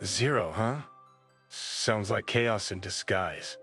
Zero, huh? Sounds like chaos in disguise.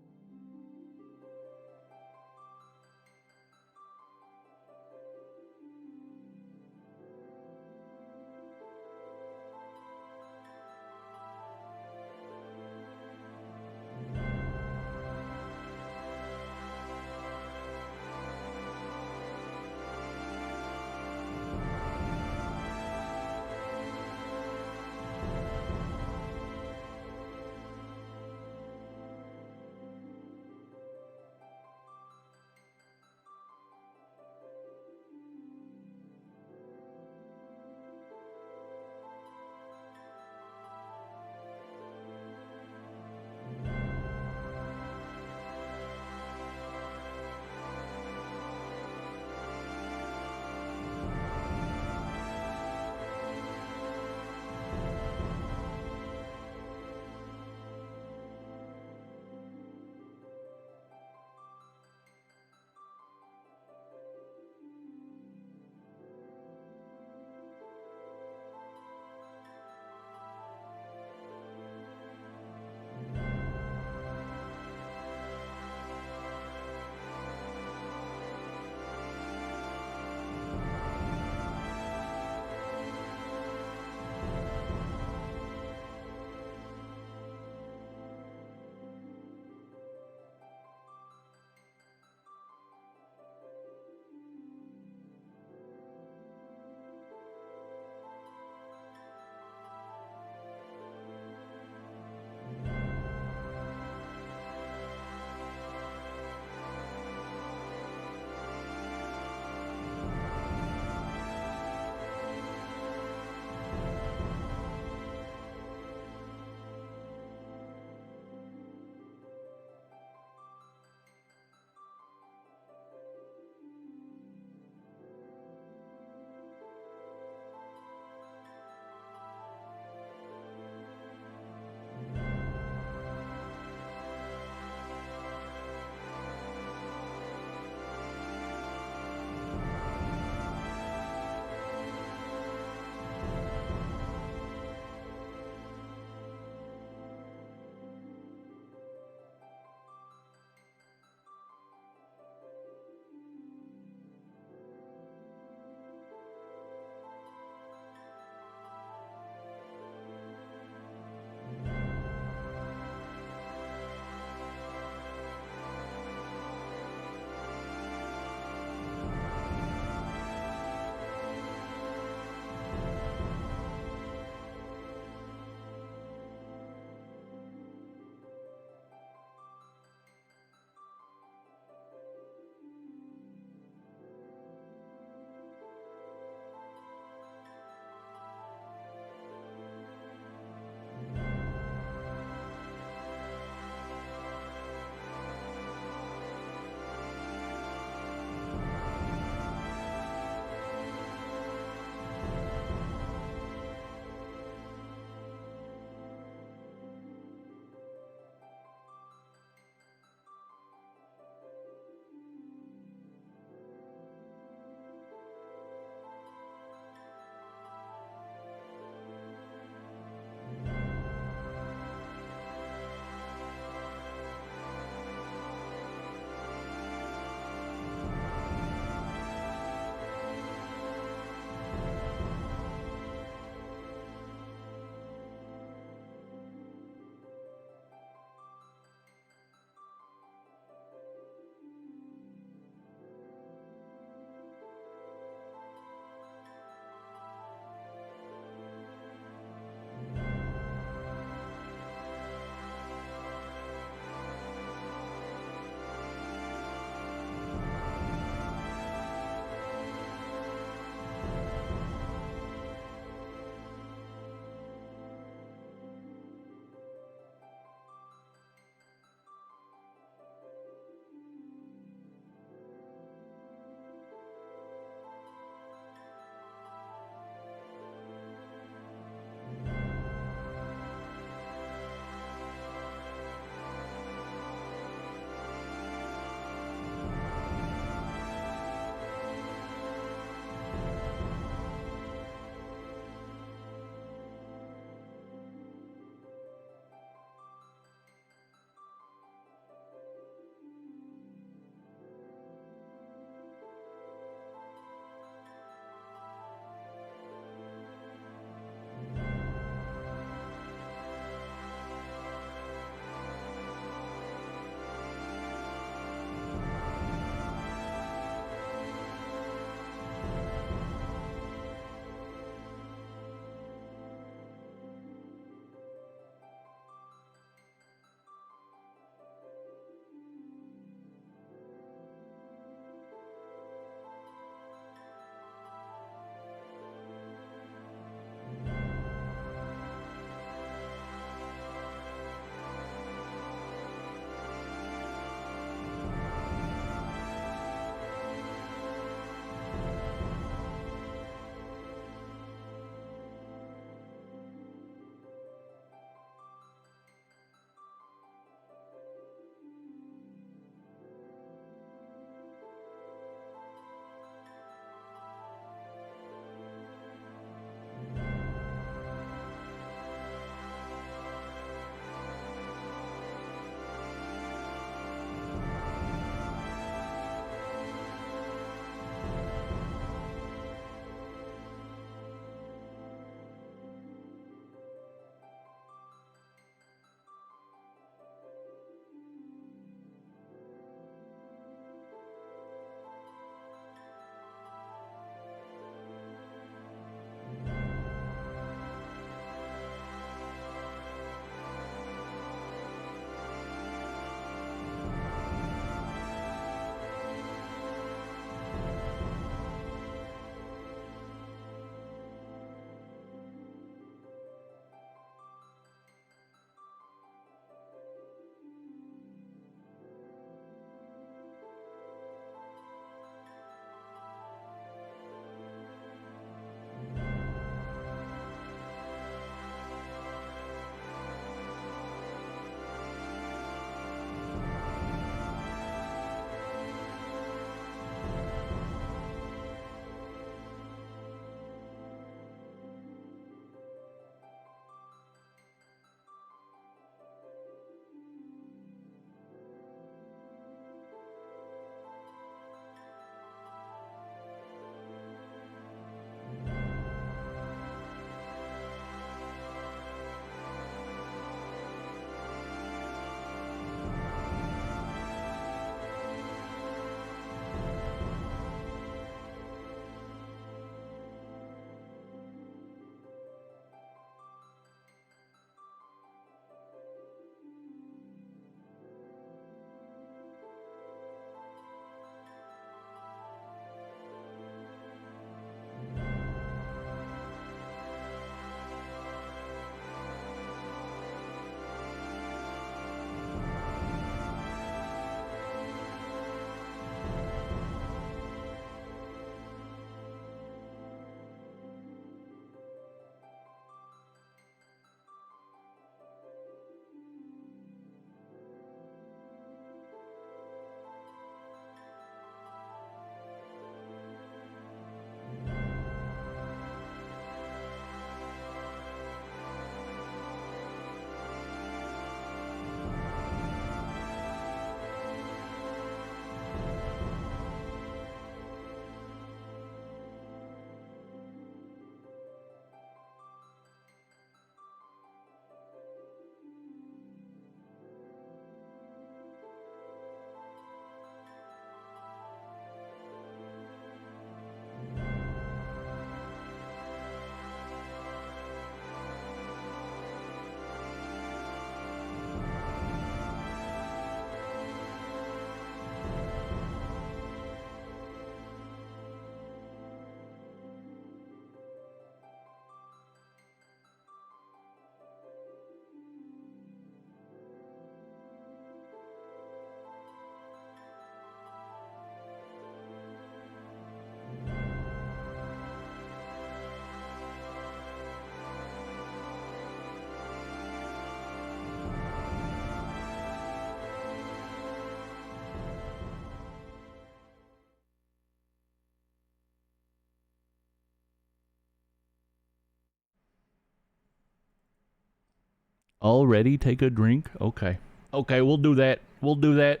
Already take a drink? Okay. Okay, we'll do that. We'll do that.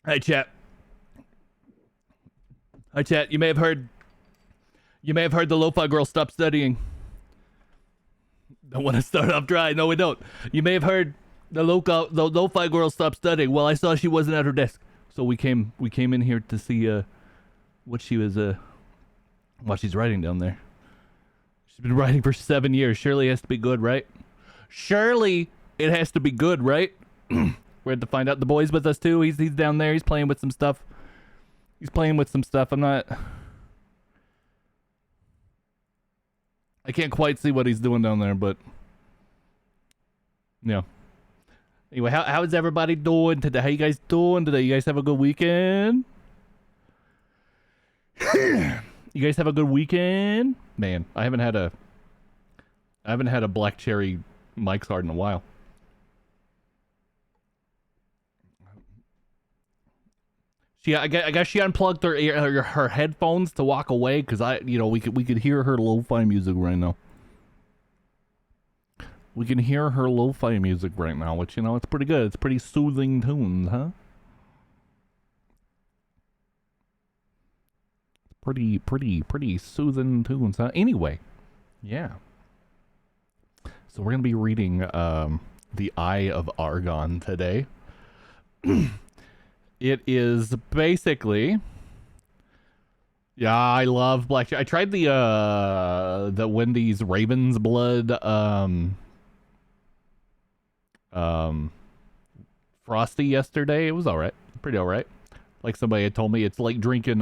Hey, chat. Hi, chat. You may have heard the LoFi Girl stopped studying. Don't want to start off dry. No, we don't. You may have heard the LoFi Girl stopped studying. Well, I saw she wasn't at her desk, so we came in here to see what she was what she's writing down there. She's been writing for 7 years. Surely it has to be good, right? Surely it has to be good, right? We had to find out. The boy's with us too. He's down there. He's playing with some stuff. I can't quite see what he's doing down there, but yeah. Anyway, how is everybody doing today? How you guys doing today? You guys have a good weekend? You guys have a good weekend? Man, I haven't had a black cherry mic card in a while. I guess she unplugged her headphones to walk away because we could hear her lo-fi music right now. We can hear her lo-fi music right now, which it's pretty good. It's pretty soothing tunes, huh? Pretty soothing tunes, huh? Anyway, yeah. So we're gonna be reading the Eye of Argon today. It is basically, yeah, I love black. I tried the Wendy's Raven's Blood Frosty yesterday. It was all right, pretty all right. Like somebody had told me, it's like drinking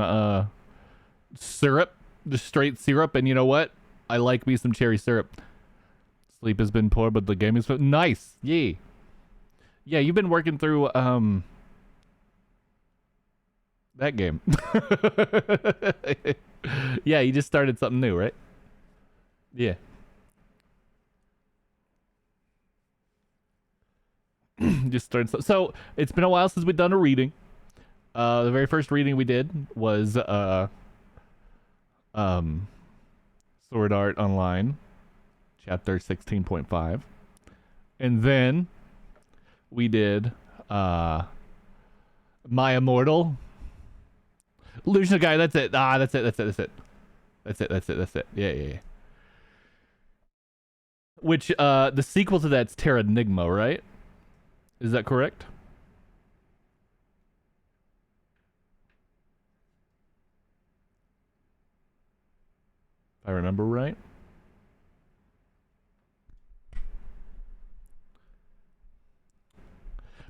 syrup, just straight syrup. And you know what? I like me some cherry syrup. Sleep has been poor, but the game is nice. Yeah, yeah. You've been working through that game. Yeah, you just started something new, right? Yeah. Just started. So it's been a while since we've done a reading. The very first reading we did was Sword Art Online, chapter 16.5, and then we did My Immortal. Illusion Guy, that's it. That's it. Yeah. Which, the sequel to that's Terranigma, right? Is that correct? If I remember right.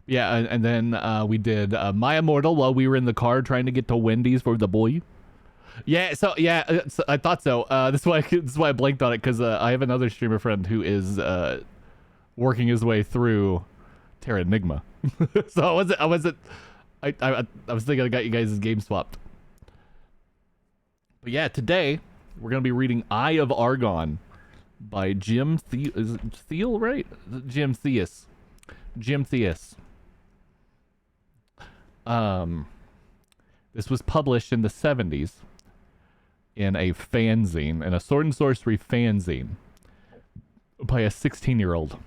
Yeah, and then we did My Immortal while we were in the car trying to get to Wendy's for the boy. Yeah, so I thought so. This is why I blanked on it, because I have another streamer friend who is working his way through Terranigma. So I was thinking I got you guys' game swapped. But yeah, today we're gonna be reading Eye of Argon by Jim Thiel. Is it Thiel, right? Jim Theus. This was published in the 70s in a fanzine, in a sword and sorcery fanzine by a 16-year-old.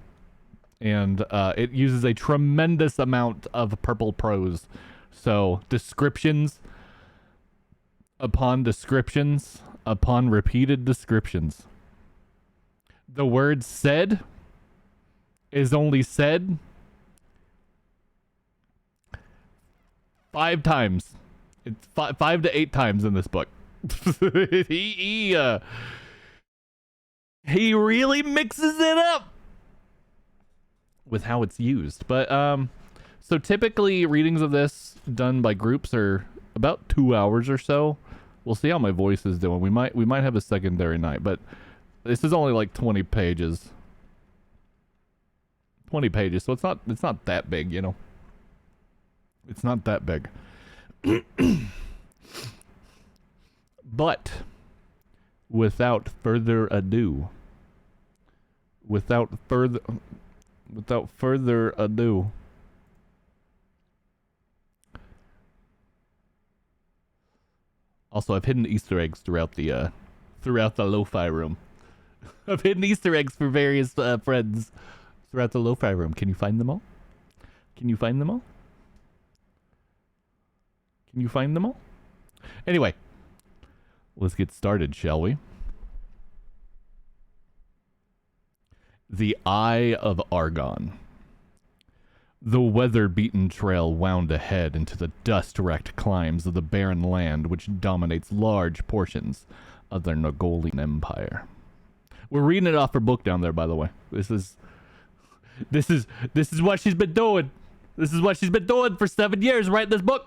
And it uses a tremendous amount of purple prose. So descriptions upon descriptions upon repeated descriptions. The word said is only said 5 times. It's 5 to 8 times in this book. He really mixes it up with how it's used. But so typically readings of this done by groups are about 2 hours or so. We'll see how my voice is doing. We might have a secondary night, but this is only like 20 pages. 20 pages, so it's not that big, you know. It's not that big. But without further ado, also I've hidden Easter eggs throughout the lo-fi room. I've hidden Easter eggs for various friends throughout the lo-fi room. Can you find them all? Can you find them all? Can you find them all? Anyway, let's get started, shall we? The Eye of Argon. The weather-beaten trail wound ahead into the dust-wrecked climes of the barren land which dominates large portions of their Nogolian empire. We're reading it off her book down there, by the way. This is what she's been doing. This is what she's been doing for 7 years, writing this book.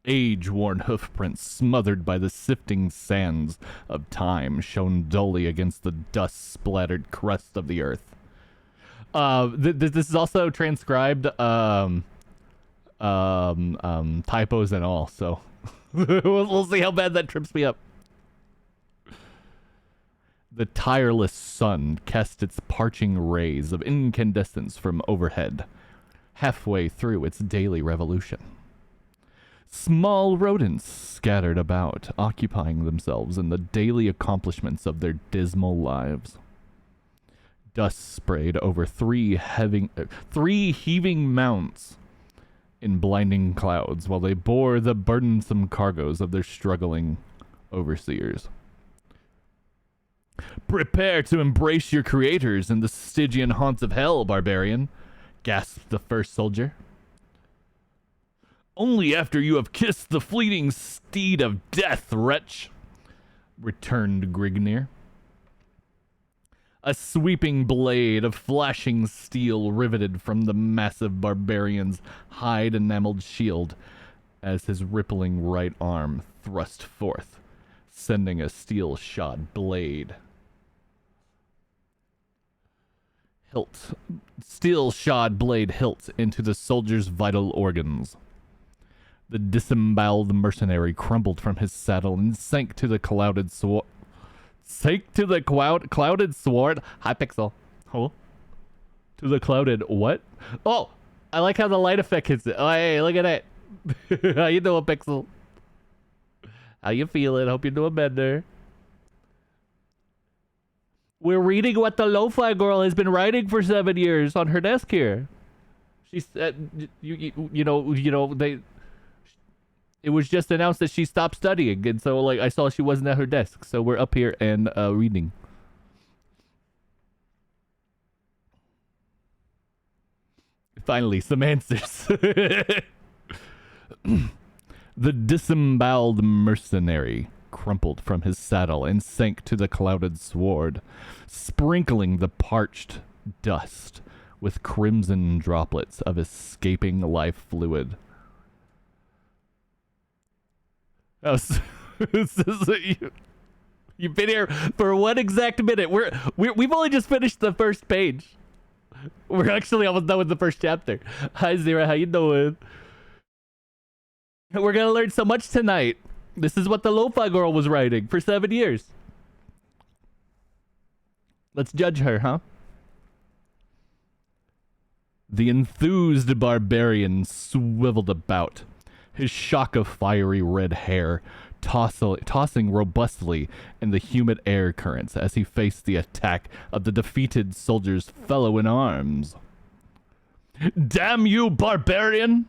Age-worn hoofprints smothered by the sifting sands of time shone dully against the dust-splattered crust of the earth. This is also transcribed typos and all, so we'll see how bad that trips me up. The tireless sun cast its parching rays of incandescence from overhead, halfway through its daily revolution. Small rodents scattered about, occupying themselves in the daily accomplishments of their dismal lives. Dust sprayed over three heaving mounts in blinding clouds while they bore the burdensome cargoes of their struggling overseers. "Prepare to embrace your creators in the Stygian haunts of hell, barbarian," gasped the first soldier. "Only after you have kissed the fleeting steed of death, wretch," returned Grignir. A sweeping blade of flashing steel riveted from the massive barbarian's hide-enameled shield as his rippling right arm thrust forth, sending a steel-shod blade hilt into the soldier's vital organs. The disemboweled mercenary crumbled from his saddle and sank to the clouded sword. Clouded sword. Hi, Pixel. Oh. To the clouded what? Oh, I like how the light effect hits it. Oh, hey, look at that. How you doing, Pixel? How you feeling? Hope you're doing better. We're reading what the LoFi Girl has been writing for 7 years on her desk here. She said, it was just announced that she stopped studying, and so like I saw she wasn't at her desk, so we're up here and reading. Finally, some answers. The disemboweled mercenary crumpled from his saddle and sank to the clouded sward, sprinkling the parched dust with crimson droplets of escaping life fluid. Oh, you've been here for 1 exact minute. We've only just finished the first page. We're actually almost done with the first chapter. Hi, Zira. How you doing? We're gonna learn so much tonight. This is what the LoFi Girl was writing for 7 years. Let's judge her, huh? The enthused barbarian swiveled about, his shock of fiery red hair tossing robustly in the humid air currents as he faced the attack of the defeated soldier's fellow in arms. "Damn you, barbarian!"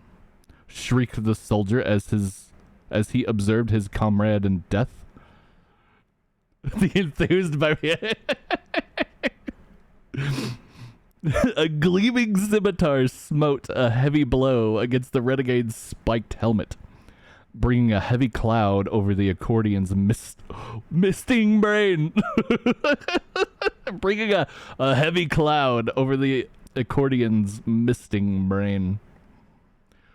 shrieked the soldier as he observed his comrade in death. The enthused barbarian. A gleaming scimitar smote a heavy blow against the renegade's spiked helmet, bringing a heavy cloud over the accordion's misting brain. Bringing a heavy cloud over the accordion's misting brain.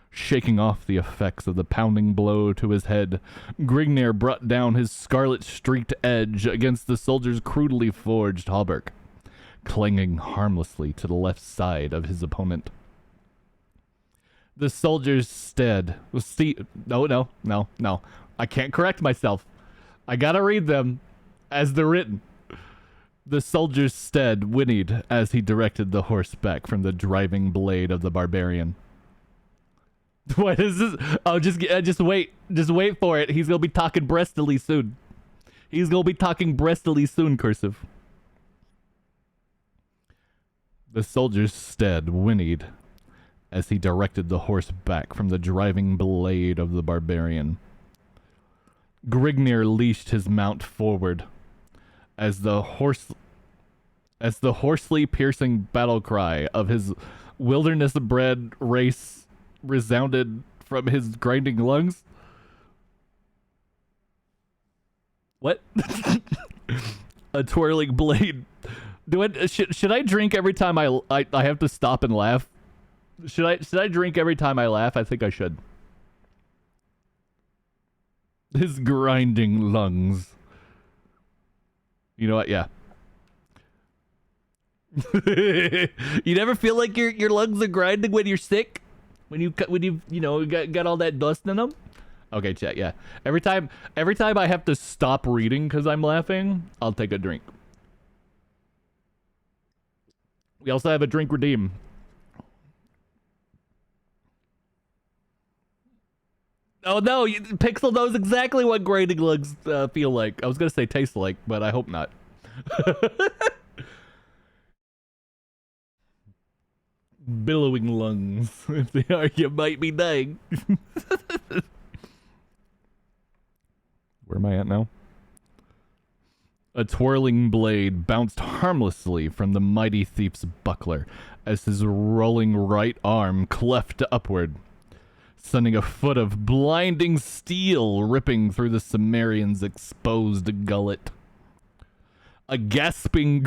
Shaking off the effects of the pounding blow to his head, Grignir brought down his scarlet-streaked edge against the soldier's crudely forged hauberk, clanging harmlessly to the left side of his opponent. The soldier's stead was No. I can't correct myself. I gotta read them as they're written. The soldier's stead whinnied as he directed the horse back from the driving blade of the barbarian. What is this? Oh, just wait. Just wait for it. He's gonna be talking breastily soon. He's gonna be talking breastily soon, cursive. The soldier's stead whinnied as he directed the horse back from the driving blade of the barbarian. Grignir leashed his mount forward as the hoarsely piercing battle cry of his wilderness-bred race resounded from his grinding lungs. What? A twirling blade. Should I drink every time I have to stop and laugh? Should I drink every time I laugh? I think I should. His grinding lungs. You know what? Yeah. You never feel like your lungs are grinding when you're sick? When you got all that dust in them? Okay, chat, yeah. Every time I have to stop reading because I'm laughing, I'll take a drink. We also have a drink redeem. Oh no, Pixel knows exactly what grinding lungs feel like. I was gonna say taste like, but I hope not. Billowing lungs. If they are, you might be dying. Where am I at now? A twirling blade bounced harmlessly from the mighty thief's buckler as his rolling right arm cleft upward, sending a foot of blinding steel ripping through the Cimmerian's exposed gullet. A gasping...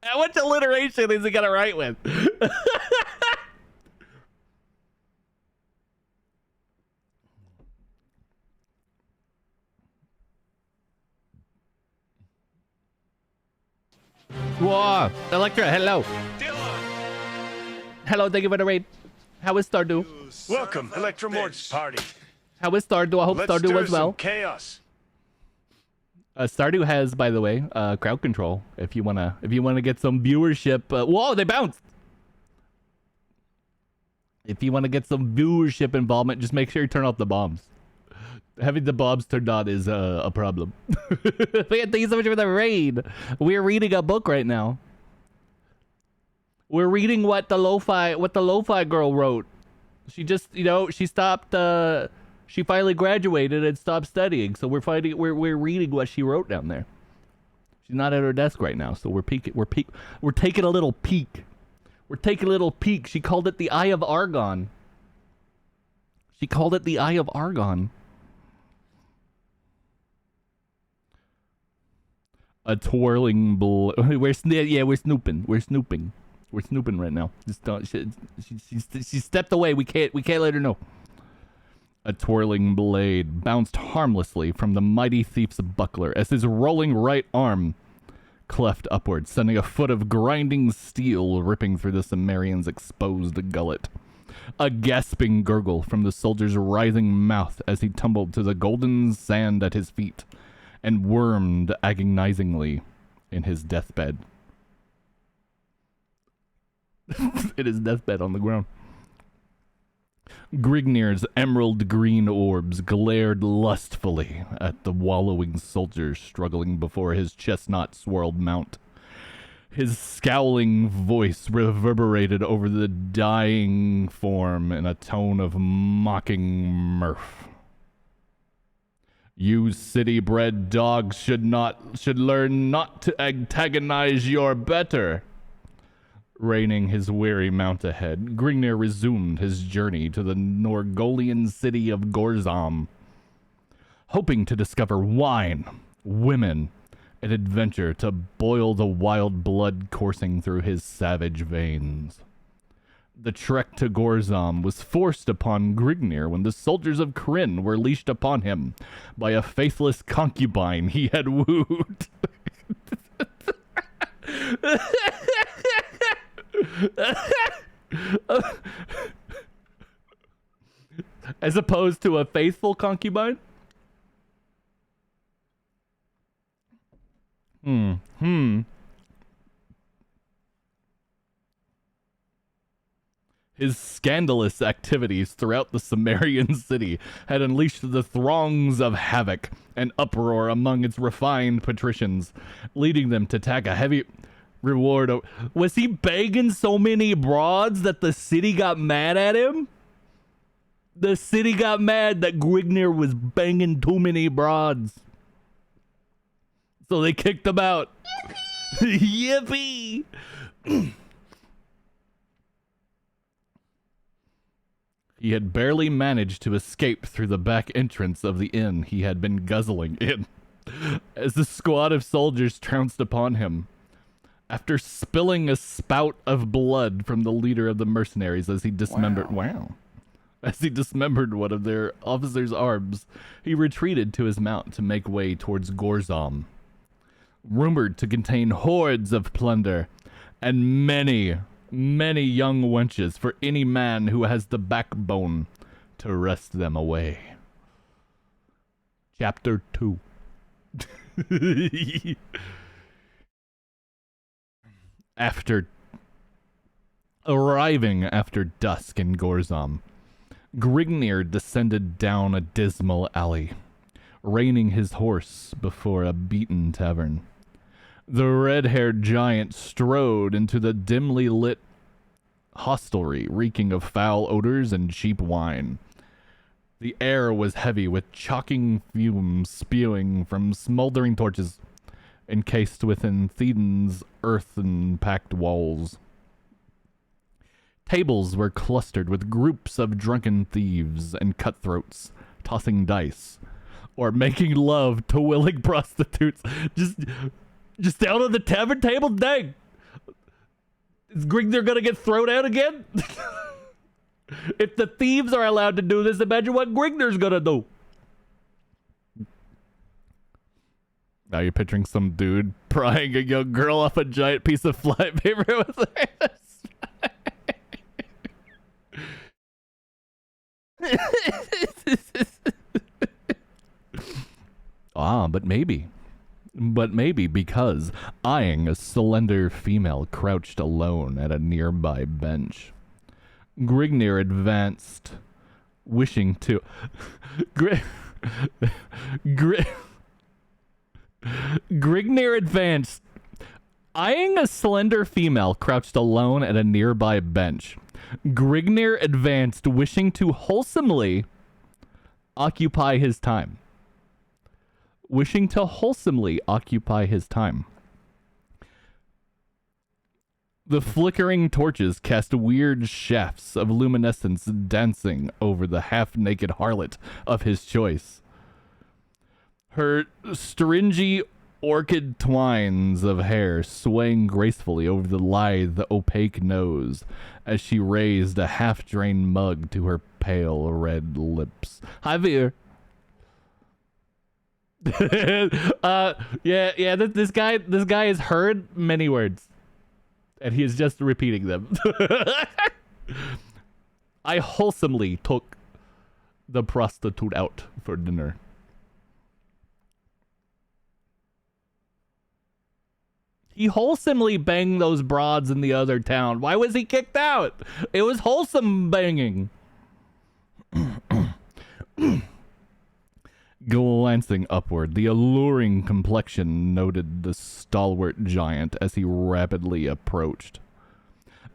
How much alliteration is he gonna write with? Whoa! Electra, hello! Hello, thank you for the raid. How is Stardew? Welcome, Electromort's party. How is Stardew? I hope Stardew was well. Chaos. Stardew has, by the way, crowd control. If you wanna get some viewership. Whoa, they bounced. If you wanna get some viewership involvement, just make sure you turn off the bombs. Having the bombs turned on is a problem. Thank you so much for the raid. We're reading a book right now. We're reading what the LoFi Girl wrote. She just, she stopped. She finally graduated and stopped studying. So we're reading what she wrote down there. She's not at her desk right now, so we're taking a little peek. We're taking a little peek. She called it the Eye of Argon. She called it the Eye of Argon. A twirling we're snooping. We're snooping. We're snooping right now. Just don't. She stepped away. We can't let her know. A twirling blade bounced harmlessly from the mighty thief's buckler as his rolling right arm cleft upward, sending a foot of grinding steel ripping through the Cimmerian's exposed gullet. A gasping gurgle from the soldier's writhing mouth as he tumbled to the golden sand at his feet and wormed agonizingly in his deathbed. In his deathbed on the ground. Grignir's emerald green orbs glared lustfully at the wallowing soldier struggling before his chestnut-swirled mount. His scowling voice reverberated over the dying form in a tone of mocking mirth. You city-bred dogs should learn not to antagonize your better. Reining his weary mount ahead, Grignir resumed his journey to the Norgolian city of Gorzam, hoping to discover wine, women, and adventure to boil the wild blood coursing through his savage veins. The trek to Gorzam was forced upon Grignir when the soldiers of Kryn were leashed upon him by a faithless concubine he had wooed. As opposed to a faithful concubine? His scandalous activities throughout the Sumerian city had unleashed the throngs of havoc and uproar among its refined patricians, leading them to tack a heavy reward. Was he begging so many broads that the city got mad at him? The city got mad that Grignir was banging too many broads. So they kicked him out. Yippee! He had barely managed to escape through the back entrance of the inn he had been guzzling in, as the squad of soldiers trounced upon him. After spilling a spout of blood from the leader of the mercenaries as he dismembered as he dismembered one of their officers' arms, he retreated to his mount to make way towards Gorzom, rumored to contain hordes of plunder and many young wenches for any man who has the backbone to wrest them away. Chapter 2. After arriving after dusk in Gorzom, Grignir descended down a dismal alley, reining his horse before a beaten tavern. The red-haired giant strode into the dimly lit hostelry, reeking of foul odors and cheap wine. The air was heavy with choking fumes spewing from smoldering torches encased within Thedan's earthen-packed walls. Tables were clustered with groups of drunken thieves and cutthroats tossing dice or making love to willing prostitutes. Just down on the tavern table? Dang! Is Grignir gonna get thrown out again? If the thieves are allowed to do this, imagine what Grignir's gonna do. Now you're picturing some dude prying a young girl off a giant piece of fly paper with her. But maybe because eyeing a slender female crouched alone at a nearby bench, Grignir advanced, wishing to Grignir advanced, eyeing a slender female crouched alone at a nearby bench. Grignir advanced, wishing to wholesomely occupy his time. Wishing to wholesomely occupy his time. The flickering torches cast weird shafts of luminescence dancing over the half-naked harlot of his choice. Her stringy orchid twines of hair swaying gracefully over the lithe, opaque nose as she raised a half-drained mug to her pale red lips. Hi, Veer. This guy has heard many words, and he is just repeating them. I wholesomely took the prostitute out for dinner. He wholesomely banged those broads in the other town. Why was he kicked out? It was wholesome banging. Glancing upward, the alluring complexion noted the stalwart giant as he rapidly approached.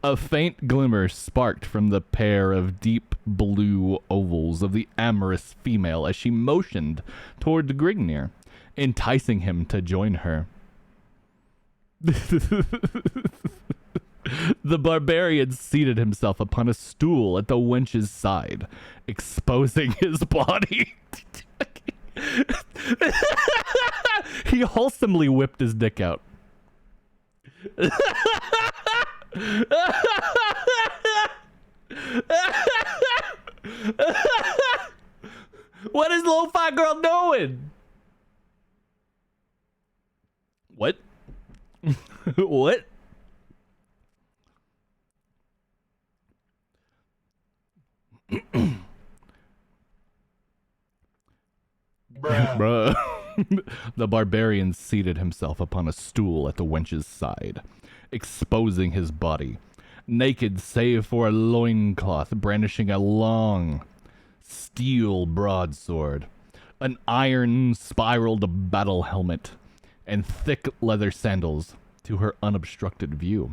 A faint glimmer sparked from the pair of deep blue ovals of the amorous female as she motioned toward Grignir, enticing him to join her. The barbarian seated himself upon a stool at the wench's side, exposing his body. He wholesomely whipped his dick out. What is LoFi Girl doing? What? What? Bruh. The barbarian seated himself upon a stool at the wench's side, exposing his body, naked save for a loincloth, brandishing a long steel broadsword, an iron spiraled battle helmet, and thick leather sandals to her unobstructed view.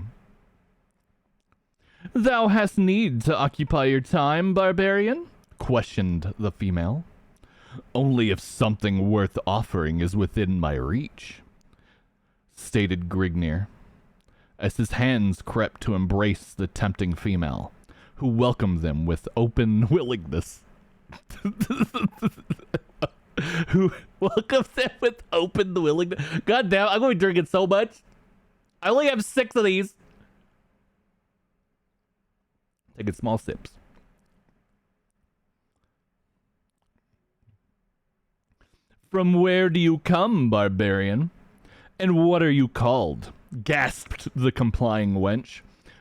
"Thou hast need to occupy your time, barbarian?" questioned the female. "Only if something worth offering is within my reach," stated Grignir, as his hands crept to embrace the tempting female, who welcomed them with open willingness. Who welcomes them with open willingness? God damn, I'm going to be drinking so much. I only have 6 of these. Taking small sips. "From where do you come, barbarian? And what are you called?" gasped the complying wench,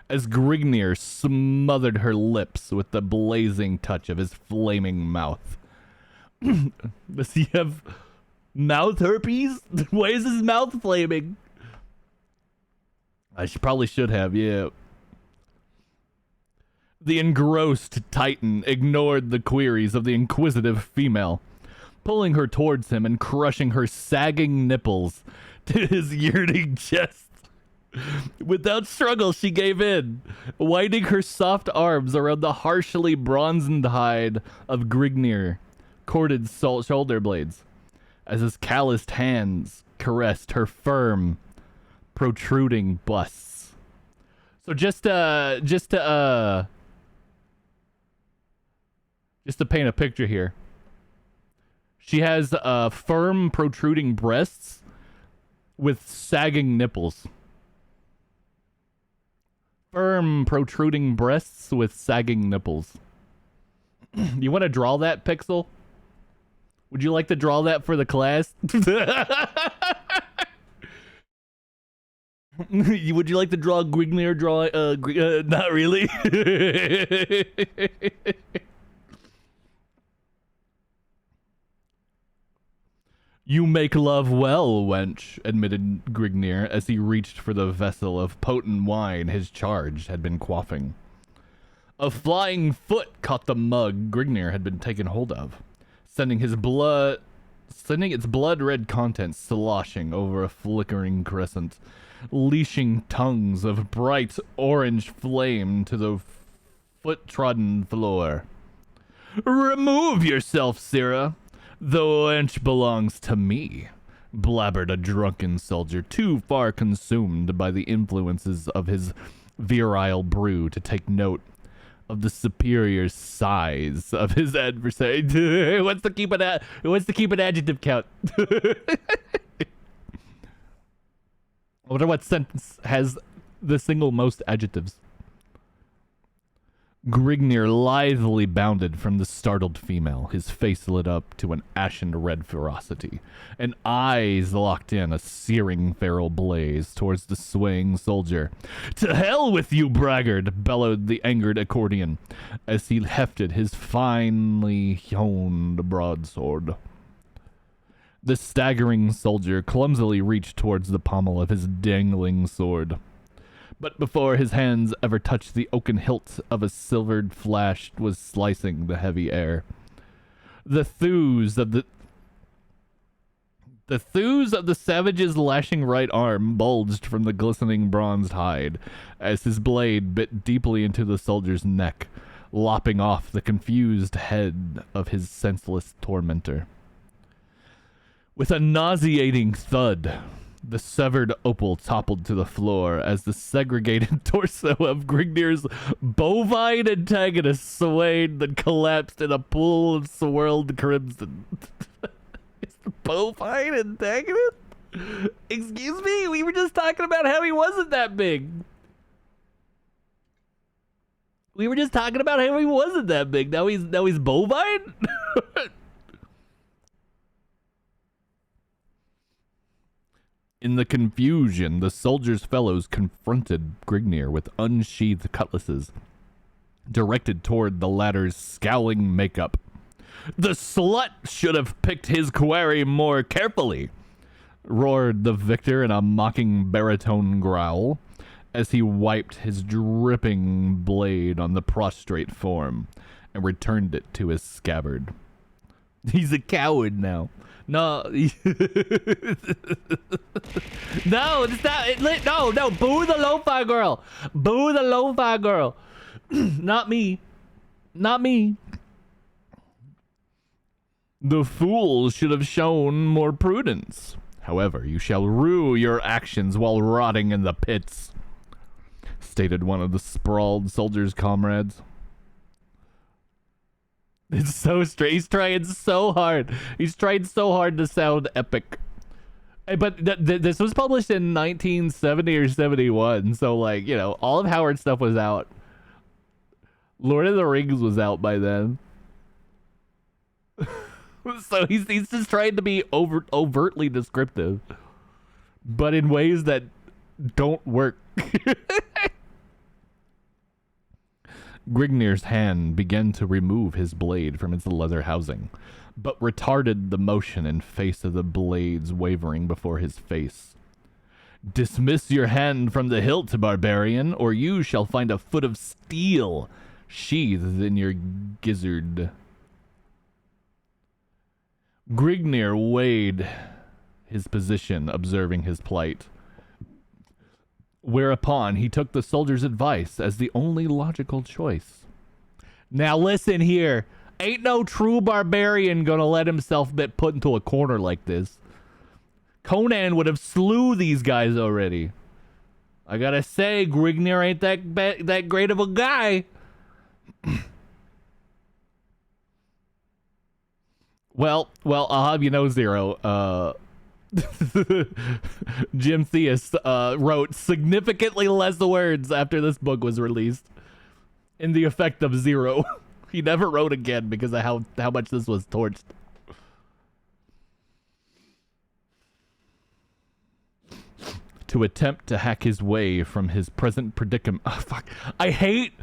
as Grignir smothered her lips with the blazing touch of his flaming mouth. Does he have mouth herpes? Why is his mouth flaming? Probably should have, yeah. The engrossed Titan ignored the queries of the inquisitive female, pulling her towards him and crushing her sagging nipples to his yearning chest. Without struggle, she gave in, winding her soft arms around the harshly bronzed hide of Grignir, corded shoulder blades, as his calloused hands caressed her firm, protruding busts. So just to paint a picture here, she has firm, protruding breasts with sagging nipples. Firm, protruding breasts with sagging nipples. You want to draw that, Pixel? Would you like to draw that for the class? Would you like to draw Grignir? Not really. "You make love well, wench," admitted Grignir as he reached for the vessel of potent wine his charge had been quaffing. A flying foot caught the mug Grignir had been taken hold of, sending its blood-red contents sloshing over a flickering crescent, leashing tongues of bright orange flame to the foot-trodden floor. "Remove yourself, Sirrah. The wench belongs to me," blabbered a drunken soldier, too far consumed by the influences of his virile brew to take note of the superior size of his adversary. He wants to keep an adjective count. I wonder what sentence has the single most adjectives. Grignir lithely bounded from the startled female, his face lit up to an ashen red ferocity, and eyes locked in a searing feral blaze towards the swaying soldier. "To hell with you, braggart!" bellowed the angered accordion, as he hefted his finely honed broadsword. The staggering soldier clumsily reached towards the pommel of his dangling sword, but before his hands ever touched the oaken hilt of a silvered flash was slicing the heavy air. The thews of the savage's lashing right arm bulged from the glistening bronzed hide as his blade bit deeply into the soldier's neck, lopping off the confused head of his senseless tormentor. With a nauseating thud, the severed opal toppled to the floor as the segregated torso of Grignir's bovine antagonist swayed, then collapsed in a pool of swirled crimson. It's the bovine antagonist? Excuse me? We were just talking about how he wasn't that big. We were just talking about how he wasn't that big. Now he's bovine? In the confusion, the soldiers' fellows confronted Grignir with unsheathed cutlasses, directed toward the latter's scowling makeup. "The slut should have picked his quarry more carefully," roared the victor in a mocking baritone growl, as he wiped his dripping blade on the prostrate form and returned it to his scabbard. He's a coward now. No. No, it's not. No. Boo the Lo-Fi Girl. Boo the Lo-Fi Girl. Not me. Not me. The fool should have shown more prudence. However, you shall rue your actions while rotting in the pits, stated one of the sprawled soldiers' comrades. It's so straight. He's trying so hard. He's trying so hard to sound epic. But this was published in 1970 or 71, so like, you know, all of Howard's stuff was out. Lord of the Rings was out by then. So he's just trying to be overtly descriptive, but in ways that don't work. Grignir's hand began to remove his blade from its leather housing, but retarded the motion in face of the blades wavering before his face. Dismiss your hand from the hilt, barbarian, or you shall find a foot of steel sheathed in your gizzard. Grignir weighed his position, observing his plight. Whereupon he took the soldier's advice as the only logical choice. Now listen here. Ain't no true barbarian gonna let himself get put into a corner like this. Conan would have slew these guys already. I gotta say, Grignir ain't that great of a guy. Well, I'll have you know, Zero. Jim Theus wrote significantly less words after this book was released, in the effect of 0. He never wrote again because of how much this was torched. To attempt to hack his way from his present predicament. Oh, fuck. I hate...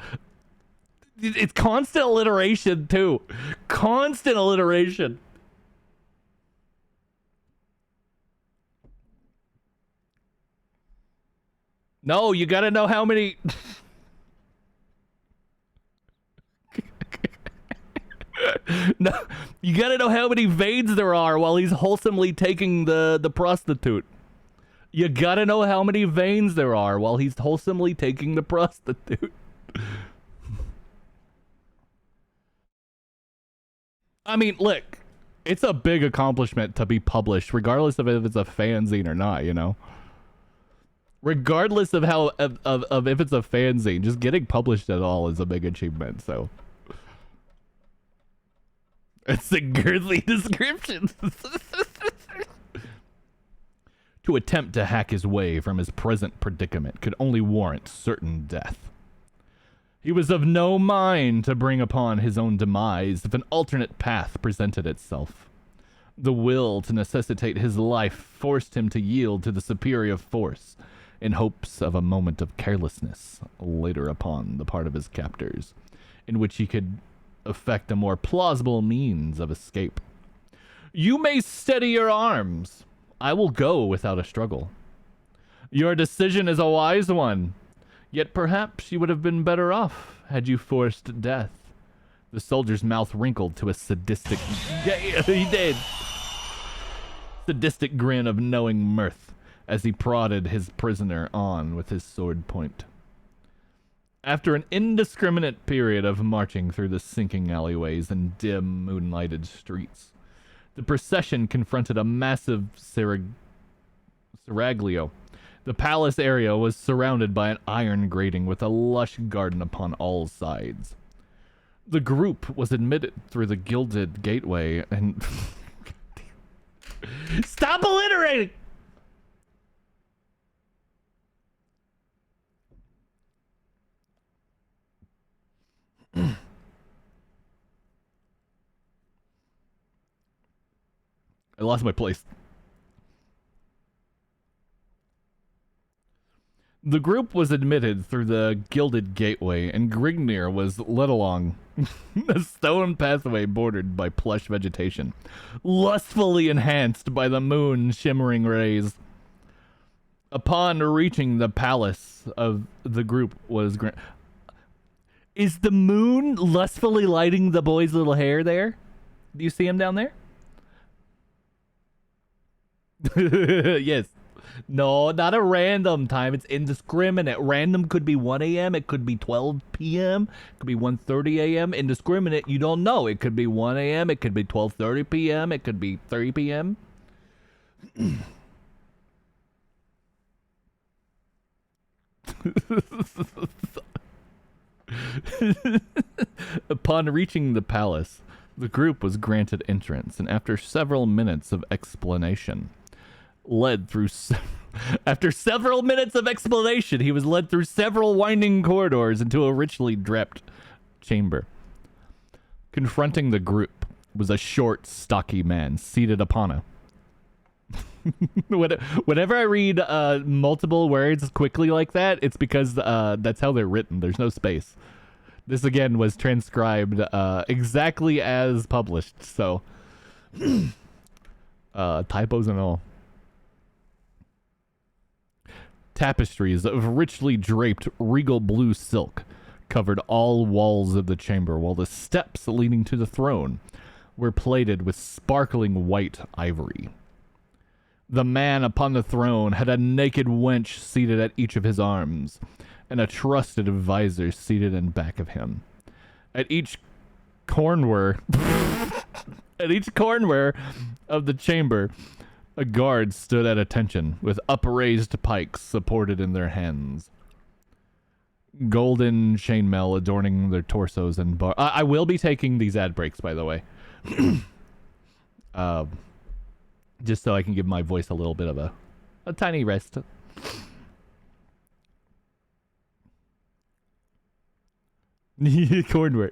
It's constant alliteration, too. Constant alliteration. No, you gotta know how many... No, you gotta know how many veins there are while he's wholesomely taking the prostitute. You gotta know how many veins there are while he's wholesomely taking the prostitute. I mean, look, it's a big accomplishment to be published, regardless of if it's a fanzine or not, you know? Regardless of how, of if it's a fanzine, just getting published at all is a big achievement, so. It's a girthy description. To attempt to hack his way from his present predicament could only warrant certain death. He was of no mind to bring upon his own demise if an alternate path presented itself. The will to necessitate his life forced him to yield to the superior force in hopes of a moment of carelessness later upon the part of his captors, in which he could effect a more plausible means of escape. You may steady your arms. I will go without a struggle. Your decision is a wise one. Yet perhaps you would have been better off had you forced death. The soldier's mouth wrinkled to a sadistic... he did. Sadistic grin of knowing mirth as he prodded his prisoner on with his sword point. After an indiscriminate period of marching through the sinking alleyways and dim, moonlighted streets, the procession confronted a massive seraglio. The palace area was surrounded by an iron grating with a lush garden upon all sides. The group was admitted through the gilded gateway and... Stop alliterating! I lost my place. The group was admitted through the gilded gateway, and Grignir was led along a stone pathway bordered by plush vegetation, lustfully enhanced by the moon's shimmering rays. Upon reaching the palace of the group was Is the moon lustfully lighting the boy's little hair there? Do you see him down there? Yes. No, not a random time. It's indiscriminate. Random could be 1 a.m. It could be 12 p.m. It could be 1:30 a.m. Indiscriminate, you don't know. It could be 1 a.m. It could be 12:30 p.m. It could be 3 p.m. Upon reaching the palace, the group was granted entrance, and after several minutes of explanation, after several minutes of explanation, he was led through several winding corridors into a richly draped chamber. Confronting the group was a short, stocky man seated upon a. Whenever I read multiple words quickly like that, it's because that's how they're written. There's no space. This again was transcribed exactly as published, so typos and all. Tapestries of richly draped regal blue silk covered all walls of the chamber, while the steps leading to the throne were plated with sparkling white ivory. The man upon the throne had a naked wench seated at each of his arms, and a trusted advisor seated in back of him. At each corner of the chamber, a guard stood at attention, with upraised pikes supported in their hands. Golden chainmail adorning their torsos and I will be taking these ad breaks, by the way. Just so I can give my voice a little bit of a tiny rest. Cornware.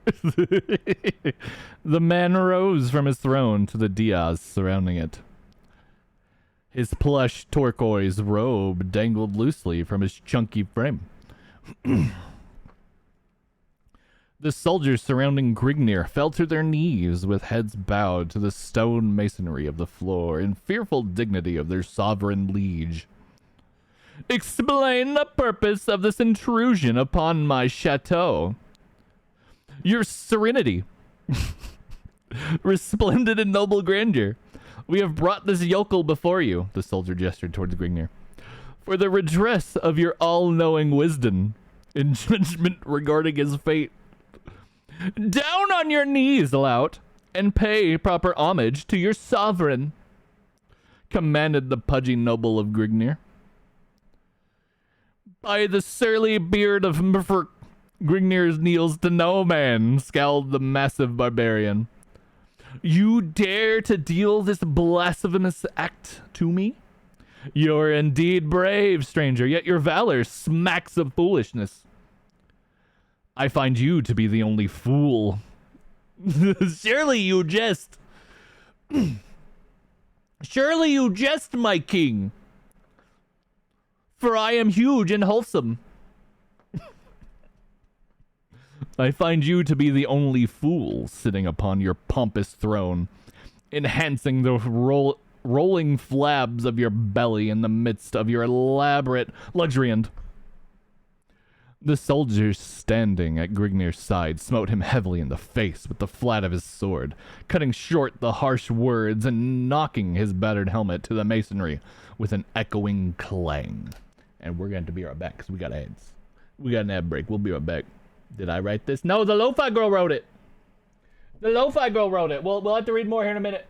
The man rose from his throne to the dais surrounding it. His plush turquoise robe dangled loosely from his chunky frame. The soldiers surrounding Grignir fell to their knees with heads bowed to the stone masonry of the floor in fearful dignity of their sovereign liege. Explain the purpose of this intrusion upon my chateau. Your serenity, resplendent in noble grandeur, we have brought this yokel before you, the soldier gestured towards Grignir, for the redress of your all-knowing wisdom in judgment regarding his fate. Down on your knees, lout, and pay proper homage to your sovereign, commanded the pudgy noble of Grignir. By the surly beard of Murford, Grignir kneels to no man, scowled the massive barbarian. You dare to deal this blasphemous act to me? You're indeed brave, stranger, yet your valor smacks of foolishness. I find you to be the only fool. Surely you jest. Surely you jest, my king. For I am huge and wholesome. I find you to be the only fool sitting upon your pompous throne, enhancing the rolling flabs of your belly in the midst of your elaborate luxuriant. The soldiers standing at Grignir's side smote him heavily in the face with the flat of his sword, cutting short the harsh words and knocking his battered helmet to the masonry with an echoing clang. And we're going to be right back because we got ads. We got an ad break. We'll be right back. Did I write this? No, the LoFi Girl wrote it. The LoFi Girl wrote it. We'll have to read more here in a minute.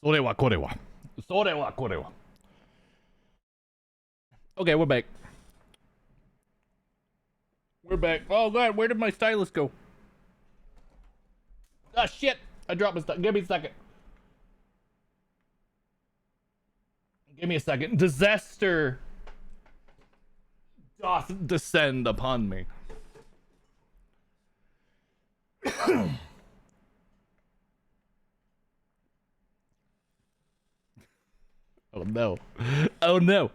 Sorewa korewa. Sorewa korewa. Okay, we're back. We're back. Oh god, where did my stylus go? Ah shit! I dropped my stylus. Give me a second. Give me a second. Disaster doth descend upon me. Oh no. Oh no.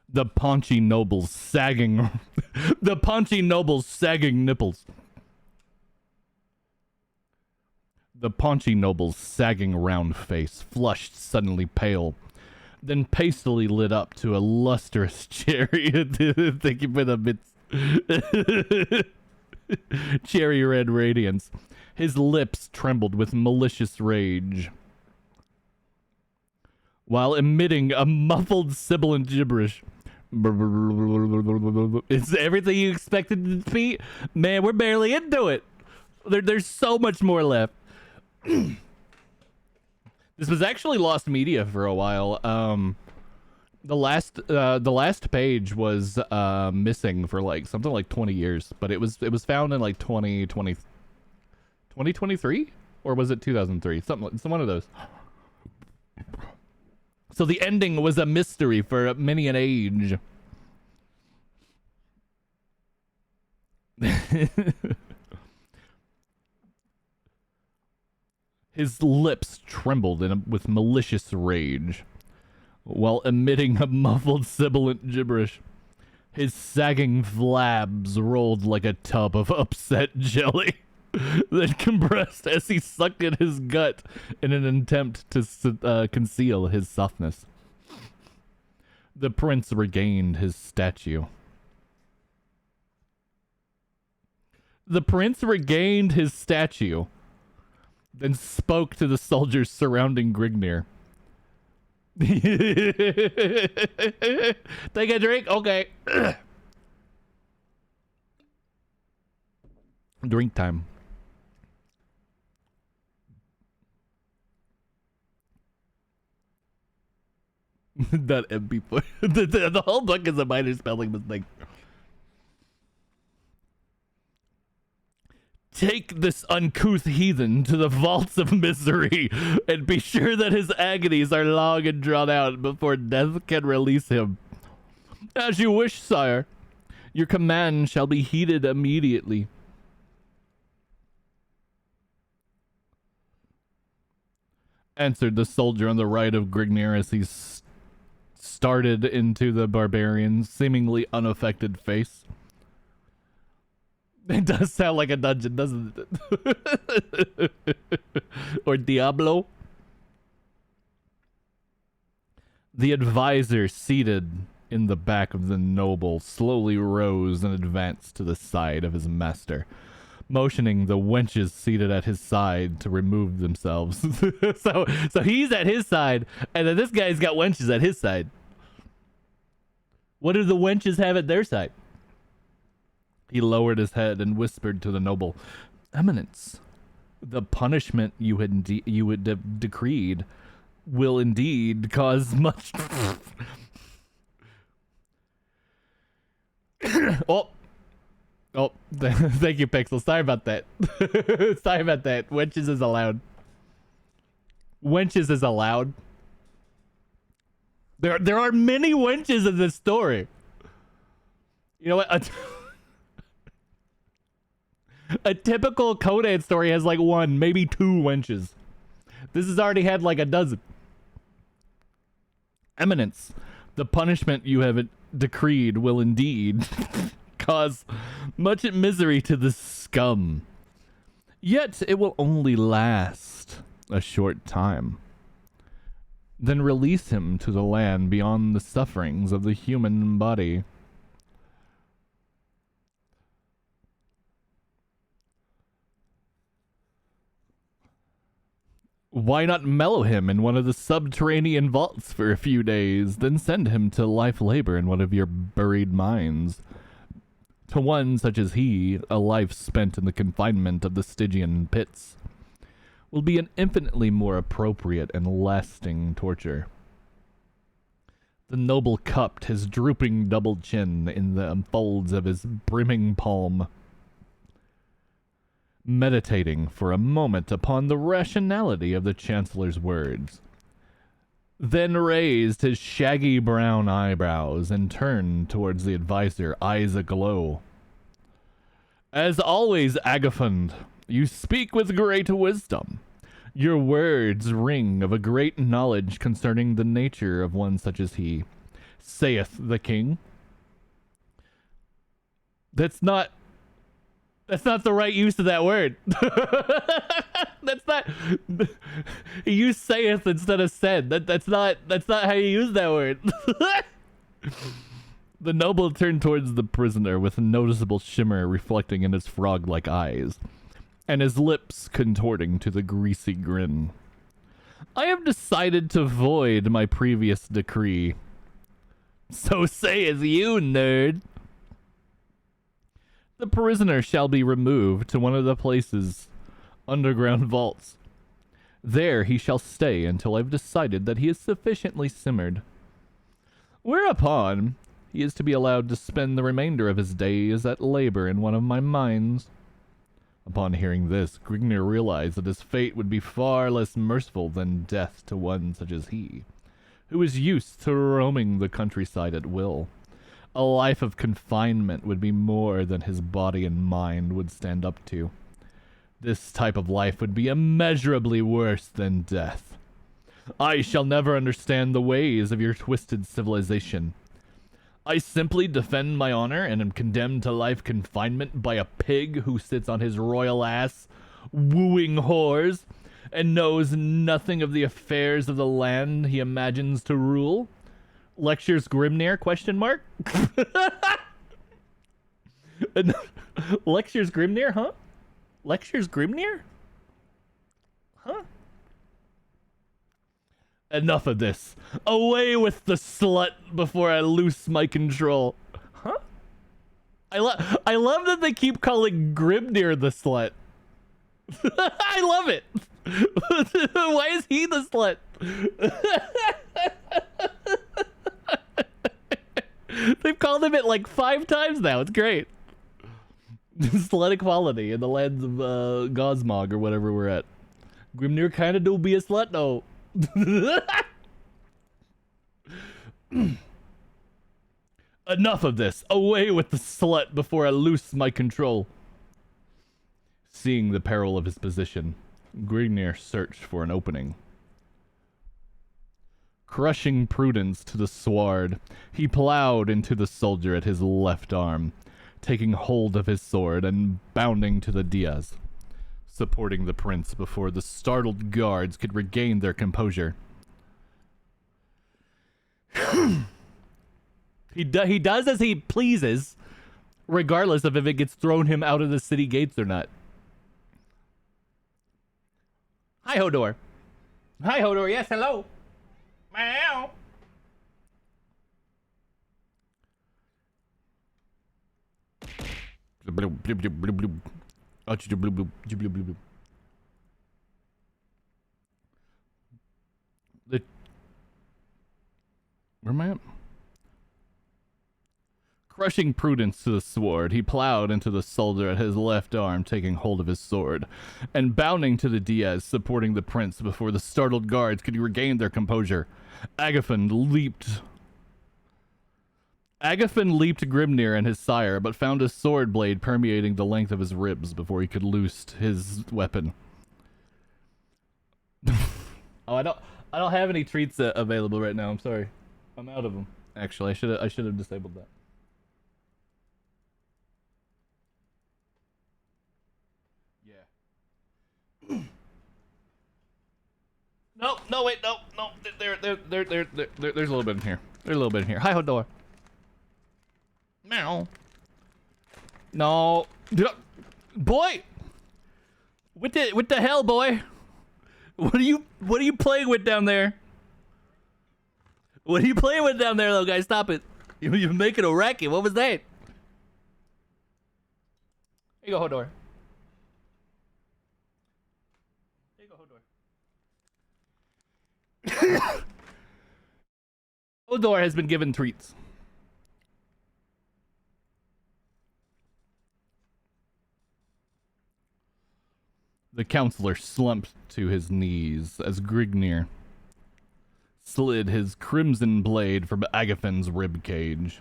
The paunchy nobles sagging. The paunchy nobles sagging nipples. The paunchy noble's sagging round face flushed suddenly pale, then pastily lit up to a lustrous cherry. Thank you for the bits. Cherry red radiance. His lips trembled with malicious rage, while emitting a muffled sibilant gibberish. It's everything you expected it to be? Man, we're barely into it. There's so much more left. This was actually lost media for a while. The last page was missing for like something like 20 years, but it was found in like 2023, or was it 2003? Something, one of those. So the ending was a mystery for many an age. His lips trembled with malicious rage, while emitting a muffled sibilant gibberish. His sagging flabs rolled like a tub of upset jelly that compressed as he sucked at his gut in an attempt to conceal his softness. The prince regained his statue. The prince regained his statue, then spoke to the soldiers surrounding Grignir. Take a drink? Okay. Drink time. Not MP4. The whole book is a minor spelling mistake. Take this uncouth heathen to the vaults of misery, and be sure that his agonies are long and drawn out before death can release him. As you wish, sire. Your command shall be heeded immediately. Answered the soldier on the right of Grignir as he started into the barbarian's seemingly unaffected face. It does sound like a dungeon, doesn't it? Or Diablo. The advisor seated in the back of the noble slowly rose and advanced to the side of his master, motioning the wenches seated at his side to remove themselves. So he's at his side, and then this guy's got wenches at his side. What do the wenches have at their side? He lowered his head and whispered to the noble, Eminence, the punishment you had decreed will indeed cause much... Oh, thank you, Pixel. Sorry about that. Sorry about that. Wenches is allowed. Wenches is allowed. There are many wenches in this story. You know what? A typical Conan story has like one, maybe two wenches. This has already had like a dozen. Eminence, the punishment you have decreed will indeed cause much misery to the scum. Yet it will only last a short time. Then release him to the land beyond the sufferings of the human body. Why not mellow him in one of the subterranean vaults for a few days, then send him to life labor in one of your buried mines? To one such as he, a life spent in the confinement of the Stygian pits will be an infinitely more appropriate and lasting torture. The noble cupped his drooping double chin in the folds of his brimming palm, meditating for a moment upon the rationality of the Chancellor's words, then raised his shaggy brown eyebrows and turned towards the advisor, eyes aglow. As always, Agathon, you speak with great wisdom. Your words ring of a great knowledge concerning the nature of one such as he, saith the king. That's not the right use of that word. That's not. He used saith instead of said. That's not how you use that word. The noble turned towards the prisoner with a noticeable shimmer reflecting in his frog-like eyes, and his lips contorting to the greasy grin. I have decided to void my previous decree. So say as you, nerd. The prisoner shall be removed to one of the place's underground vaults. There he shall stay until I've decided that he is sufficiently simmered. Whereupon, he is to be allowed to spend the remainder of his days at labor in one of my mines. Upon hearing this, Grignir realized that his fate would be far less merciful than death to one such as he, who is used to roaming the countryside at will. A life of confinement would be more than his body and mind would stand up to. This type of life would be immeasurably worse than death. I shall never understand the ways of your twisted civilization. I simply defend my honor and am condemned to life confinement by a pig who sits on his royal ass, wooing whores, and knows nothing of the affairs of the land he imagines to rule. Lectures Grimnir, question mark? Lectures Grimnir, huh? Lectures Grimnir? Huh? Enough of this. Away with the slut before I loose my control. Huh? I love that they keep calling Grimnir the slut. I love it. Why is he the slut? They've called him it like 5 times now. It's great. Slut equality in the lands of Gosmog or whatever we're at. Grimnir kind of do be a slut though. Enough of this. Away with the slut before I loose my control. Seeing the peril of his position, Grignir searched for an opening. Crushing prudence to the sward, he plowed into the soldier at his left arm, taking hold of his sword and bounding to the Diaz, supporting the prince before the startled guards could regain their composure. He does as he pleases, regardless of if it gets thrown him out of the city gates or not. Hi, Hodor. Hi, Hodor. Yes, hello. Meow. Where am I at? Crushing prudence to the sword, he plowed into the soldier at his left arm, taking hold of his sword, and bounding to the Diaz, supporting the prince before the startled guards could regain their composure. Agathon leaped Grimnir and his sire, but found a sword blade permeating the length of his ribs before he could loose his weapon. Oh, I don't have any treats available right now. I'm sorry, I'm out of them. Actually, I should have disabled that. Yeah. No, wait, no. There's a little bit in here. There's a little bit in here. Hi, Hodor. Meow. No. Boy! What the hell, boy? What are you playing with down there? What are you playing with down there, little guy? Stop it. You're making a racket. What was that? Here you go, Hodor. Here you go, Hodor. Hodor has been given treats. The counselor slumped to his knees as Grignir slid his crimson blade from Agafen's ribcage.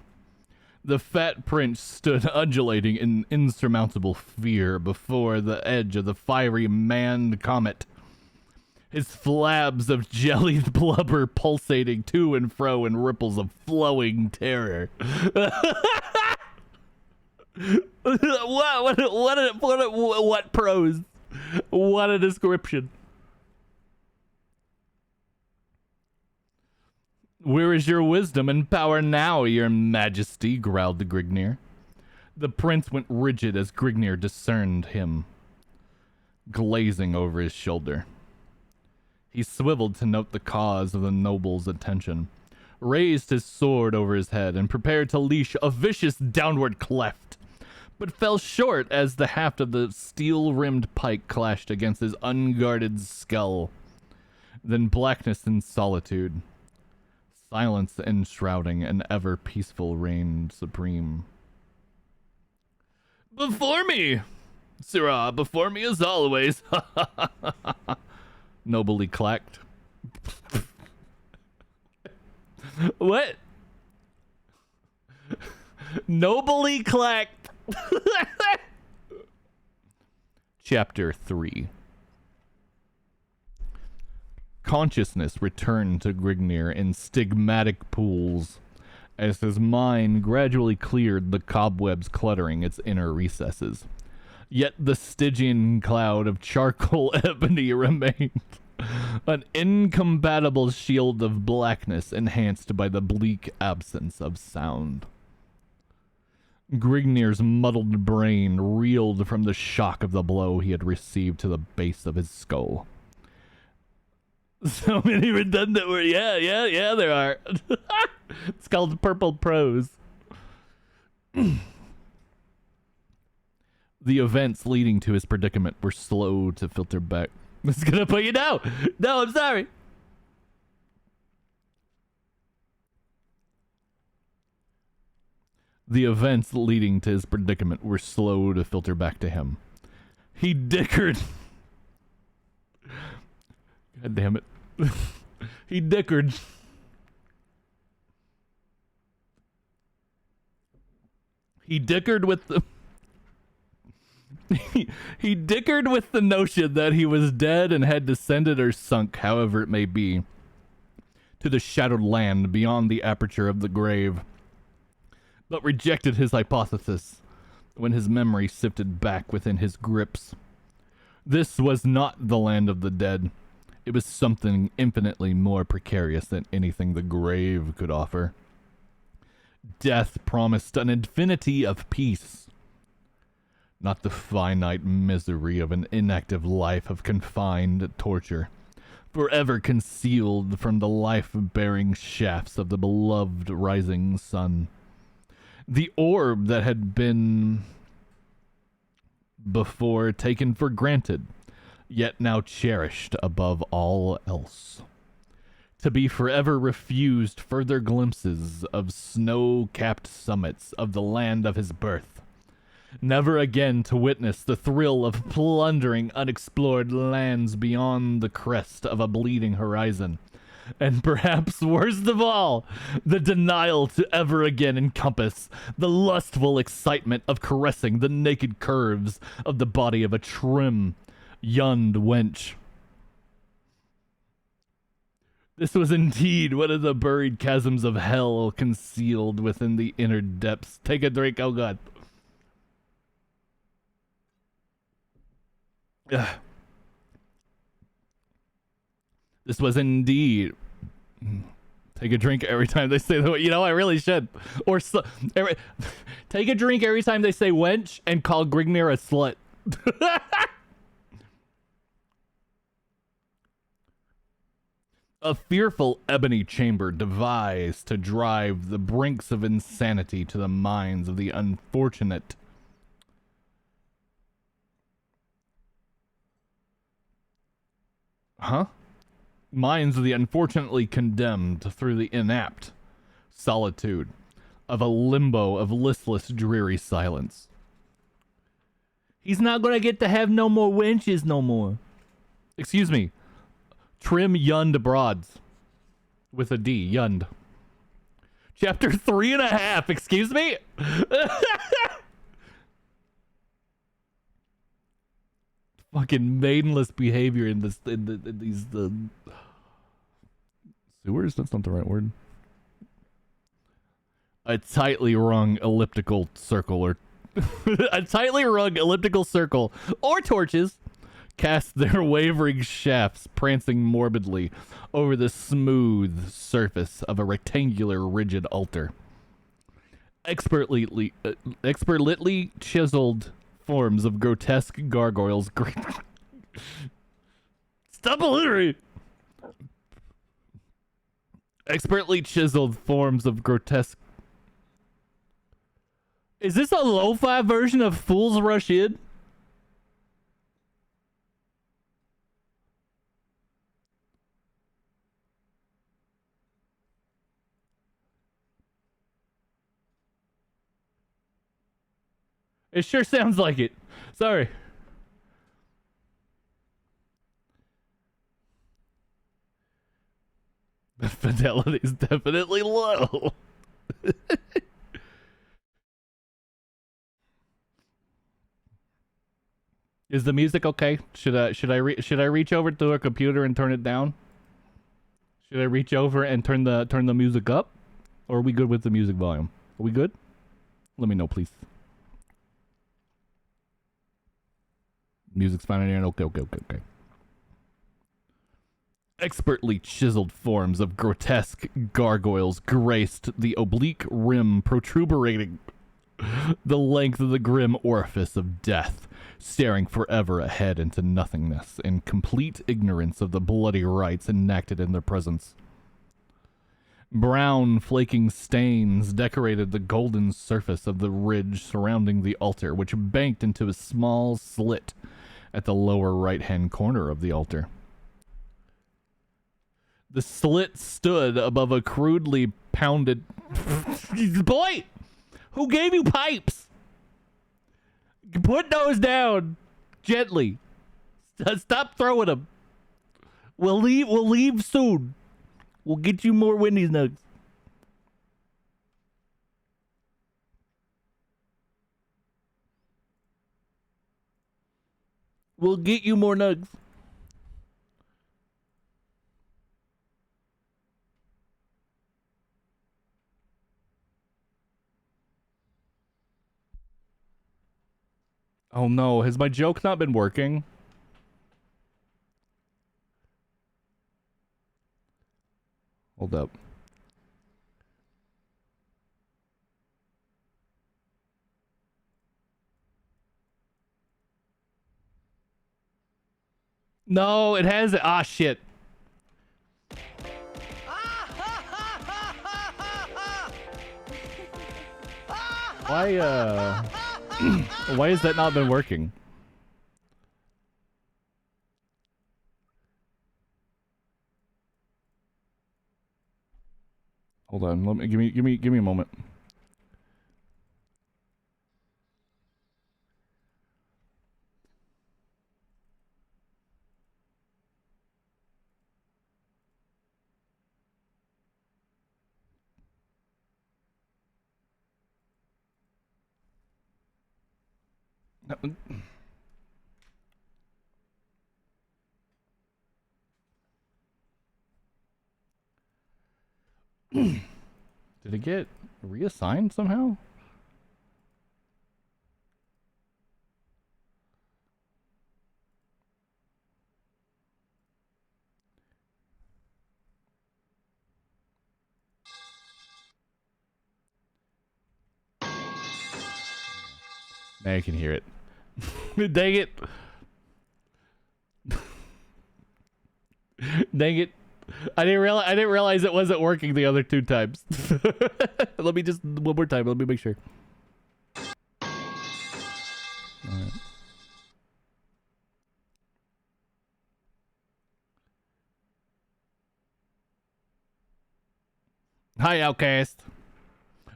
The fat prince stood undulating in insurmountable fear before the edge of the fiery manned comet, his flabs of jellied blubber pulsating to and fro in ripples of flowing terror. What prose? What a description. Where is your wisdom and power now, your majesty? Growled the Grignir. The prince went rigid as Grignir discerned him, glazing over his shoulder. He swiveled to note the cause of the noble's attention, raised his sword over his head, and prepared to leash a vicious downward cleft, but fell short as the haft of the steel-rimmed pike clashed against his unguarded skull. Then blackness and solitude, silence enshrouding, and ever peaceful reigned supreme. Before me, sirrah, before me as always, nobly clacked. What? Nobly clacked. Chapter 3. Consciousness returned to Grignir in stigmatic pools as his mind gradually cleared the cobwebs cluttering its inner recesses. Yet the Stygian cloud of charcoal ebony remained, an incompatible shield of blackness enhanced by the bleak absence of sound. Grignir's muddled brain reeled from the shock of the blow he had received to the base of his skull. So many redundant words. Yeah, there are. It's called purple prose. The events leading to his predicament were slow to filter back. It's gonna put you down. No, I'm sorry. The events leading to his predicament were slow to filter back to him. He dickered. God damn it. He dickered. He dickered with the... he dickered with the notion that he was dead and had descended or sunk, however it may be, to the shadowed land beyond the aperture of the grave, but rejected his hypothesis when his memory sifted back within his grips. This was not the land of the dead. It was something infinitely more precarious than anything the grave could offer. Death promised an infinity of peace, not the finite misery of an inactive life of confined torture, forever concealed from the life-bearing shafts of the beloved rising sun. The orb that had been before taken for granted, yet now cherished above all else. To be forever refused further glimpses of snow-capped summits of the land of his birth. Never again to witness the thrill of plundering unexplored lands beyond the crest of a bleeding horizon. And perhaps worst of all, the denial to ever again encompass the lustful excitement of caressing the naked curves of the body of a trim, young wench. This was indeed one of the buried chasms of hell concealed within the inner depths. Take a drink, oh god. Ugh. This was indeed... Take a drink every time they say the... You know, I really should. Or... Take a drink every time they say wench and call Grignir a slut. A fearful ebony chamber devised to drive the brinks of insanity to the minds of the unfortunate Huh? Minds of the unfortunately condemned through the inapt solitude of a limbo of listless, dreary silence. He's not gonna get to have no more wenches no more. Excuse me. Trim Yund Broads. With a D, Yund. Chapter 3.5, excuse me? Fucking maidenless behavior in this in these sewers? That's not the right word. A tightly rung elliptical circle or a tightly rung elliptical circle or torches cast their wavering shafts prancing morbidly over the smooth surface of a rectangular rigid altar. Expertly chiseled forms of grotesque gargoyles stop illiterate. Expertly chiseled forms of grotesque. Is this a lo-fi version of Fools Rush In? It sure sounds like it. Sorry. The fidelity is definitely low. Is the music okay? Should I reach over to a computer and turn it down? Should I reach over and turn the music up? Or are we good with the music volume? Are we good? Let me know, please. Music's fine in here. Okay. Expertly chiseled forms of grotesque gargoyles graced the oblique rim protubrating the length of the grim orifice of death, staring forever ahead into nothingness in complete ignorance of the bloody rites enacted in their presence. Brown, flaking stains decorated the golden surface of the ridge surrounding the altar, which banked into a small slit at the lower right-hand corner of the altar. The slit stood above a crudely pounded... Boy! Who gave you pipes? Put those down. Gently. Stop throwing them. We'll leave soon. We'll get you more Wendy's nugs. We'll get you more nugs. Oh no, has my joke not been working? Hold up. No, it has. Ah, shit. Why, why has that not been working? Hold on. Let me give me a moment. Did it get reassigned somehow? Now you can hear it. Dang it. Dang it. I didn't realize it wasn't working the other two times. Let me just one more time. Let me make sure. All right. Hi, Outcast.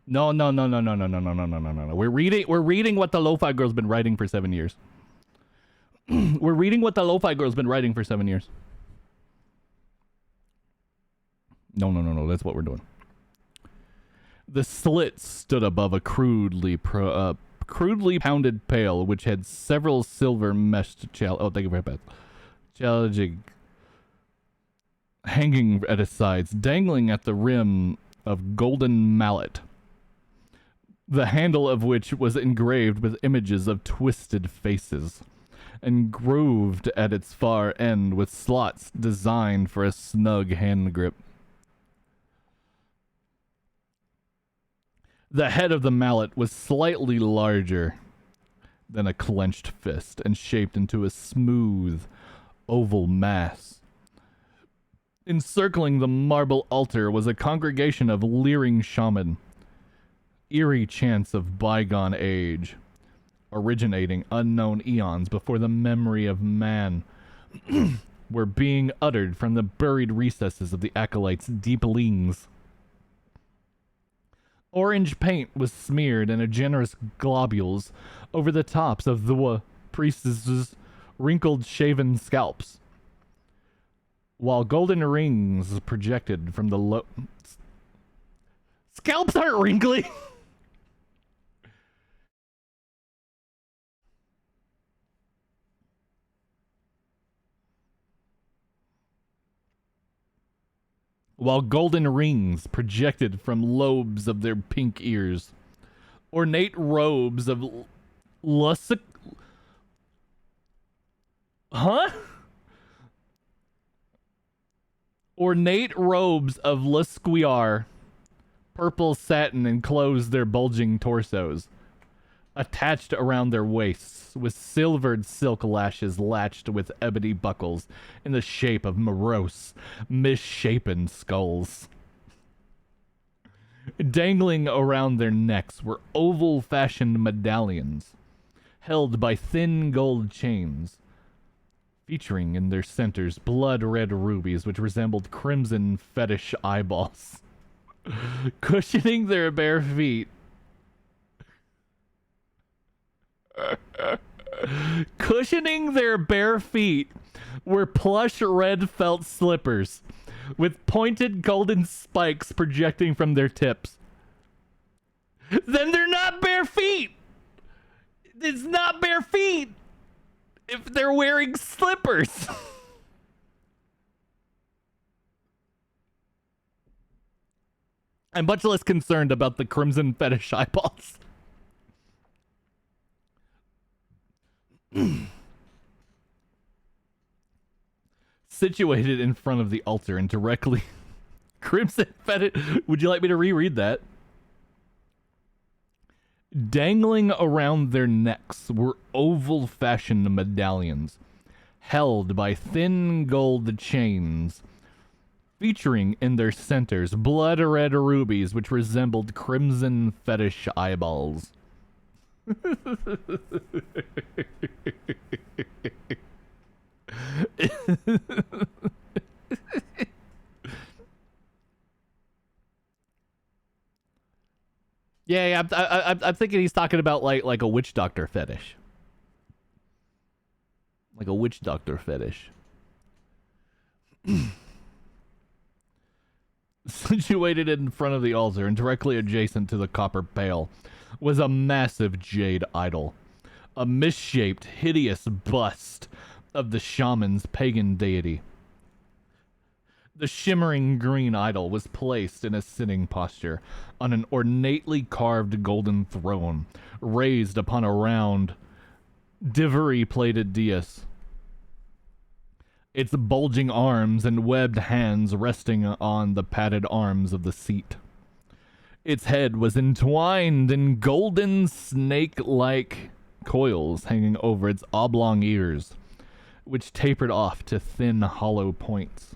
No. We're reading what the LoFi Girl's been writing for 7 years. We're reading what the LoFi Girl's been writing for 7 years. No. That's what we're doing. The slit stood above a crudely pounded pail, which had several silver meshed thank you very much. Challenging, hanging at its sides, dangling at the rim of golden mallet, the handle of which was engraved with images of twisted faces, and grooved at its far end with slots designed for a snug hand grip. The head of the mallet was slightly larger than a clenched fist and shaped into a smooth, oval mass. Encircling the marble altar was a congregation of leering shaman, eerie chants of bygone age, originating unknown eons before the memory of man, were being uttered from the buried recesses of the acolytes' deep lings. Orange paint was smeared in a generous globules over the tops of the priestesses' wrinkled, shaven scalps, while golden rings projected from the Scalps aren't wrinkly! While golden rings projected from lobes of their pink ears. Ornate robes of Ornate robes of lusquiar, purple satin enclosed their bulging torsos, attached around their waists, with silvered silk lashes latched with ebony buckles in the shape of morose, misshapen skulls. Dangling around their necks were oval-fashioned medallions, held by thin gold chains, featuring in their centers blood-red rubies which resembled crimson fetish eyeballs. Cushioning their bare feet were plush red felt slippers with pointed golden spikes projecting from their tips. Then they're not bare feet! It's not bare feet if they're wearing slippers! I'm much less concerned about the crimson fetish eyeballs. Situated in front of the altar and directly crimson fetish. Would you like me to reread that? Dangling around their necks were oval-fashioned medallions, held by thin gold chains, featuring in their centers blood-red rubies which resembled crimson fetish eyeballs. Yeah, I'm thinking he's talking about like a witch doctor fetish. Like a witch doctor fetish. Situated in front of the altar and directly adjacent to the copper pail was a massive jade idol. A misshaped, hideous bust of the shaman's pagan deity. The shimmering green idol was placed in a sitting posture on an ornately carved golden throne, raised upon a round, ivory-plated dais. Its bulging arms and webbed hands resting on the padded arms of the seat. Its head was entwined in golden snake-like coils hanging over its oblong ears, which tapered off to thin, hollow points.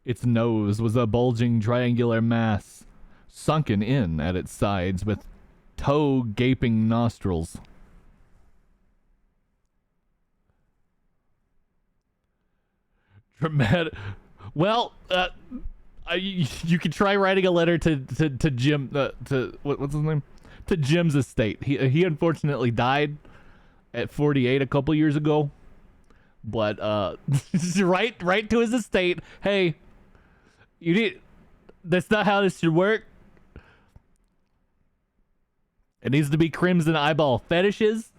Its nose was a bulging triangular mass, sunken in at its sides with toe-gaping nostrils. Dramatic. Well, You could try writing a letter to Jim what's his name, to Jim's estate. He unfortunately died at 48 a couple years ago, but write to his estate. Hey, that's not how this should work. It needs to be crimson eyeball fetishes.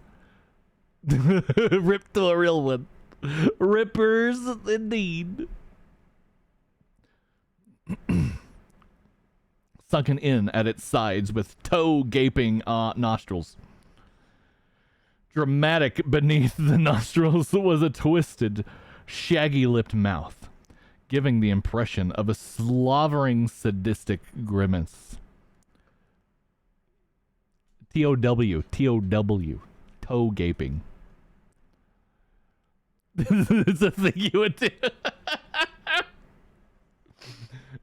Ripped to a real one. Rippers indeed. Sunken in at its sides with toe gaping nostrils. Dramatic beneath the nostrils was a twisted, shaggy-lipped mouth, giving the impression of a slavering, sadistic grimace. T-O-W, T-O-W, toe gaping. It's a thing you would do.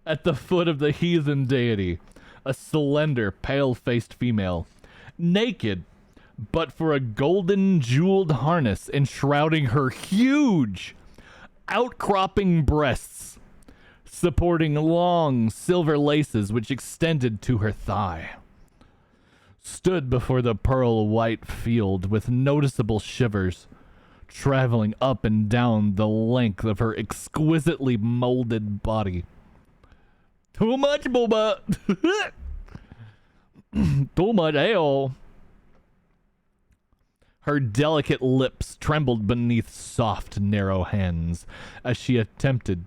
At the foot of the heathen deity, a slender, pale-faced female, naked, but for a golden jeweled harness enshrouding her huge, outcropping breasts, supporting long silver laces which extended to her thigh, stood before the pearl-white field with noticeable shivers, traveling up and down the length of her exquisitely molded body. Too much, Booba! Too much ale. Her delicate lips trembled beneath soft, narrow hands as she attempted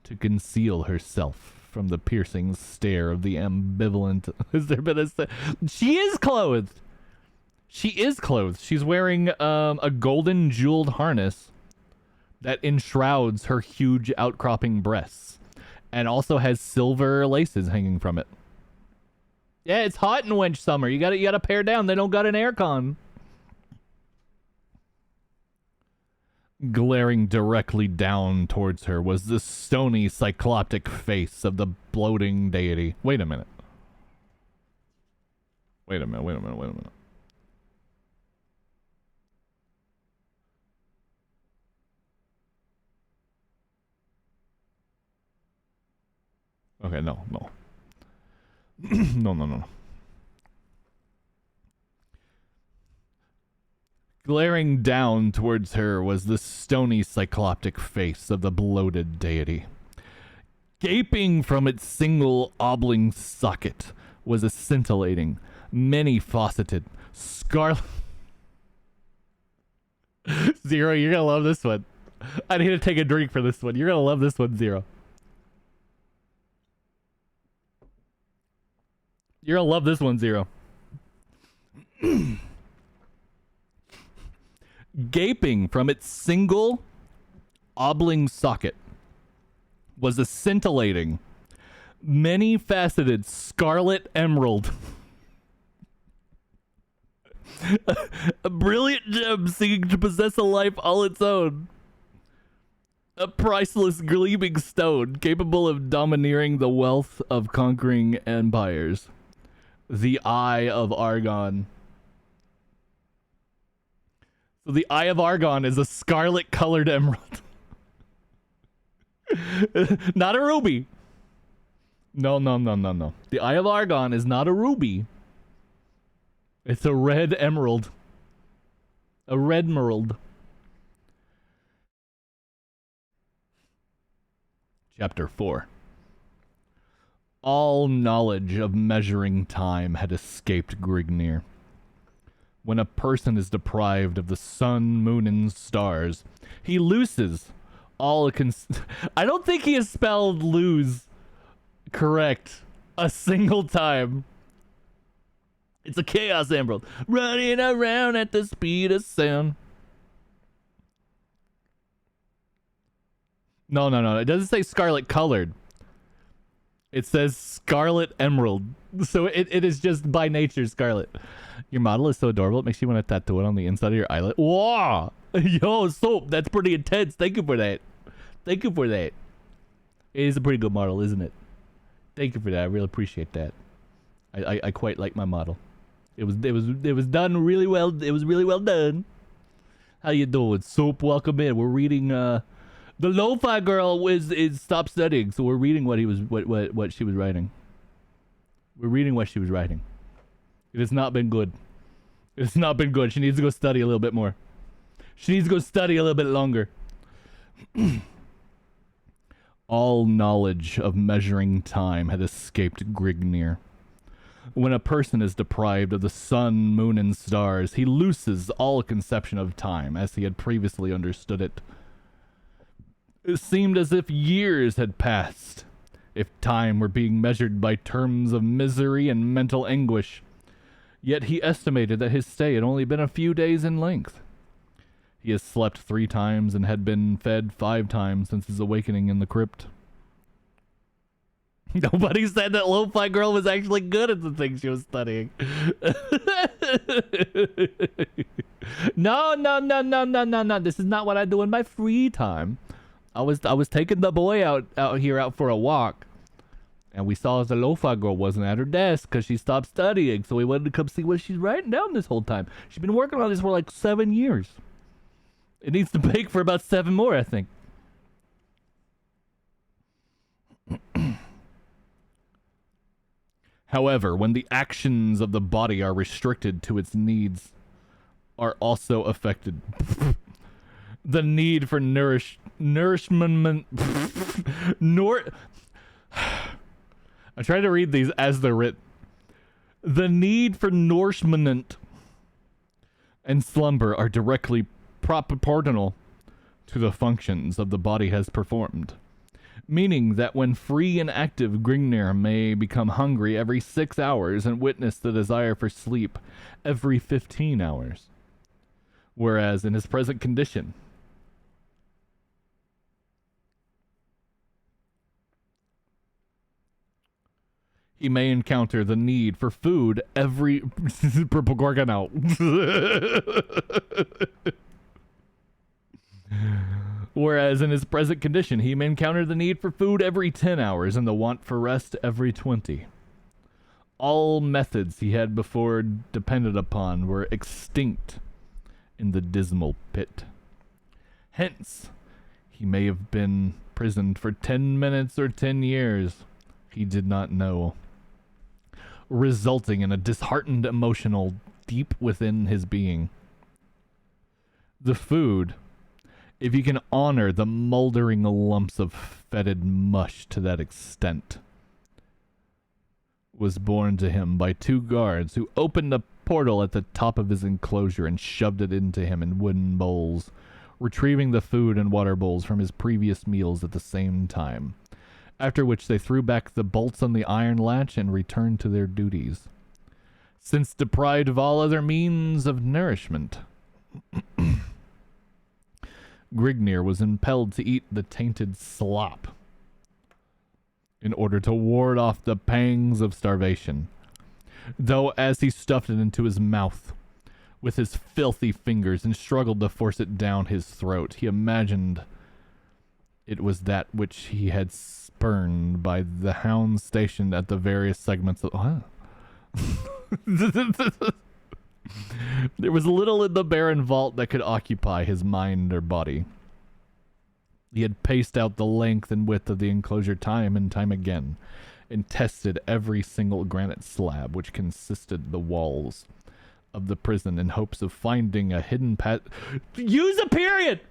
to conceal herself from the piercing stare of the ambivalent. Has there been a? She is clothed. She is clothed. She's wearing a golden jeweled harness that enshrouds her huge outcropping breasts, and also has silver laces hanging from it. Yeah, it's hot in wench summer. You gotta pare down. They don't got an aircon. Glaring directly down towards her was the stony, cycloptic face of the bloating deity. Wait a minute. Wait a minute. Okay, no. No. Glaring down towards her was the stony, cycloptic face of the bloated deity. Gaping from its single oblong socket was a scintillating, many-faceted, scarlet... Zero, you're gonna love this one. I need to take a drink for this one. You're gonna love this one, Zero. You're gonna love this one, Zero. Gaping from its single oblong socket was a scintillating, many-faceted scarlet emerald. A brilliant gem seeming to possess a life all its own. A priceless gleaming stone capable of domineering the wealth of conquering empires. The Eye of Argon. So the Eye of Argon is a scarlet-colored emerald. Not a ruby. No. The Eye of Argon is not a ruby. It's a red emerald. A red emerald. Chapter 4. All knowledge of measuring time had escaped Grignir. When a person is deprived of the sun, moon, and stars, he loses all I don't think he has spelled lose correct a single time. It's a chaos emerald. Running around at the speed of sound. No. It doesn't say scarlet colored. It says scarlet emerald. So it is just by nature scarlet. Your model is so adorable, it makes you want to tattoo it on the inside of your eyelid. Wow! Yo, Soap, that's pretty intense. Thank you for that. It is a pretty good model, isn't it? Thank you for that. I really appreciate that. I quite like my model. It was done really well. It was really well done. How you doing, Soap? Welcome in. We're reading The LoFi Girl is stopped studying, so we're reading what she was writing. We're reading what she was writing. It has not been good. It has not been good. She needs to go study a little bit more. She needs to go study a little bit longer. All knowledge of measuring time had escaped Grignir. When a person is deprived of the sun, moon, and stars, he loses all conception of time as he had previously understood it. It seemed as if years had passed, if time were being measured by terms of misery and mental anguish. Yet he estimated that his stay had only been a few days in length. He has slept 3 times and had been fed 5 times since his awakening in the crypt. Nobody said that LoFi Girl was actually good at the thing she was studying. No. This is not what I do in my free time. I was taking the boy out for a walk. And we saw the LoFi Girl wasn't at her desk because she stopped studying. So we wanted to come see what she's writing down this whole time. She's been working on this for like 7 years. It needs to bake for about 7 more, I think. However, when the actions of the body are restricted to its needs, are also affected. The need for nourishment. I try to read these as they're written. The need for nourishment and slumber are directly proportional to the functions of the body has performed. Meaning that when free and active, Grignir may become hungry every 6 hours and witness the desire for sleep every 15 hours. Whereas in his present condition, he may encounter the need for food every... Purple Gorgon out. Whereas in his present condition, he may encounter the need for food every 10 hours and the want for rest every 20. All methods he had before depended upon were extinct in the dismal pit. Hence, he may have been imprisoned for 10 minutes or 10 years. He did not know, resulting in a disheartened emotional deep within his being. The food, if you can honor the moldering lumps of fetid mush to that extent, was borne to him by 2 guards who opened a portal at the top of his enclosure and shoved it into him in wooden bowls, retrieving the food and water bowls from his previous meals at the same time, after which they threw back the bolts on the iron latch and returned to their duties. Since deprived of all other means of nourishment, Grignir was impelled to eat the tainted slop in order to ward off the pangs of starvation. Though as he stuffed it into his mouth with his filthy fingers and struggled to force it down his throat, he imagined it was that which he had spurned by the hounds stationed at the various segments of... There was little in the barren vault that could occupy his mind or body. He had paced out the length and width of the enclosure time and time again, and tested every single granite slab which consisted the walls of the prison in hopes of finding a hidden Use a period!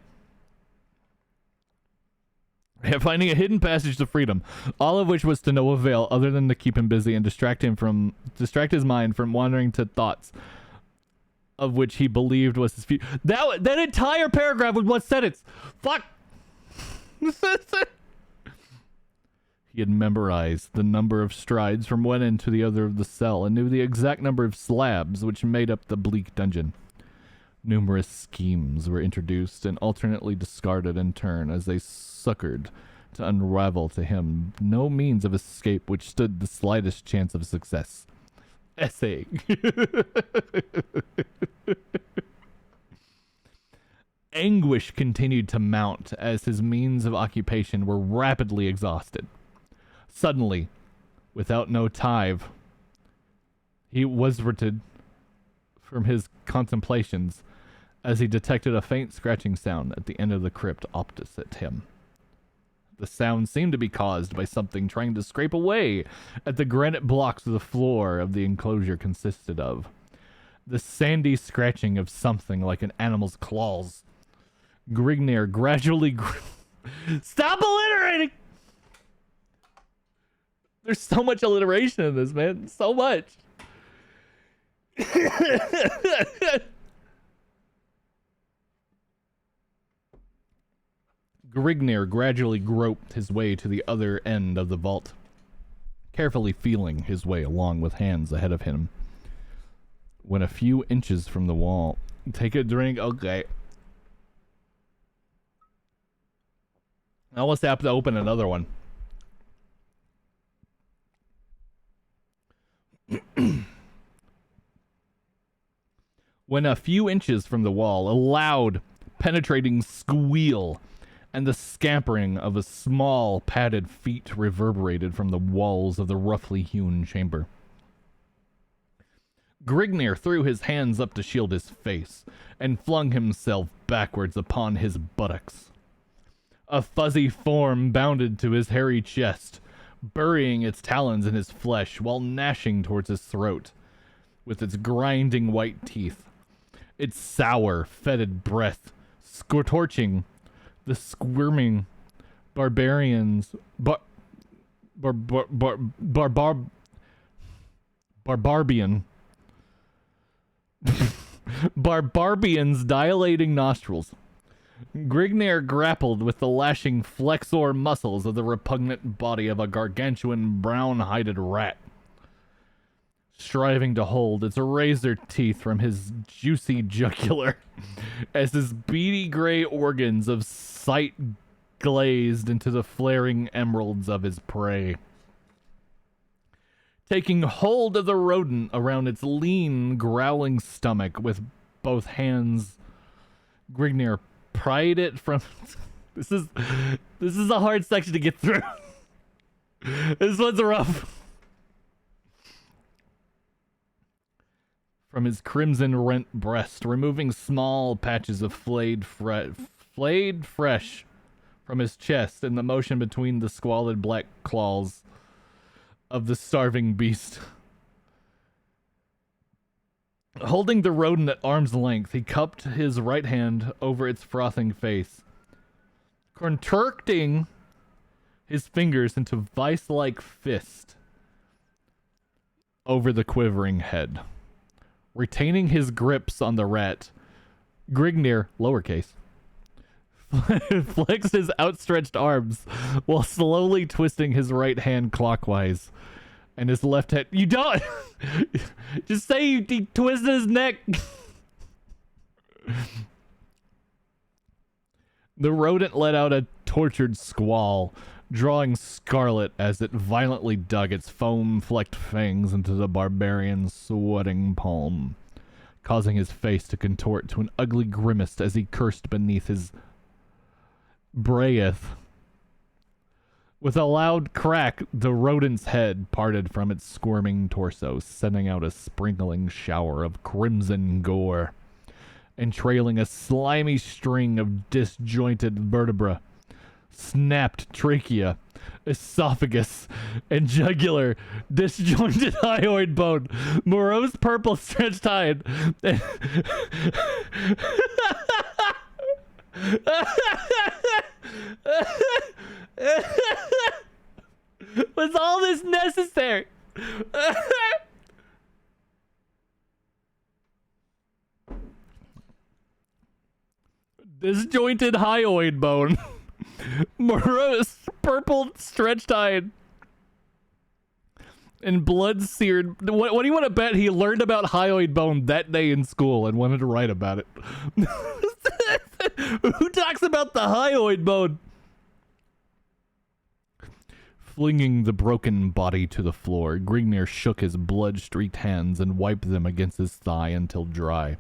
Finding a hidden passage to freedom, all of which was to no avail other than to keep him busy and distract his mind from wandering to thoughts of which he believed was his future. That entire paragraph was 1 sentence. Fuck. He had memorized the number of strides from one end to the other of the cell and knew the exact number of slabs which made up the bleak dungeon. Numerous schemes were introduced and alternately discarded in turn as they succored to unravel to him no means of escape which stood the slightest chance of success. Essaying. Anguish continued to mount as his means of occupation were rapidly exhausted. Suddenly, without notive, he was riveted from his contemplations as he detected a faint scratching sound at the end of the crypt opposite him. The sound seemed to be caused by something trying to scrape away at the granite blocks of the floor of the enclosure consisted of. The sandy scratching of something like an animal's claws. Grignir gradually... Stop alliterating! There's so much alliteration in this, man. So much. Grignir gradually groped his way to the other end of the vault, carefully feeling his way along with hands ahead of him. When a few inches from the wall... Take a drink, okay. I almost have to open another one. When a few inches from the wall, a loud, penetrating squeal and the scampering of a small, padded feet reverberated from the walls of the roughly hewn chamber. Grignir threw his hands up to shield his face and flung himself backwards upon his buttocks. A fuzzy form bounded to his hairy chest, burying its talons in his flesh while gnashing towards his throat with its grinding white teeth. Its sour, fetid breath torching the squirming barbarians... Barbarbian's dilating nostrils. Grignir grappled with the lashing flexor muscles of the repugnant body of a gargantuan brown-hided rat, striving to hold its razor teeth from his juicy jugular as his beady gray organs of sight glazed into the flaring emeralds of his prey. Taking hold of the rodent around its lean, growling stomach with both hands, Grignir pried it from... This is a hard section to get through. This one's rough. From his crimson-rent breast, removing small patches of flayed fresh from his chest in the motion between the squalid black claws of the starving beast. Holding the rodent at arm's length, he cupped his right hand over its frothing face, contracting his fingers into vice-like fist over the quivering head. Retaining his grips on the rat, Grignir, lowercase, flexed his outstretched arms while slowly twisting his right hand clockwise and his left hand... You don't... Just say he twisted his neck. The rodent let out a tortured squall, drawing scarlet as it violently dug its foam-flecked fangs into the barbarian's sweating palm, causing his face to contort to an ugly grimace as he cursed beneath his breath. With a loud crack, the rodent's head parted from its squirming torso, sending out a sprinkling shower of crimson gore, and trailing a slimy string of disjointed vertebrae, snapped trachea, esophagus, and jugular, disjointed hyoid bone, morose purple stretched hide, and was all this necessary? Disjointed hyoid bone, morose purple stretched hide, and blood-seared... What do you want to bet he learned about hyoid bone that day in school and wanted to write about it? Who talks about the hyoid bone? Flinging the broken body to the floor, Grignir shook his blood-streaked hands and wiped them against his thigh until dry,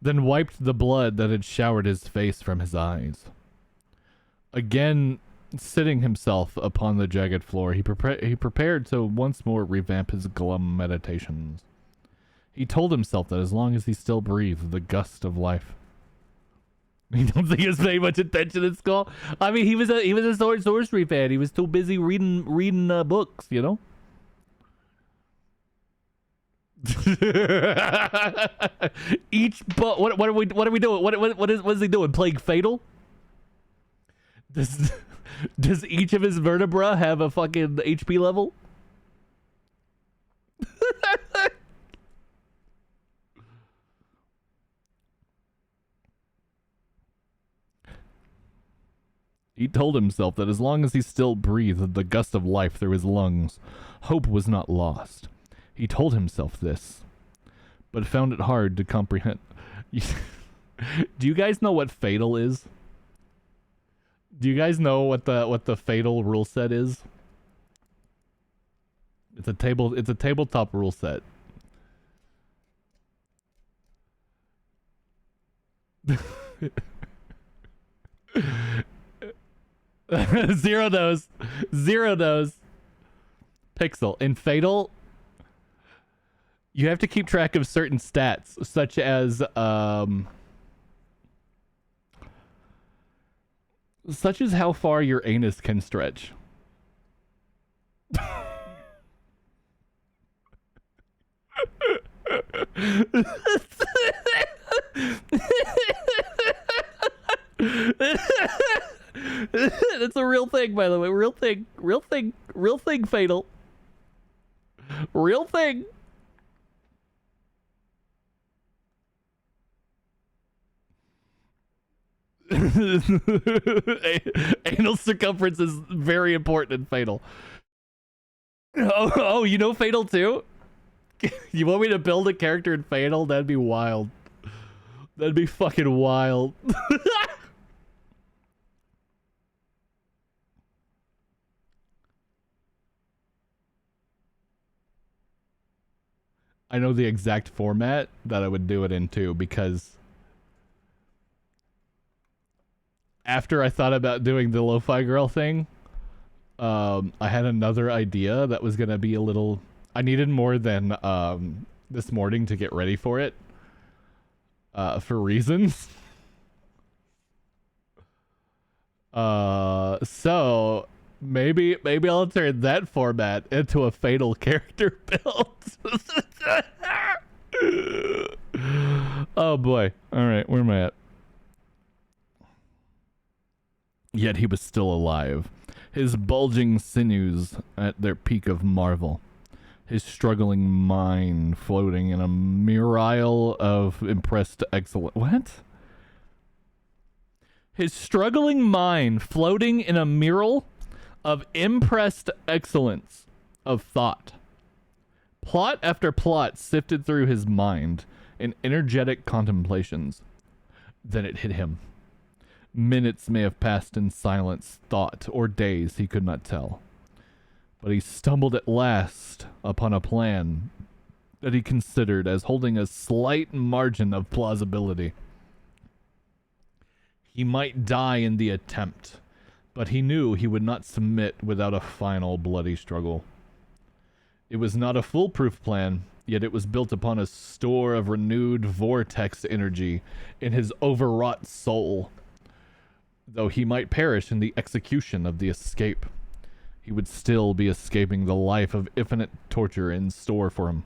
then wiped the blood that had showered his face from his eyes. Again, sitting himself upon the jagged floor, he prepared to once more revamp his glum meditations. He told himself that as long as he still breathed the gust of life, You don't think he was paying much attention in school? I mean, he was a sword sorcery fan. He was too busy reading books, you know. Each book. What are we doing? What is he doing? Playing Fatal? Does each of his vertebra have a fucking HP level? He told himself that as long as he still breathed the gust of life through his lungs, hope was not lost. He told himself this, but found it hard to comprehend. Do you guys know what Fatal is? Do you guys know what the Fatal rule set is? It's a tabletop rule set. Zero knows. Pixel. In Fatal, you have to keep track of certain stats, such as how far your anus can stretch. That's a real thing, by the way. Real thing, Fatal. Real thing. Anal circumference is very important in Fatal. Oh, you know Fatal too? You want me to build a character in Fatal? That'd be wild. That'd be fucking wild. I know the exact format that I would do it in too, because after I thought about doing the LoFi Girl thing, I had another idea that was gonna be a little. I needed more than this morning to get ready for it, for reasons. So maybe I'll turn that format into a Fatal character build. Oh boy! All right, where am I at? Yet he was still alive, his bulging sinews at their peak of marvel, his struggling mind floating in a myriad of impressed excellence. What? His struggling mind floating in a mural of impressed excellence of thought. Plot after plot sifted through his mind in energetic contemplations. Then it hit him. Minutes may have passed in silence, thought, or days, he could not tell. But he stumbled at last upon a plan that he considered as holding a slight margin of plausibility. He might die in the attempt, but he knew he would not submit without a final bloody struggle. It was not a foolproof plan, yet it was built upon a store of renewed vortex energy in his overwrought soul. Though he might perish in the execution of the escape, he would still be escaping the life of infinite torture in store for him.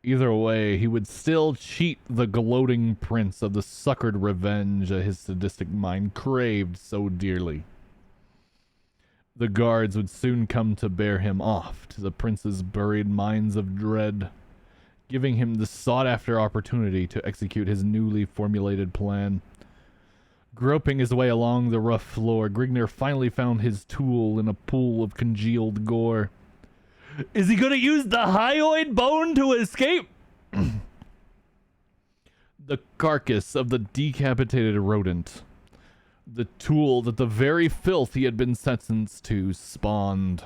Either way, he would still cheat the gloating prince of the succored revenge that his sadistic mind craved so dearly. The guards would soon come to bear him off to the prince's buried mines of dread, giving him the sought-after opportunity to execute his newly formulated plan. Groping his way along the rough floor, Grignr finally found his tool in a pool of congealed gore. Is he going to use the hyoid bone to escape? The carcass of the decapitated rodent. The tool that the very filth he had been sentenced to spawned.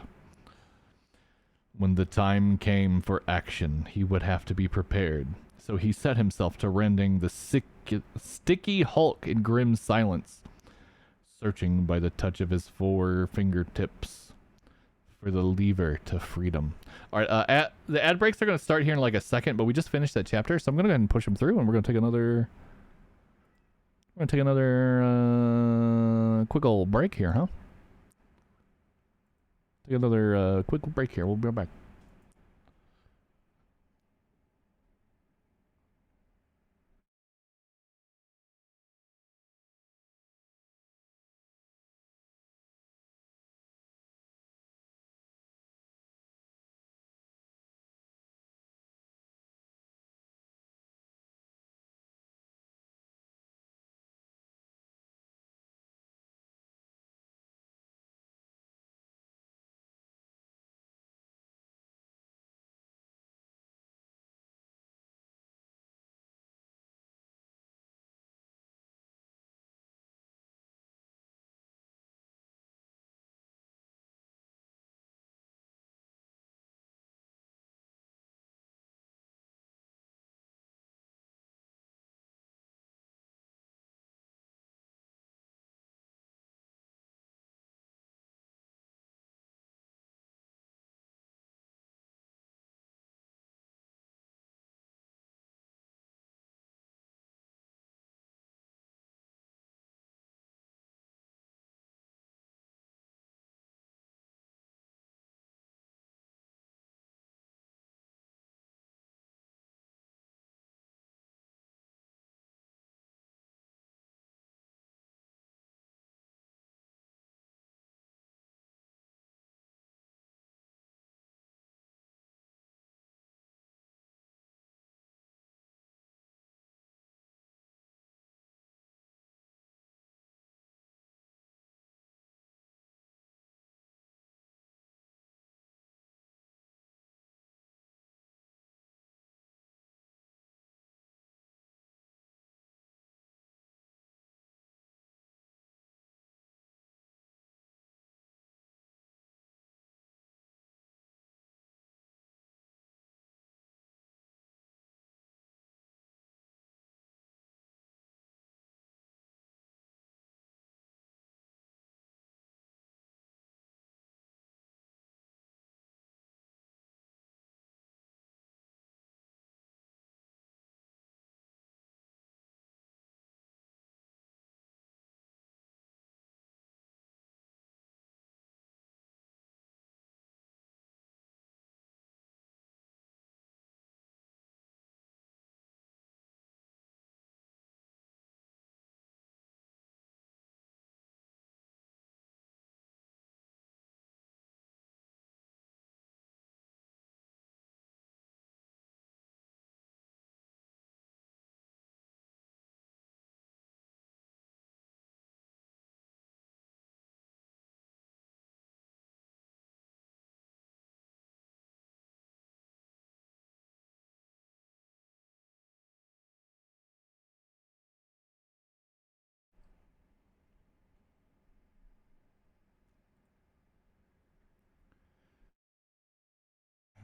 When the time came for action, he would have to be prepared. So he set himself to rending the sticky hulk in grim silence, searching by the touch of his 4 fingertips for the lever to freedom. All right, the ad breaks are going to start here in like a second, but we just finished that chapter, so I'm going to go ahead and push them through, and we're going to take another We're gonna take another quick old break here, huh? Take another quick break here. We'll be right back.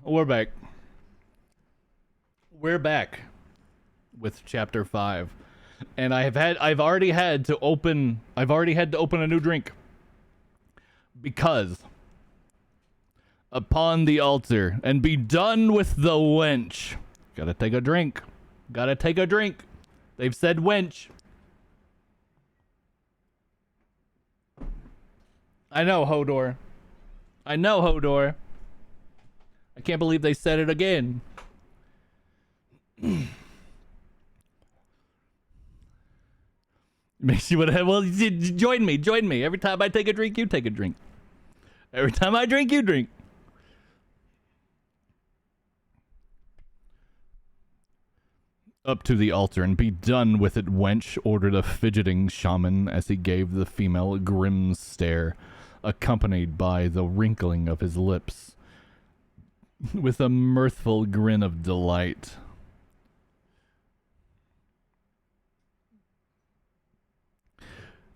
We're back. We're back with chapter 5. And I've already had to open a new drink. Because upon the altar and be done with the wench. Gotta take a drink. Gotta take a drink. They've said wench. I know, Hodor. I know, Hodor. I can't believe they said it again. Makes you want to. Well, join me. Every time I take a drink, you take a drink. Every time I drink, you drink. Up to the altar and be done with it, wench, ordered a fidgeting shaman as he gave the female a grim stare, accompanied by the wrinkling of his lips, with a mirthful grin of delight.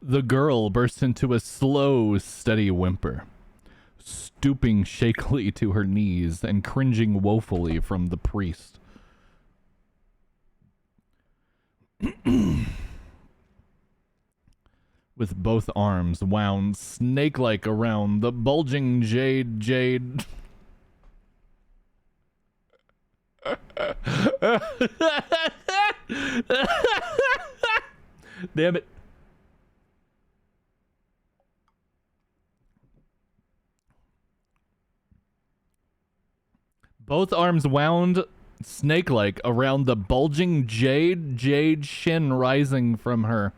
The girl burst into a slow, steady whimper, stooping shakily to her knees and cringing woefully from the priest. With both arms wound snake-like around the bulging jade. Damn it. Both arms wound snake-like around the bulging jade shin rising from her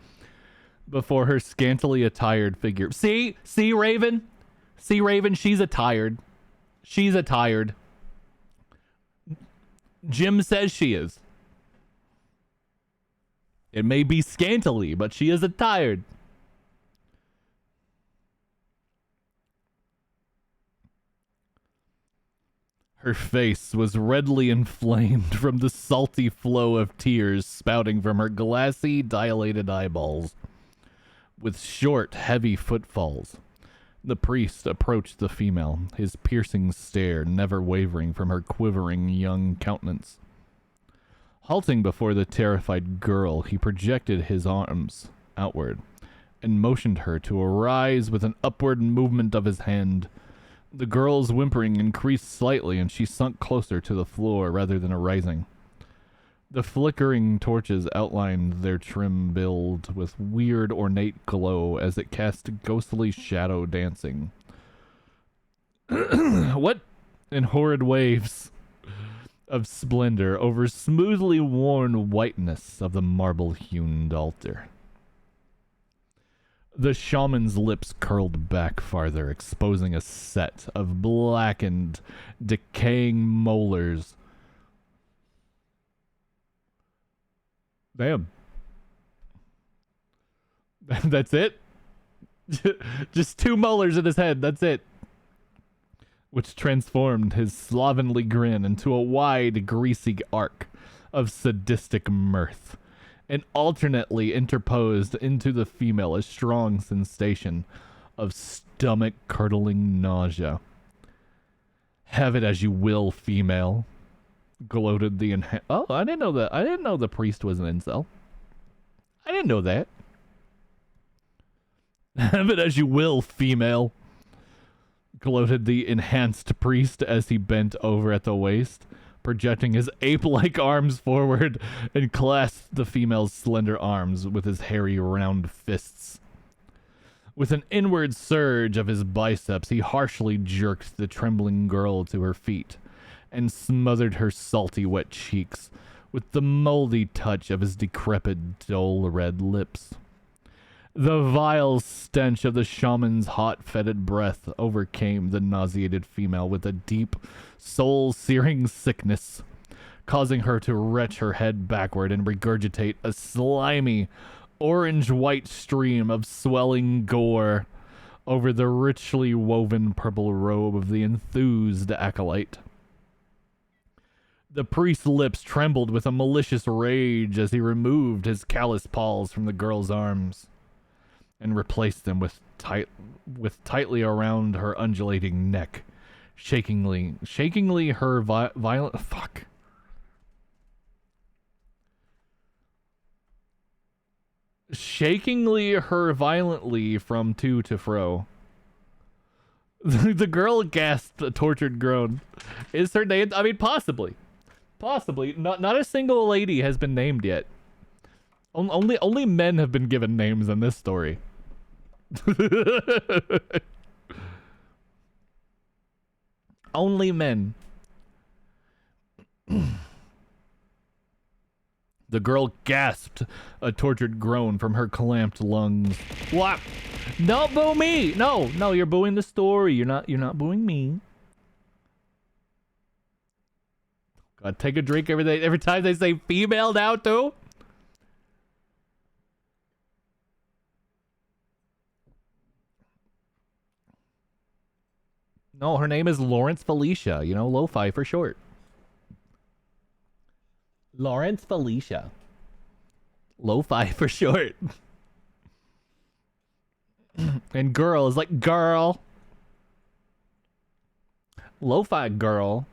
before her scantily attired figure. See, Raven? See, Raven, she's attired. She's attired. Jim says she is. It may be scantily, but she is attired. Her face was redly inflamed from the salty flow of tears spouting from her glassy, dilated eyeballs. With short, heavy footfalls, the priest approached the female, his piercing stare never wavering from her quivering young countenance. Halting before the terrified girl, he projected his arms outward and motioned her to arise with an upward movement of his hand. The girl's whimpering increased slightly, and she sunk closer to the floor rather than arising. The flickering torches outlined their trim build with weird ornate glow as it cast ghostly shadow dancing. What? In horrid waves of splendor over smoothly worn whiteness of the marble-hewn altar. The shaman's lips curled back farther, exposing a set of blackened, decaying molars. Damn. That's it? Just 2 molars in his head, that's it. Which transformed his slovenly grin into a wide, greasy arc of sadistic mirth, and alternately interposed into the female a strong sensation of stomach-curdling nausea. Have it as you will, female, gloated the Oh, I didn't know that. I didn't know the priest was an incel. I didn't know that. Have it as you will, female, gloated the enhanced priest as he bent over at the waist, projecting his ape-like arms forward and clasped the female's slender arms with his hairy round fists. With an inward surge of his biceps, he harshly jerked the trembling girl to her feet and smothered her salty wet cheeks with the moldy touch of his decrepit, dull red lips. The vile stench of the shaman's hot, fetid breath overcame the nauseated female with a deep, soul-searing sickness, causing her to retch her head backward and regurgitate a slimy, orange-white stream of swelling gore over the richly woven purple robe of the enthused acolyte. The priest's lips trembled with a malicious rage as he removed his callous paws from the girl's arms and replaced them with tightly around her undulating neck, shakingly her violent shakingly her violently from to and fro. The girl gasped a tortured groan. Is her name? I mean, possibly. Not a single lady has been named yet. Only men have been given names in this story. Only men. The girl gasped a tortured groan from her clamped lungs. What? Don't boo me! No, you're booing the story. You're not booing me. God, take a drink every time they say female now too. No, her name is Lawrence Felicia. You know, Lo-Fi for short. Lawrence Felicia. Lo-Fi for short. And girl is like girl. Lo-Fi girl.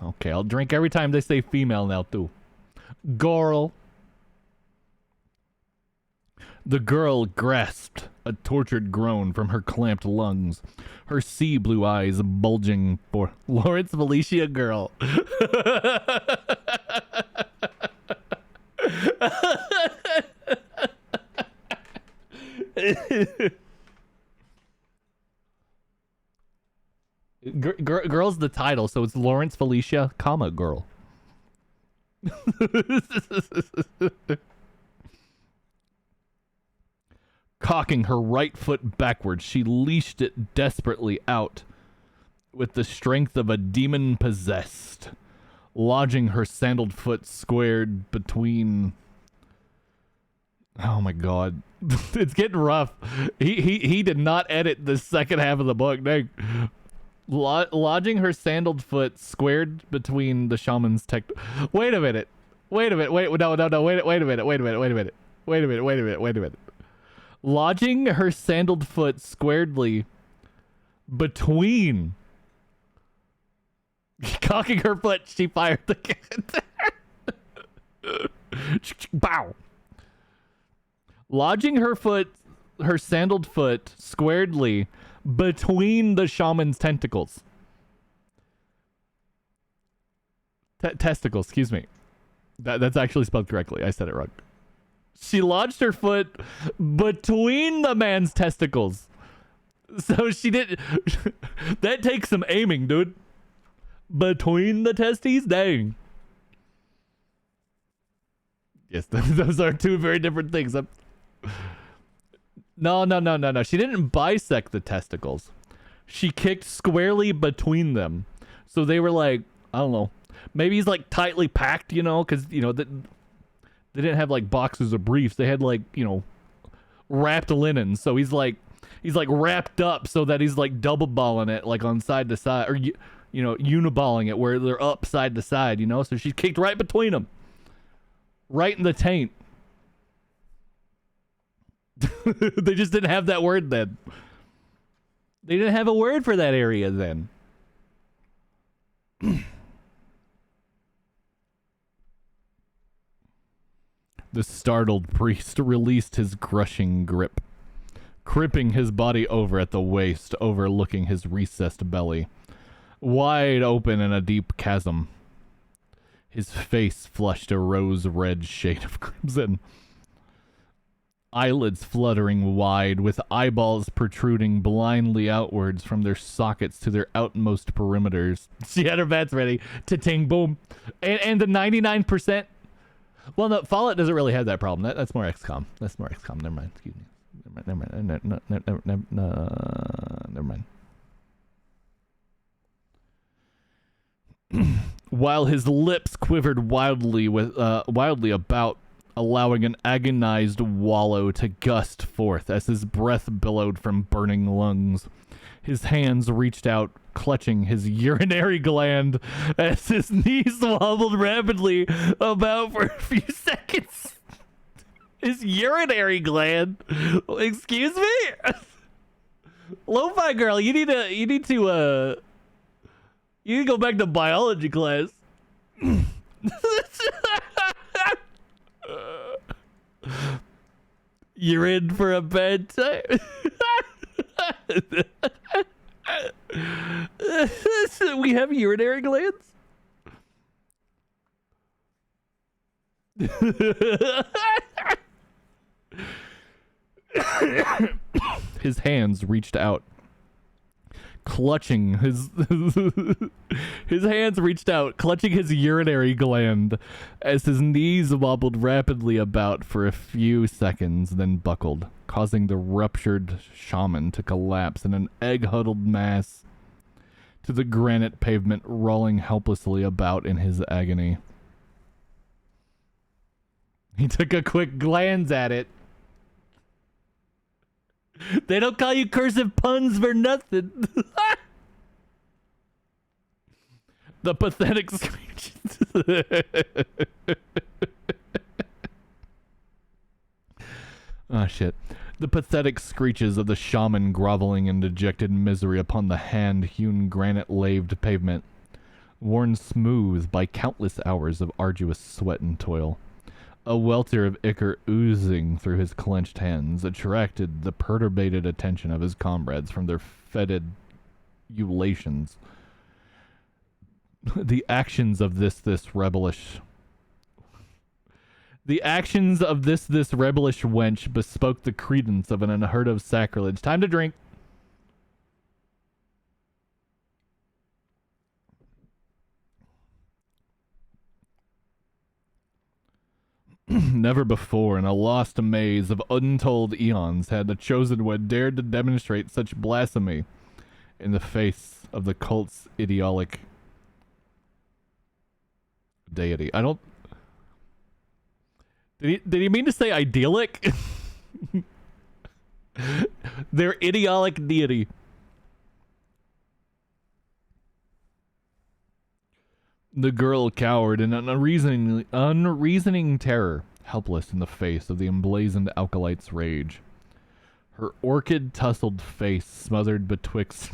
Okay, I'll drink every time they say female now too. Girl. The girl grasped a tortured groan from her clamped lungs, her sea blue eyes bulging for Lawrence Felicia girl. Girl's the title, so it's Lawrence Felicia, comma, girl. Cocking her right foot backwards, she leashed it desperately out with the strength of a demon possessed, lodging her sandaled foot squared between... Oh my god. It's getting rough. He did not edit the second half of the book. Dang. Lodging her sandaled foot squared between the shaman's tech... Wait a minute. Wait a minute. Wait a minute. Lodging her sandaled foot squarely between... Cocking her foot, she fired the cannon. Bow. Lodging her sandaled foot squarely between the shaman's tentacles. Testicles, excuse me. That's actually spelled correctly. I said it wrong. She lodged her foot between the man's testicles. So she did... That takes some aiming, dude. Between the testes? Dang. Yes, those are two very different things. No. She didn't bisect the testicles. She kicked squarely between them. So they were like, I don't know. Maybe he's like tightly packed, you know, because, you know, they didn't have like boxes of briefs. They had like, you know, wrapped linen. So he's like wrapped up so that he's like double balling it like on side to side, or, you know, uniballing it where they're up side to side, you know. So she kicked right between them. Right in the taint. They just didn't have that word then. They didn't have a word for that area then. The startled priest released his crushing grip, cripping his body over at the waist, overlooking his recessed belly, wide open in a deep chasm. His face flushed a rose-red shade of crimson. Eyelids fluttering wide, with eyeballs protruding blindly outwards from their sockets to their outmost perimeters. She had her bats ready. Ta-ting, boom. And the 99%... Well, no, Fallout doesn't really have that problem. That's more XCOM. Never mind. Excuse me. Never mind. While his lips quivered wildly about, allowing an agonized wallow to gust forth as his breath billowed from burning lungs. His hands reached out, clutching his urinary gland as his knees wobbled rapidly about for a few seconds. His urinary gland? Excuse me? LoFi Girl, you need to go back to biology class. You're in for a bad time. We have urinary glands? His hands reached out, clutching his urinary gland as his knees wobbled rapidly about for a few seconds, then buckled, causing the ruptured shaman to collapse in an egg-huddled mass to the granite pavement, rolling helplessly about in his agony. He took a quick glance at it. They don't call you cursive puns for nothing. The pathetic screech. Oh, shit. The pathetic screeches of the shaman groveling in dejected misery upon the hand-hewn granite-laved pavement, worn smooth by countless hours of arduous sweat and toil. A welter of ichor oozing through his clenched hands attracted the perturbated attention of his comrades from their fetid ululations. The actions of this rebellish... The actions of this rebellish wench bespoke the credence of an unheard of sacrilege. Time to drink. Never before in a lost maze of untold eons had the chosen one dared to demonstrate such blasphemy in the face of the cult's idiotic deity. I don't... Did he mean to say idyllic? Their idiotic deity. The girl cowered in an unreasoning terror, helpless in the face of the emblazoned alkalite's rage. Her orchid tousled face smothered betwixt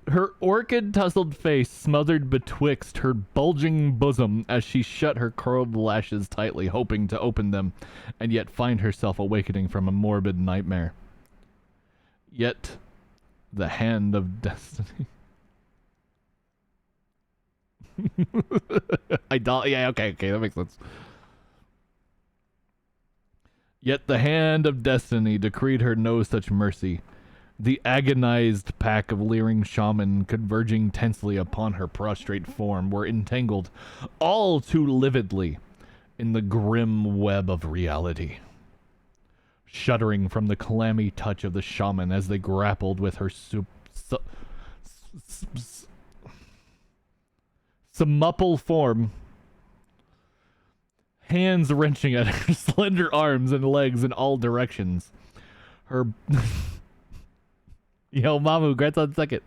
her orchid tousled face smothered betwixt her bulging bosom as she shut her curled lashes tightly, hoping to open them, and yet find herself awakening from a morbid nightmare. Yet, the hand of destiny... yeah, okay, that makes sense. Yet the hand of destiny decreed her no such mercy. The agonized pack of leering shaman converging tensely upon her prostrate form were entangled all too lividly in the grim web of reality. Shuddering from the clammy touch of the shaman as they grappled with her supple form, hands wrenching at her slender arms and legs in all directions. Her... Yo, Mamu, grats on second.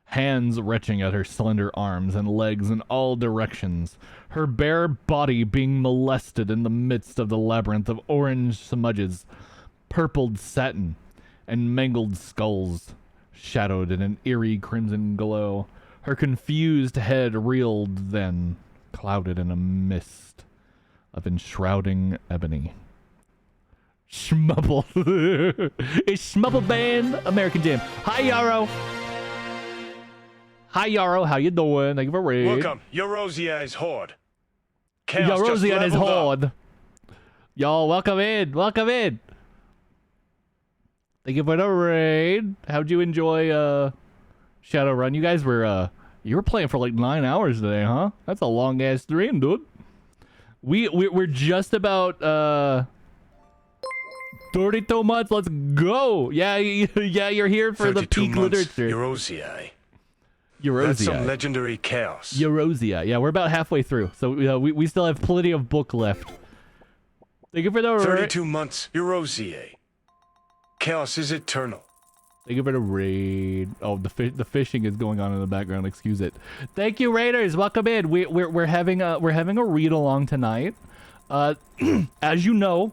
Hands retching at her slender arms and legs in all directions, her bare body being molested in the midst of the labyrinth of orange smudges, purpled satin, and mangled skulls, shadowed in an eerie crimson glow. Her confused head reeled then, clouded in a mist of enshrouding ebony. Schmubble. It's Schmubble Band American Jam. Hi, Yarrow. Hi, Yarrow. How you doing? Thank you for raid. Welcome, Eurosia's horde. Chaos Eurosia and his leveled up. horde. Y'all, welcome in. Welcome in. Thank you for the raid. How'd you enjoy Shadowrun? You guys were you were playing for like 9 hours today, huh? That's a long ass stream, dude. We're just about 32 months. Let's go. Yeah, you're here for the peak literature. Eurosia. Eurosia. That's some legendary chaos. Eurosia. Yeah, we're about halfway through, so we still have plenty of book left. Thank you for the 32 months. Eurosia. Chaos is eternal. Thank you for the raid. Oh, the fishing is going on in the background. Excuse it. Thank you, raiders. Welcome in. We're having a read along tonight. As you know,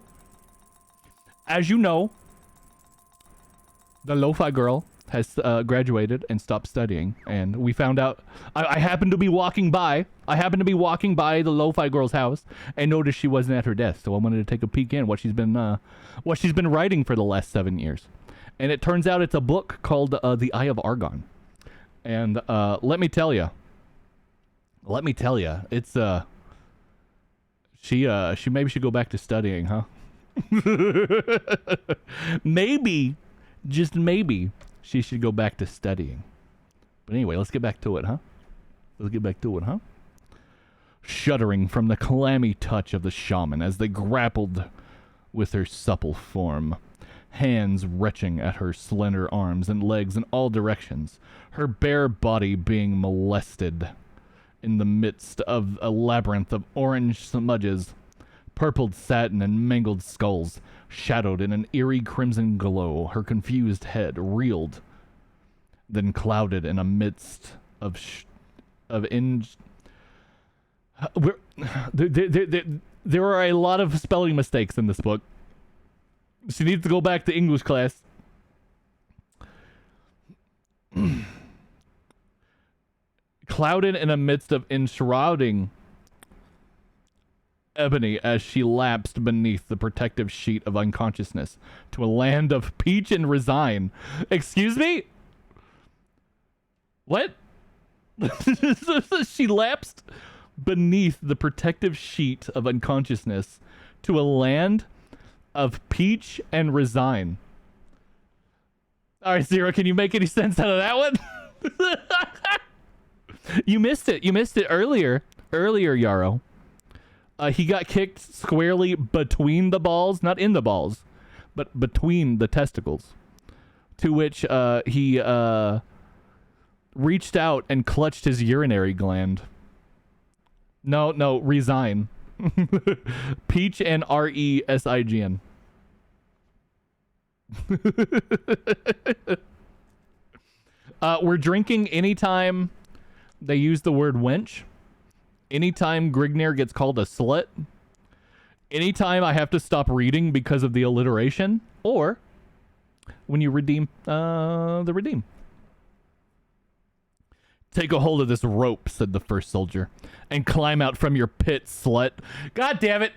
the LoFi Girl has graduated and stopped studying, and we found out. I happened to be walking by. the LoFi Girl's house and noticed she wasn't at her desk. So I wanted to take a peek in what she's been writing for the last 7 years. And it turns out it's a book called The Eye of Argon. And let me tell you, it's she maybe should go back to studying, huh? Maybe, just maybe, she should go back to studying. But anyway, let's get back to it, huh? Shuddering from the clammy touch of the shaman as they grappled with her supple form, hands retching at her slender arms and legs in all directions, her bare body being molested in the midst of a labyrinth of orange smudges, purpled satin, and mangled skulls, shadowed in an eerie crimson glow. Her confused head reeled, then clouded in a midst of there are a lot of spelling mistakes in this book. She needs to go back to English class. Clouded in a midst of enshrouding Ebony as she lapsed beneath the protective sheet of unconsciousness to a land of peach and resign. Excuse me? What? She lapsed beneath the protective sheet of unconsciousness to a land of peach and resign. All right, Zero, can you make any sense out of that one? You missed it. You missed it earlier. Earlier, Yarrow. He got kicked squarely between the balls, not in the balls, but between the testicles. To which he reached out and clutched his urinary gland. No, resign. Peach and RESIGN. We're drinking anytime they use the word wench. Anytime Grignir gets called a slut. Anytime I have to stop reading because of the alliteration. Or when you redeem the redeem. Take a hold of this rope, said the first soldier, and climb out from your pit, slut. God damn it.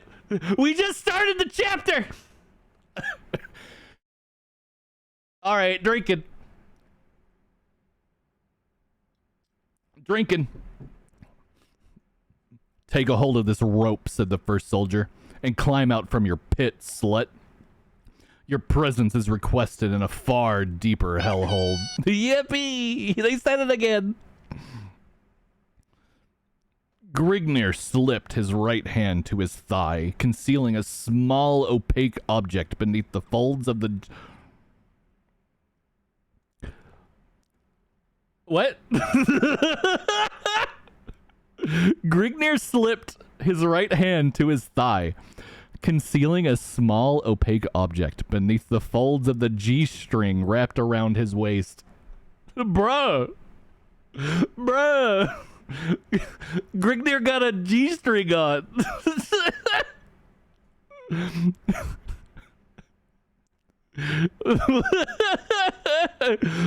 We just started the chapter. All right, drinking. Take a hold of this rope, said the first soldier, and climb out from your pit, slut. Your presence is requested in a far deeper hellhole. Yippee! They said it again. Grignir slipped his right hand to his thigh, concealing a small opaque object beneath the folds of the... What? Grignir slipped his right hand to his thigh, concealing a small opaque object beneath the folds of the G-string wrapped around his waist. Bruh! Grignir got a G-string on.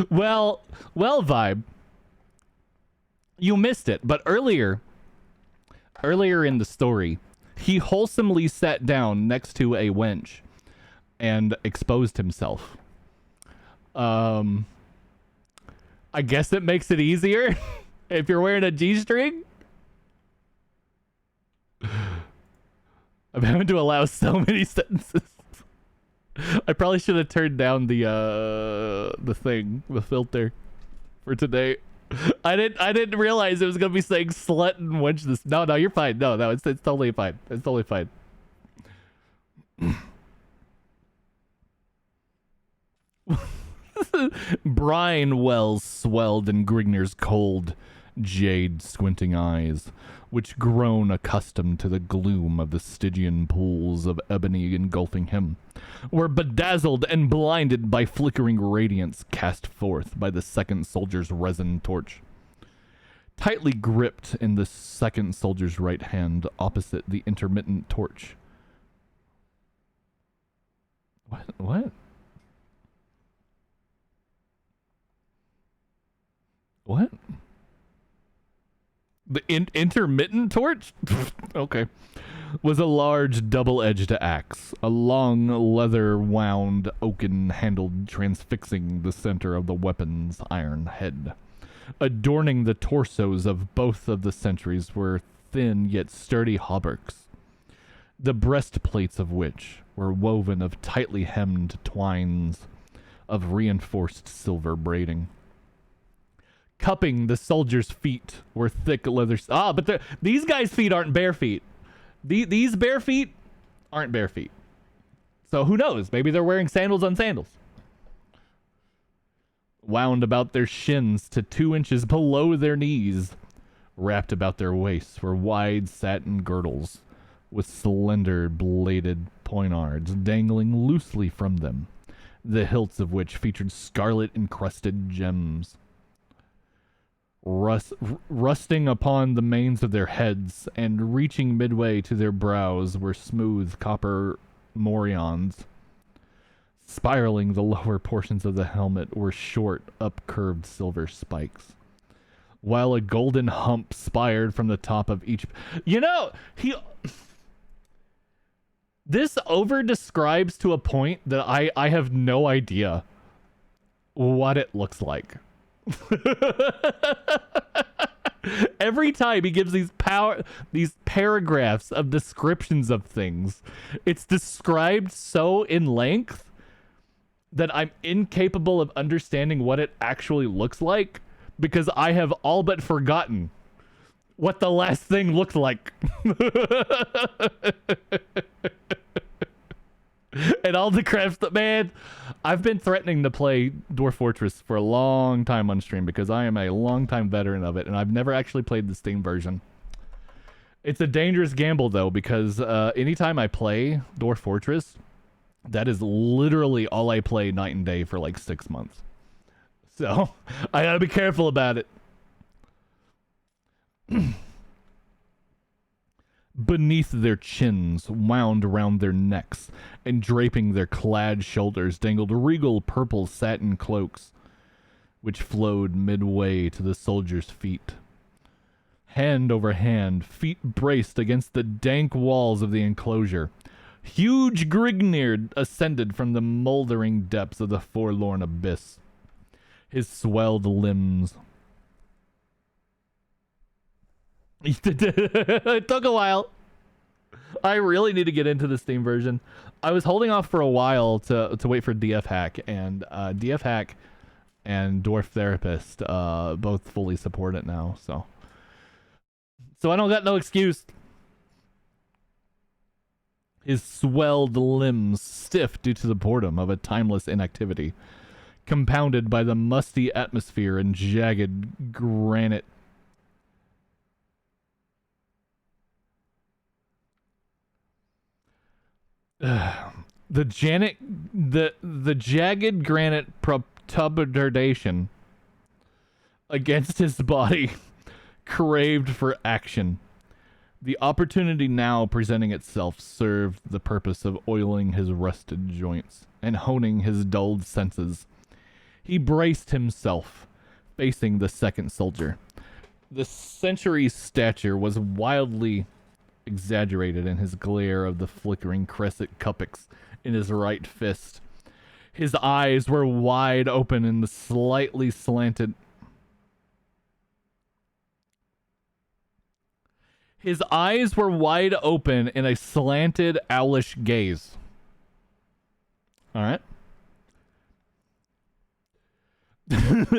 Well, Vibe. You missed it, but earlier in the story, he wholesomely sat down next to a wench and exposed himself. I guess it makes it easier if you're wearing a G-string. I'm having to allow so many sentences. I probably should have turned down the filter for today. I didn't realize it was gonna be saying slut and wench this. No, you're fine. No, it's totally fine. It's totally fine. Brine wells swelled in Grignir's cold, jade squinting eyes, which grown accustomed to the gloom of the Stygian pools of ebony engulfing him, were bedazzled and blinded by flickering radiance cast forth by the second soldier's resin torch. Tightly gripped in the second soldier's right hand opposite the intermittent torch. What? What? The intermittent torch? Okay. Was a large double-edged axe, a long leather-wound oaken-handled transfixing the center of the weapon's iron head. Adorning the torsos of both of the sentries were thin yet sturdy hauberks, the breastplates of which were woven of tightly hemmed twines of reinforced silver braiding. Cupping the soldiers' feet were thick leather... but these guys' feet aren't bare feet. These bare feet aren't bare feet. So who knows? Maybe they're wearing sandals on sandals. Wound about their shins to 2 inches below their knees. Wrapped about their waists were wide satin girdles with slender bladed poignards dangling loosely from them, the hilts of which featured scarlet-encrusted gems. Rusting upon the manes of their heads and reaching midway to their brows were smooth copper morions. Spiraling the lower portions of the helmet were short, up-curved silver spikes, while a golden hump spired from the top of each... You know, This over describes to a point that I have no idea what it looks like. Every time he gives these paragraphs of descriptions of things, it's described so in length that I'm incapable of understanding what it actually looks like because I have all but forgotten what the last thing looked like. And all the crafts that, man, I've been threatening to play Dwarf Fortress for a long time on stream because I am a long-time veteran of it, and I've never actually played the Steam version. It's a dangerous gamble, though, because anytime I play Dwarf Fortress, that is literally all I play night and day for like 6 months. So, I gotta be careful about it. Beneath their chins, wound around their necks, and draping their clad shoulders, dangled regal purple satin cloaks, which flowed midway to the soldiers' feet. Hand over hand, feet braced against the dank walls of the enclosure, huge Grignir ascended from the moldering depths of the forlorn abyss. His swelled limbs... It took a while. I really need to get into the Steam version. I was holding off for a while to wait for DF Hack, and DF Hack and Dwarf Therapist both fully support it now, so I don't got no excuse. His swelled limbs stiff due to the boredom of a timeless inactivity, compounded by the musty atmosphere and jagged granite. The jagged granite protuberdation against his body craved for action. The opportunity now presenting itself served the purpose of oiling his rusted joints and honing his dulled senses. He braced himself, facing the second soldier. The sentry's stature was wildly exaggerated in his glare of the flickering crescent cuppix in his right fist. His eyes were wide open in the slightly slanted... His eyes were wide open in a slanted, owlish gaze. Alright.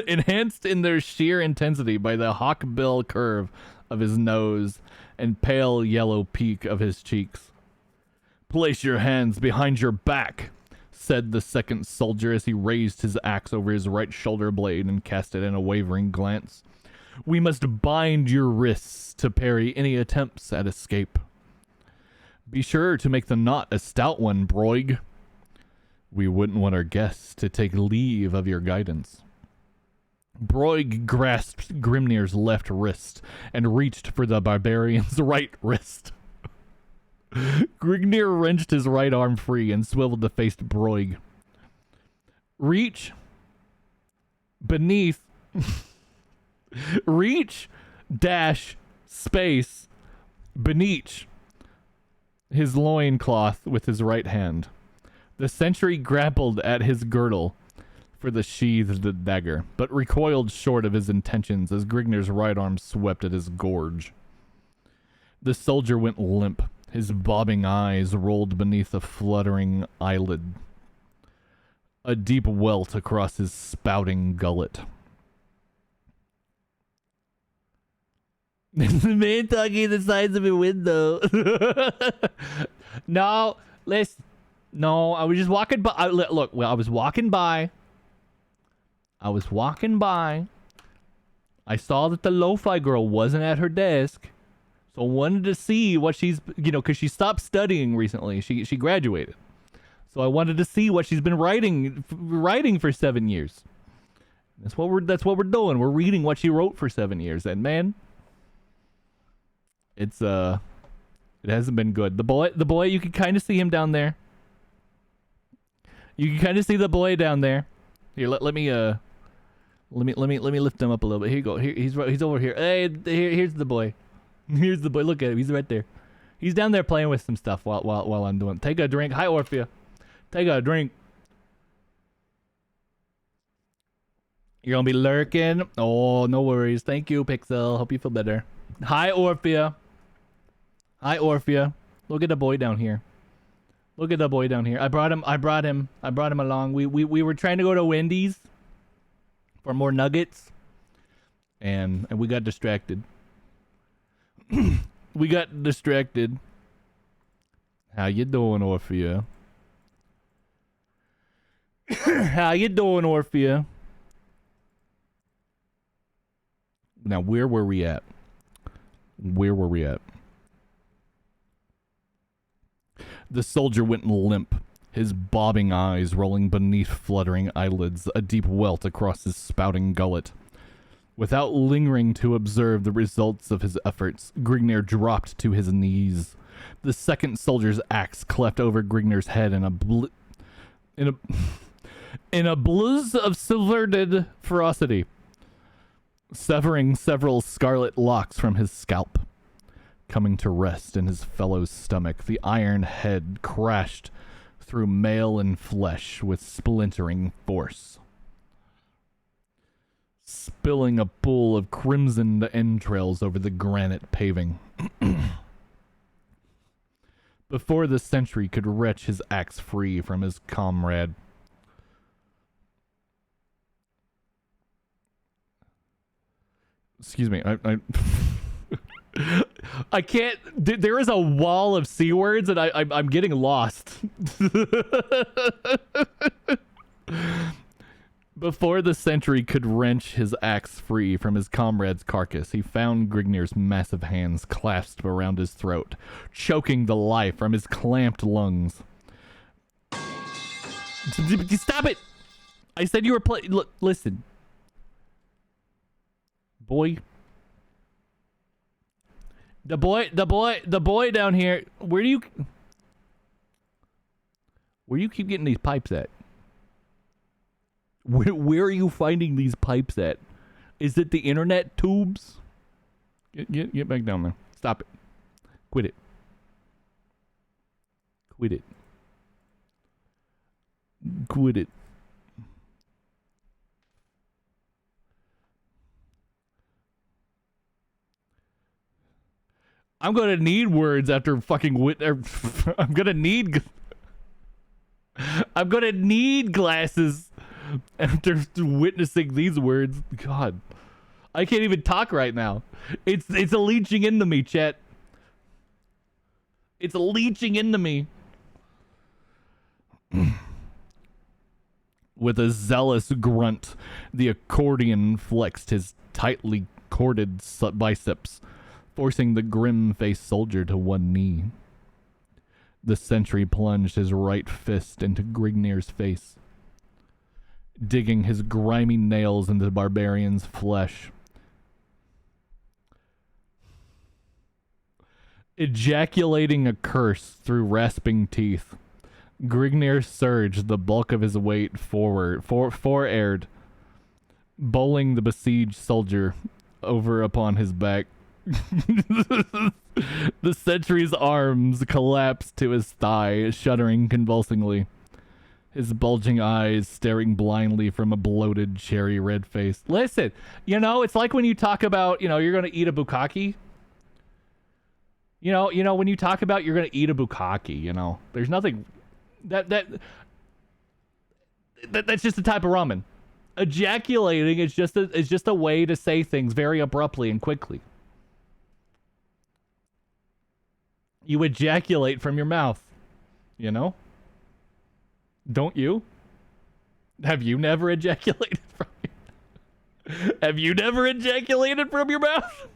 Enhanced in their sheer intensity by the hawkbill curve of his nose and pale yellow peak of his cheeks. "Place your hands behind your back," said the second soldier as he raised his axe over his right shoulder blade and cast it in a wavering glance. "We must bind your wrists to parry any attempts at escape. Be sure to make the knot a stout one, Broig. We wouldn't want our guests to take leave of your guidance." Broig grasped Grimnir's left wrist and reached for the barbarian's right wrist. Grignir wrenched his right arm free and swiveled to face Broig. Reach beneath reach dash space beneath his loincloth with his right hand. The sentry grappled at his girdle for the sheathed dagger, but recoiled short of his intentions as Grignir's right arm swept at his gorge. The soldier went limp. His bobbing eyes rolled beneath a fluttering eyelid. A deep welt across his spouting gullet. The man talking the size of a window. No, listen. No, I was just walking by. I was walking by. I saw that the LoFi Girl wasn't at her desk. So I wanted to see what she's, because she stopped studying recently. She graduated. So I wanted to see what she's been writing for 7 years. That's what we're doing. We're reading what she wrote for 7 years. And man, it hasn't been good. The boy, you can kind of see him down there. You can kind of see the boy down there. Here, let me lift him up a little bit. Here you go. He's over here. Hey, here's the boy. Here's the boy. Look at him. He's right there. He's down there playing with some stuff while I'm doing. Take a drink. Hi, Orphea. Take a drink. You're gonna be lurking. Oh, no worries. Thank you, Pixel. Hope you feel better. Hi, Orphea. Hi, Orphea. Look at the boy down here. Look at the boy down here. I brought him along. We were trying to go to Wendy's for more nuggets, and we got distracted. We got distracted. How you doing, Orphea? How you doing, Orphea? Now, where were we at? Where were we at? The soldier went limp, his bobbing eyes rolling beneath fluttering eyelids, a deep welt across his spouting gullet. Without lingering to observe the results of his efforts, Grignir dropped to his knees. The second soldier's axe cleft over Grignir's head in a blizz of silvered ferocity, severing several scarlet locks from his scalp. Coming to rest in his fellow's stomach, the iron head crashed through mail and flesh with splintering force, spilling a pool of crimsoned entrails over the granite paving. Before the sentry could wrench his axe free from his comrade, excuse me, I I can't. There is a wall of C words, and I'm getting lost. Before the sentry could wrench his axe free from his comrade's carcass, he found Grignir's massive hands clasped around his throat, choking the life from his clamped lungs. Stop it! I said you were listen. Boy. The boy down here. Where do you keep getting these pipes at? Where are you finding these pipes at? Is it the internet tubes? Get back down there. Stop it. Quit it. Quit it. Quit it. I'm gonna need words after fucking I'm gonna need glasses after witnessing these words. God, I can't even talk right now. It's leaching into me, chat. It's leaching into me. With a zealous grunt, the accordion flexed his tightly corded biceps, forcing the grim-faced soldier to one knee. The sentry plunged his right fist into Grignir's face, digging his grimy nails into the barbarian's flesh. Ejaculating a curse through rasping teeth, Grignir surged the bulk of his weight forward, bowling the besieged soldier over upon his back. The sentry's arms collapsed to his thigh, shuddering convulsingly, his bulging eyes staring blindly from a bloated cherry red face. Listen, it's like when you talk about, you're going to eat a bukkake. When you talk about you're going to eat a bukkake, there's nothing that's just a type of ramen. Ejaculating is just a way to say things very abruptly and quickly. You ejaculate from your mouth, Don't you? Have you never ejaculated from Have you never ejaculated from your mouth?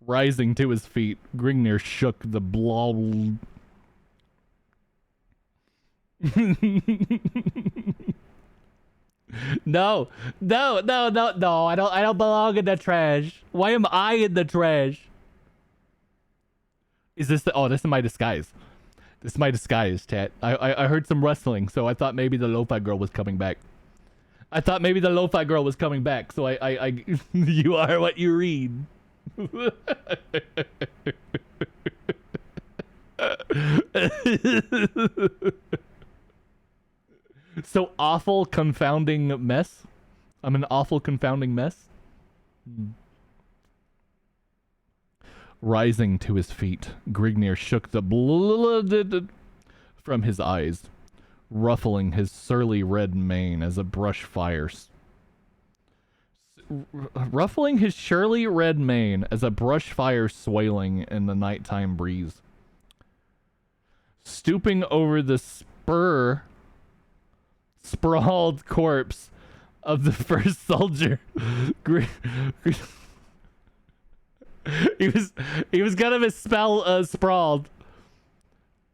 Rising to his feet, Grignir shook the blob. No. I don't belong in the trash. Why am I in the trash? Is this this is my disguise. This is my disguise, chat. I heard some rustling, so I thought maybe the LoFi Girl was coming back. I thought maybe the Lo-Fi Girl was coming back, so I you are what you read. So awful, confounding mess. I'm an awful, confounding mess. Rising to his feet, Grignir shook the blood from his eyes, ruffling his surly red mane as a brush fire. Ruffling his surly red mane as a brush fire swailing in the nighttime breeze. Stooping over the sprawled corpse of the first soldier. He was kind of sprawled,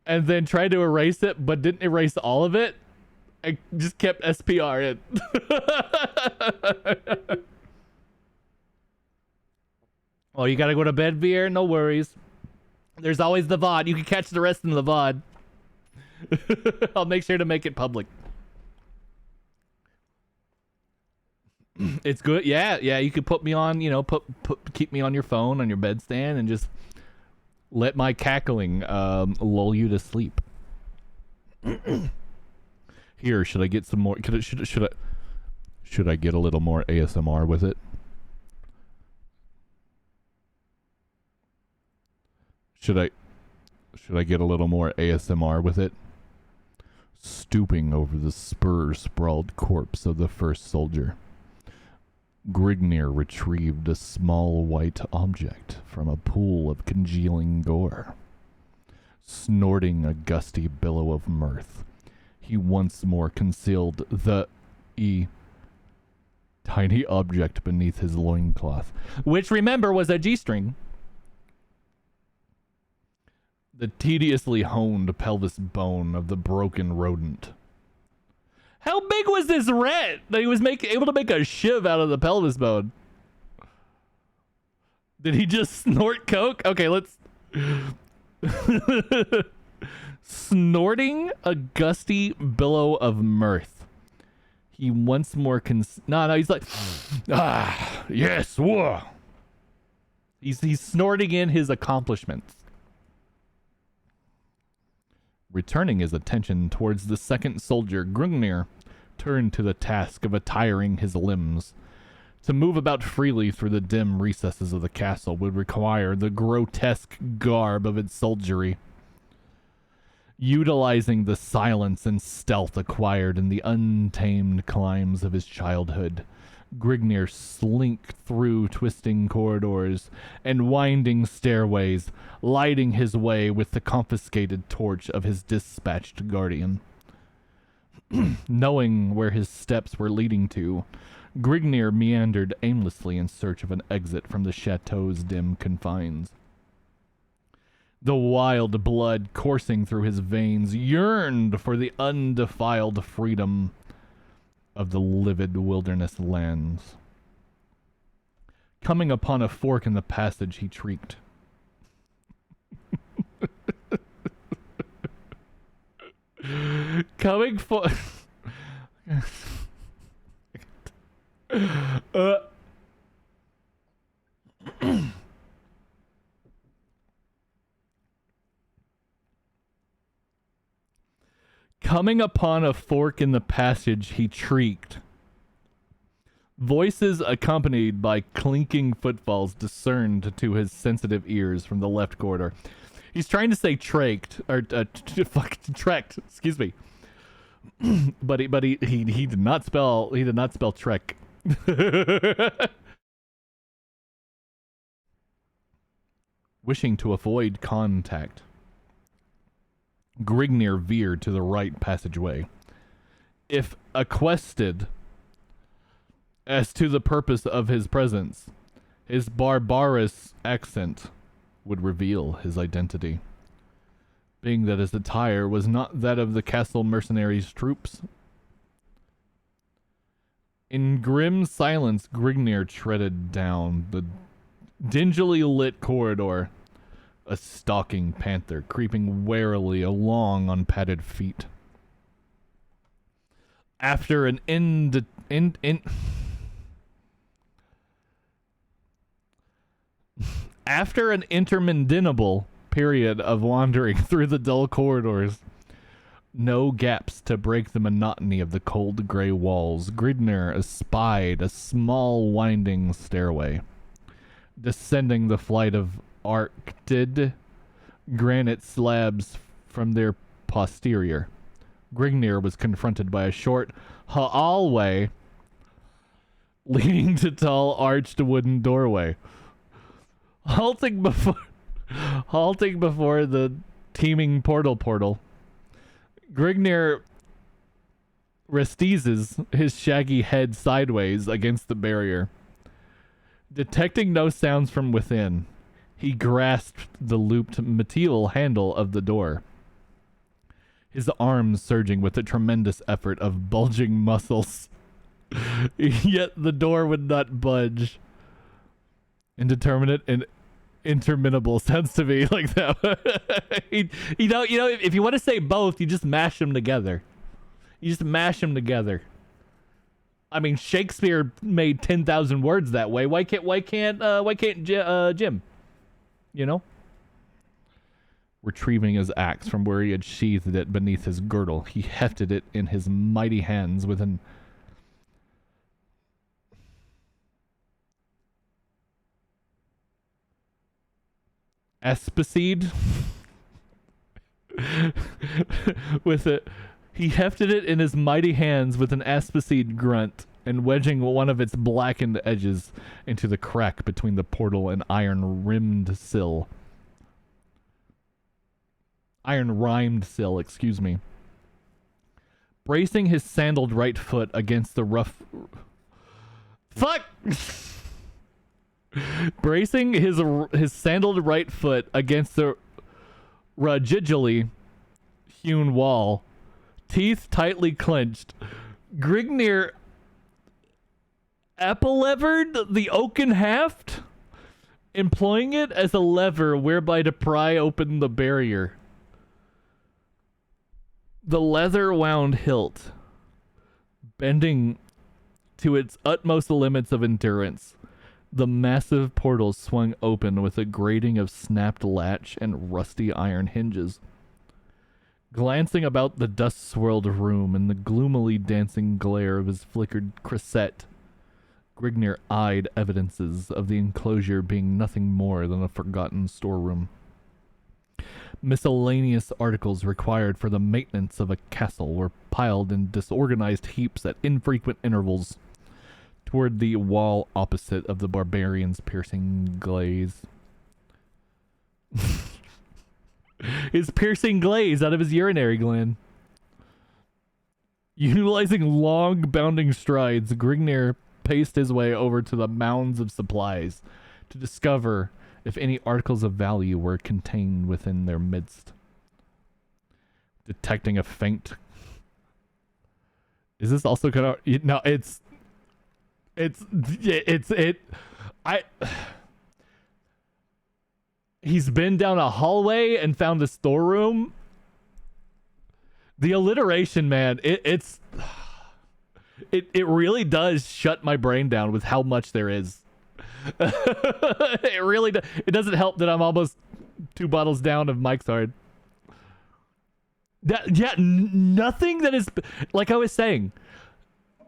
and then tried to erase it, but didn't erase all of it. I just kept SPR in. Oh, you gotta go to bed, Veer? No worries. There's always the VOD. You can catch the rest in the VOD. I'll make sure to make it public. It's good. Yeah. You could put me on, keep me on your phone, on your bedstand, and just let my cackling lull you to sleep. Here, should I get some more? Should I get a little more ASMR with it? Should I get a little more ASMR with it? Stooping over the sprawled corpse of the first soldier, Grignir retrieved a small white object from a pool of congealing gore. Snorting a gusty billow of mirth, he once more concealed the tiny object beneath his loincloth, which, remember, was a G-string. The tediously honed pelvis bone of the broken rodent. How big was this rat that he was able to make a shiv out of the pelvis bone? Did he just snort coke? Okay, let's... Snorting a gusty billow of mirth. He once more No, he's like... Ah, yes, whoa. He's snorting in his accomplishments. Returning his attention towards the second soldier, Grignir turned to the task of attiring his limbs. To move about freely through the dim recesses of the castle would require the grotesque garb of its soldiery. Utilizing the silence and stealth acquired in the untamed climes of his childhood, Grignir slinked through twisting corridors and winding stairways, lighting his way with the confiscated torch of his dispatched guardian. Knowing where his steps were leading to, Grignir meandered aimlessly in search of an exit from the chateau's dim confines. The wild blood coursing through his veins yearned for the undefiled freedom of the livid wilderness lands. Coming upon a fork in the passage, he shrieked. Coming for... Coming upon a fork in the passage, he shrieked. Voices accompanied by clinking footfalls discerned to his sensitive ears from the left corridor. He's trying to say traked, or trekked, excuse me. but he did not spell trek. Wishing to avoid contact, Grignir veered to the right passageway. If accosted as to the purpose of his presence, his barbarous accent would reveal his identity. Being that his attire was not that of the castle mercenaries' troops. In grim silence, Grignir treaded down the dingily lit corridor, a stalking panther creeping warily along on padded feet. After an After an interminable period of wandering through the dull corridors, no gaps to break the monotony of the cold gray walls, Gridner espied a small winding stairway. Descending the flight of arched granite slabs from their posterior, Grignir was confronted by a short hallway leading to tall arched wooden doorway. Halting before the teeming portal, Grignir resteases his shaggy head sideways against the barrier. Detecting no sounds from within, he grasped the looped metal handle of the door, his arms surging with a tremendous effort of bulging muscles. Yet the door would not budge. Indeterminate and interminable sounds to me like that. you know, if you want to say both, you just mash them together. I mean, Shakespeare made 10,000 words that way. Why can't Jim? You know? Retrieving his axe from where he had sheathed it beneath his girdle, he hefted it in his mighty hands with an Espacide. He hefted it in his mighty hands with an Espacide grunt, and wedging one of its blackened edges into the crack between the portal and iron-rimed sill, excuse me. Bracing his sandaled right foot against the rough... Fuck! Bracing his sandaled right foot against the rigidly hewn wall, teeth tightly clenched, Grignir apple-levered the oaken haft, employing it as a lever whereby to pry open the barrier. The leather-wound hilt, bending to its utmost limits of endurance, the massive portal swung open with a grating of snapped latch and rusty iron hinges. Glancing about the dust-swirled room in the gloomily dancing glare of his flickered cresset, Grignir eyed evidences of the enclosure being nothing more than a forgotten storeroom. Miscellaneous articles required for the maintenance of a castle were piled in disorganized heaps at infrequent intervals toward the wall opposite of the barbarian's piercing glaze. His piercing glaze out of his urinary gland. Utilizing long, bounding strides, Grignir paced his way over to the mounds of supplies to discover if any articles of value were contained within their midst. Detecting a faint... Is this also kind of... No, He's been down a hallway and found a storeroom. The alliteration, man, it really does shut my brain down with how much there is. It really does. It doesn't help that I'm almost 2 bottles down of Mike's Hard. Nothing that is, like I was saying,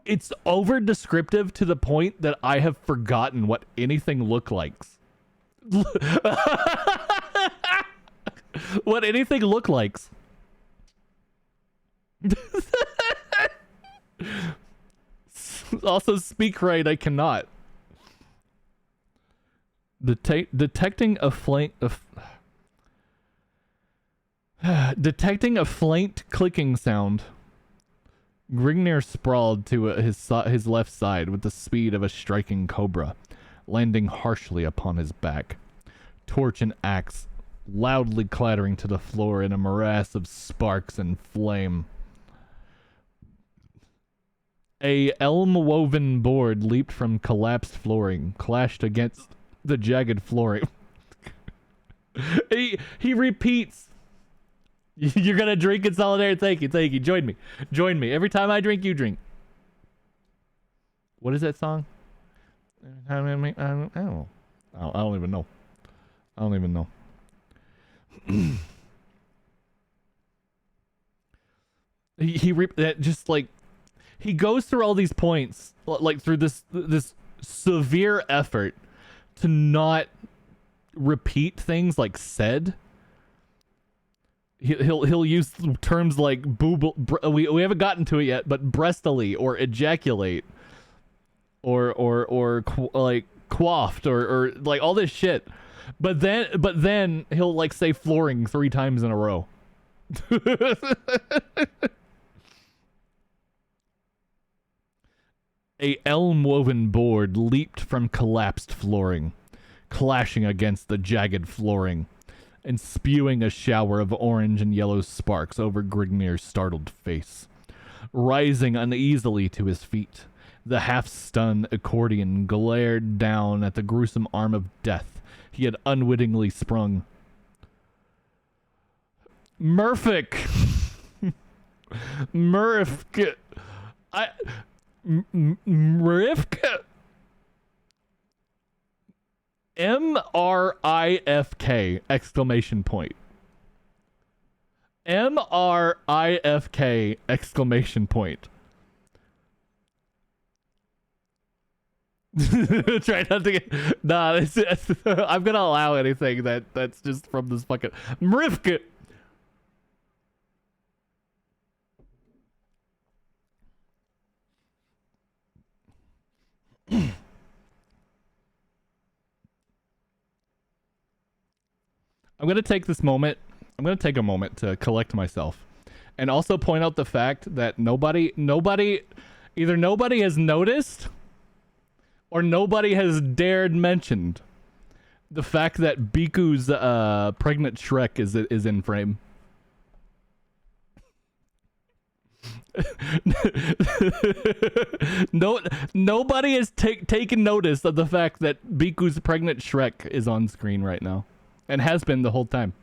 it's over descriptive to the point that I have forgotten what anything looked like. What anything looked like. Also, speak right, I cannot. Detecting a faint clicking sound, Grignir sprawled to his left side with the speed of a striking cobra, landing harshly upon his back, torch and axe loudly clattering to the floor in a morass of sparks and flame. A elm-woven board leaped from collapsed flooring, clashed against the jagged flooring. He repeats. You're gonna drink in solidarity. Thank you. Join me. Every time I drink, you drink. What is that song? I don't know. I don't even know. I don't even know. That just like he goes through all these points like through this severe effort to not repeat things like said. He'll use terms like we haven't gotten to it yet, but breastily or ejaculate or like quaffed or like all this shit. But then he'll like say flooring 3 times in a row. A elm-woven board leaped from collapsed flooring, clashing against the jagged flooring, and spewing a shower of orange and yellow sparks over Grignir's startled face. Rising uneasily to his feet, the half-stunned accordion glared down at the gruesome arm of death he had unwittingly sprung. Murphic! Murfk! Mrifk? M-R-I-F-K! Exclamation point. M-R-I-F-K! Exclamation point. Try not to get... Nah, I'm gonna allow anything that's just from this fucking... Mrifk! I'm going to take this moment. I'm going to take a moment to collect myself and also point out the fact that either nobody has noticed or nobody has dared mentioned the fact that Biku's pregnant Shrek is in frame. Nobody has taken notice of the fact that Biku's pregnant Shrek is on screen right now. And has been the whole time.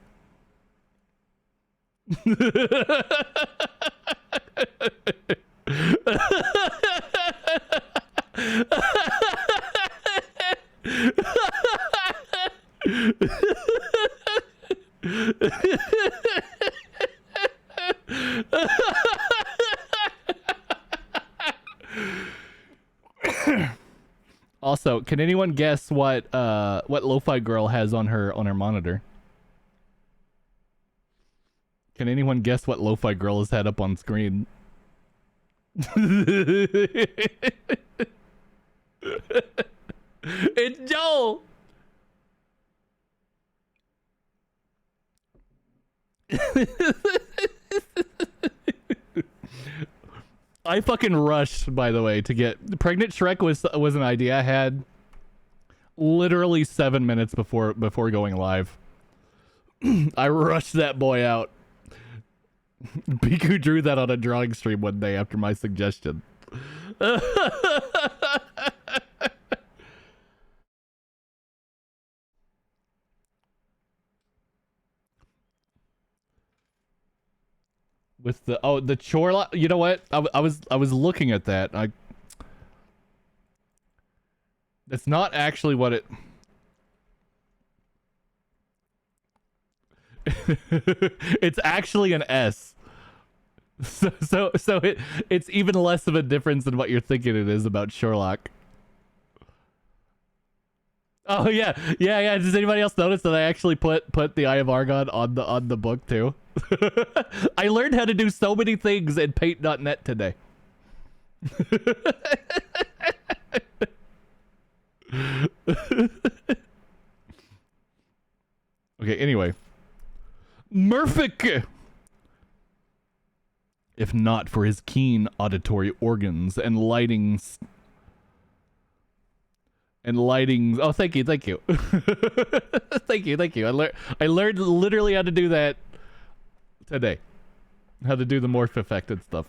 Also, can anyone guess what LoFi Girl has on her monitor? Can anyone guess what LoFi Girl has had up on screen? It's Joel. I fucking rushed, by the way, to get Pregnant Shrek was an idea I had literally 7 minutes before going live. I rushed that boy out. Biku drew that on a drawing stream one day after my suggestion. With the chore, you know what? I was looking at that. That's not actually what it. It's actually an S. So it's even less of a difference than what you're thinking it is about Sherlock. Oh yeah. Does anybody else notice that I actually put the Eye of Argon on the book too? I learned how to do so many things in paint.net today. Okay, anyway. Murphic! If not for his keen auditory organs and lightings. Oh, thank you. thank you. I learned literally how to do that today. How to do the morph effect and stuff.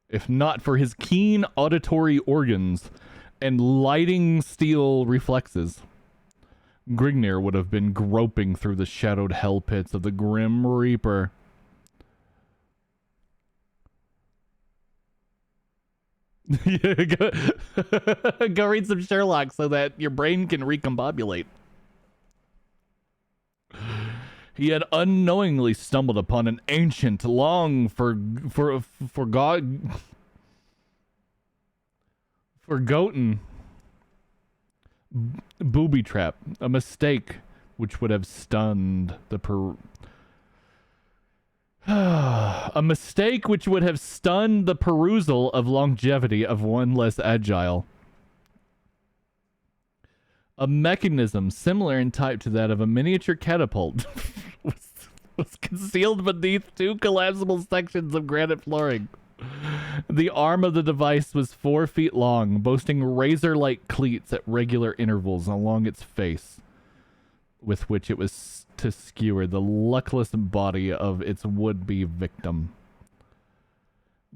If not for his keen auditory organs and lighting steel reflexes, Grignir would have been groping through the shadowed hell pits of the Grim Reaper. Yeah, go read some Sherlock so that your brain can recombobulate. He had unknowingly stumbled upon an ancient, long forgotten booby trap, a mistake which would have stunned the a mistake which would have stunned the perusal of longevity of one less agile. A mechanism similar in type to that of a miniature catapult was concealed beneath two collapsible sections of granite flooring. The arm of the device was 4 feet long, boasting razor-like cleats at regular intervals along its face, with which it was to skewer the luckless body of its would-be victim.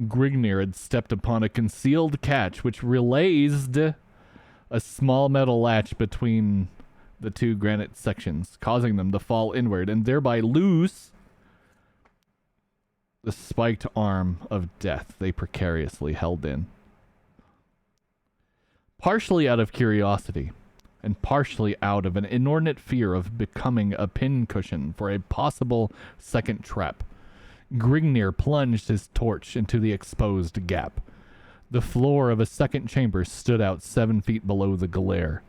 Grignir had stepped upon a concealed catch which relased a small metal latch between the two granite sections, causing them to fall inward and thereby loose the spiked arm of death they precariously held in. Partially out of curiosity, and partially out of an inordinate fear of becoming a pincushion for a possible second trap, Grignir plunged his torch into the exposed gap. The floor of a second chamber stood out 7 feet below the glare.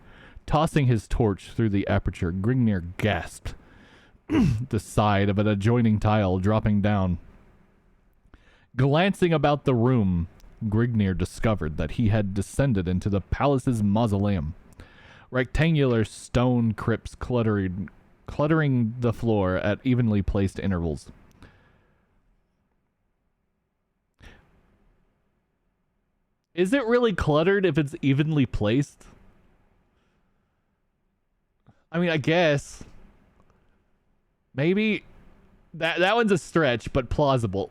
Tossing his torch through the aperture, Grignir gasped, the side of an adjoining tile dropping down. Glancing about the room, Grignir discovered that he had descended into the palace's mausoleum. Rectangular stone crypts cluttering the floor at evenly placed intervals. Is it really cluttered if it's evenly placed? I mean, I guess. Maybe that one's a stretch, but plausible.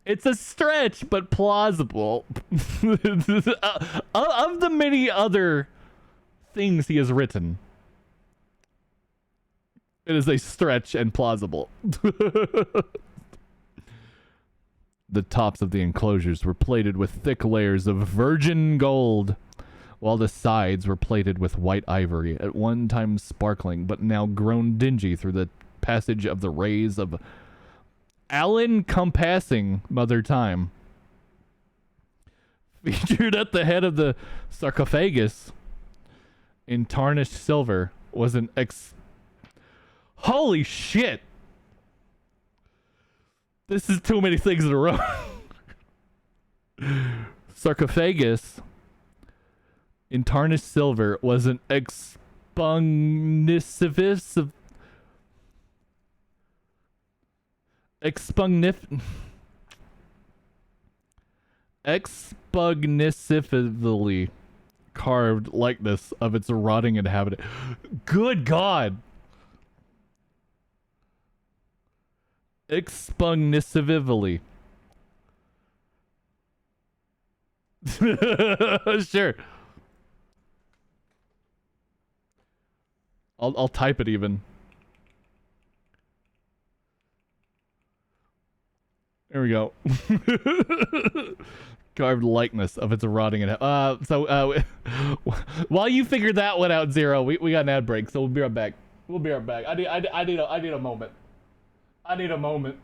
It's a stretch, but plausible. Of the many other things he has written, it is a stretch and plausible. The tops of the enclosures were plated with thick layers of virgin gold, while the sides were plated with white ivory, at one time sparkling, but now grown dingy through the passage of the rays of all-encompassing Mother Time. Featured at the head of the sarcophagus in tarnished silver was an Holy shit! This is too many things in a row. Sarcophagus in tarnished silver was an expugnitively carved likeness of its rotting inhabitant. Good God! Expugnitively. Sure. I'll type it even. There we go. Carved likeness of its rotting while you figure that one out, Zero, we got an ad break, so we'll be right back. I need a moment. I need a moment.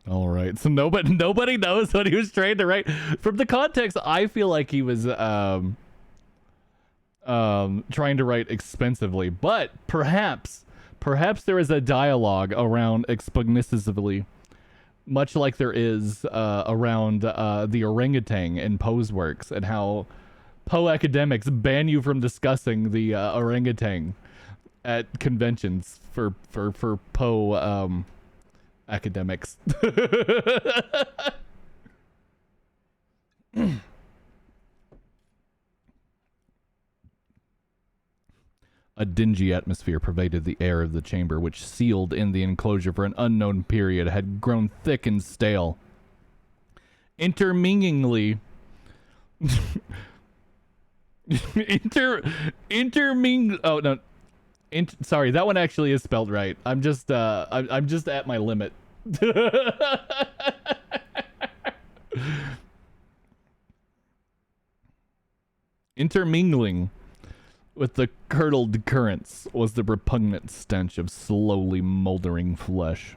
All right. So nobody knows what he was trying to write. From the context, I feel like he was trying to write expensively, but perhaps there is a dialogue around expugnisively, much like there is around the orangutan in Poe's works, and how Poe academics ban you from discussing the orangutan at conventions for Poe academics. A dingy atmosphere pervaded the air of the chamber, which, sealed in the enclosure for an unknown period, had grown thick and stale. Interminglingly... Oh, no. Sorry, that one actually is spelled right. I'm just at my limit. Intermingling with the curdled currents was the repugnant stench of slowly moldering flesh,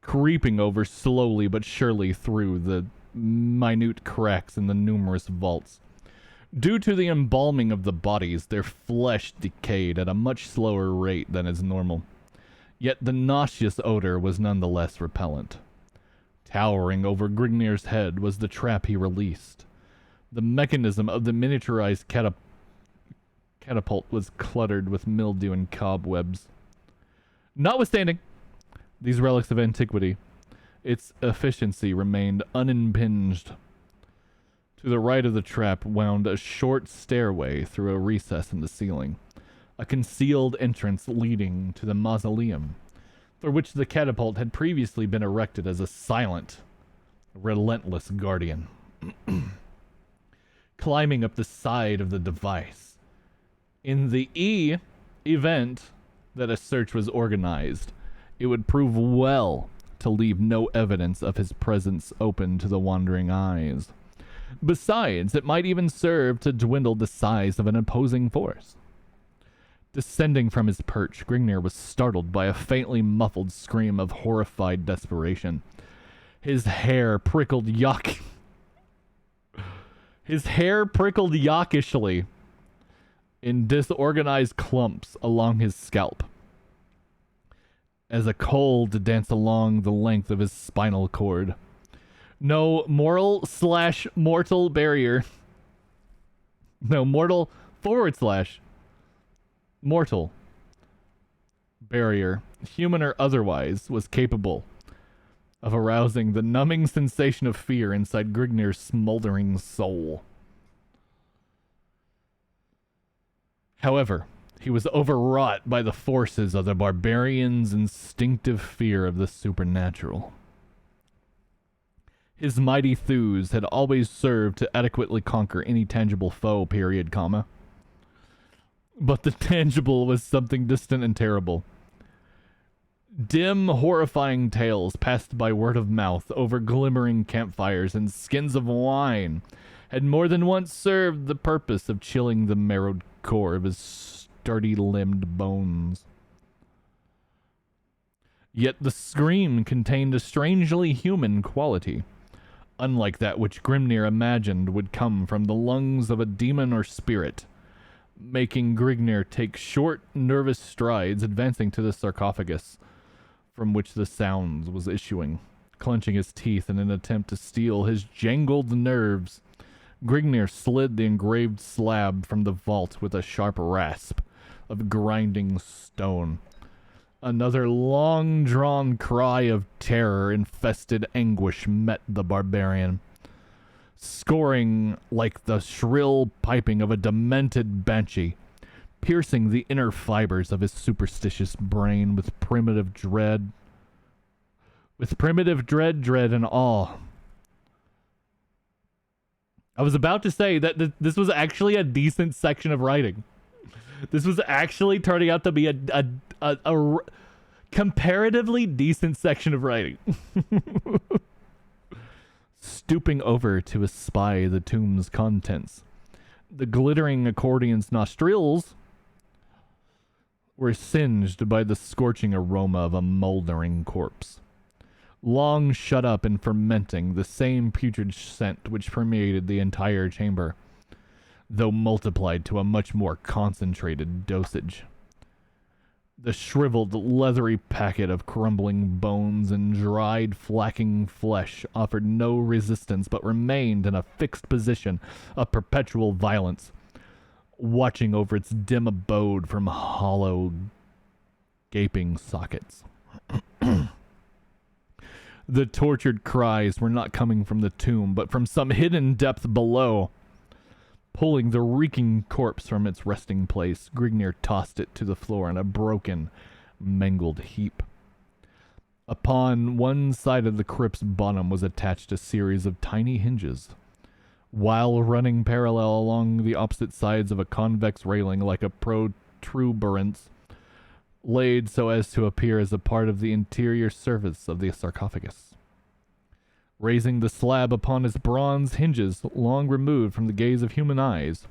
creeping over slowly but surely through the minute cracks in the numerous vaults. Due to the embalming of the bodies, their flesh decayed at a much slower rate than is normal. Yet the nauseous odor was nonetheless repellent. Towering over Grignir's head was the trap he released. The mechanism of the miniaturized catapult was cluttered with mildew and cobwebs. Notwithstanding these relics of antiquity, its efficiency remained unimpinged. To the right of the trap wound a short stairway through a recess in the ceiling, a concealed entrance leading to the mausoleum, for which the catapult had previously been erected as a silent, relentless guardian. Climbing up the side of the device, in the event that a search was organized, it would prove well to leave no evidence of his presence open to the wandering eyes. Besides, it might even serve to dwindle the size of an opposing force. Descending from his perch, Grignir was startled by a faintly muffled scream of horrified desperation. His hair prickled yawkishly in disorganized clumps along his scalp, as a cold danced along the length of his spinal cord. No mortal barrier. No mortal mortal barrier, human or otherwise, was capable of arousing the numbing sensation of fear inside Grignir's smoldering soul. However, he was overwrought by the forces of the barbarian's instinctive fear of the supernatural. His mighty thews had always served to adequately conquer any tangible foe, period, comma. But the tangible was something distant and terrible. Dim, horrifying tales passed by word of mouth over glimmering campfires and skins of wine had more than once served the purpose of chilling the marrowed core of his sturdy-limbed bones. Yet the scream contained a strangely human quality, unlike that which Grimnir imagined would come from the lungs of a demon or spirit, making Grignir take short, nervous strides advancing to the sarcophagus from which the sounds was issuing. Clenching his teeth in an attempt to steel his jangled nerves, Grignir slid the engraved slab from the vault with a sharp rasp of grinding stone. Another long-drawn cry of terror-infested anguish met the barbarian, scoring like the shrill piping of a demented banshee, piercing the inner fibers of his superstitious brain with primitive dread and awe. I was about to say that this was actually a decent section of writing. This was actually turning out to be a comparatively decent section of writing. Stooping over to espy the tomb's contents, the glittering accordion's nostrils were singed by the scorching aroma of a moldering corpse. long shut up and fermenting, the same putrid scent which permeated the entire chamber, though multiplied to a much more concentrated dosage. The shriveled, leathery packet of crumbling bones and dried, flacking flesh offered no resistance but remained in a fixed position of perpetual violence, watching over its dim abode from hollow, gaping sockets. The tortured cries were not coming from the tomb, but from some hidden depth below. Pulling the reeking corpse from its resting place, Grignir tossed it to the floor in a broken, mangled heap. Upon one side of the crypt's bottom was attached a series of tiny hinges, while running parallel along the opposite sides of a convex railing like a protuberance, laid so as to appear as a part of the interior surface of the sarcophagus. Raising the slab upon its bronze hinges, long removed from the gaze of human eyes,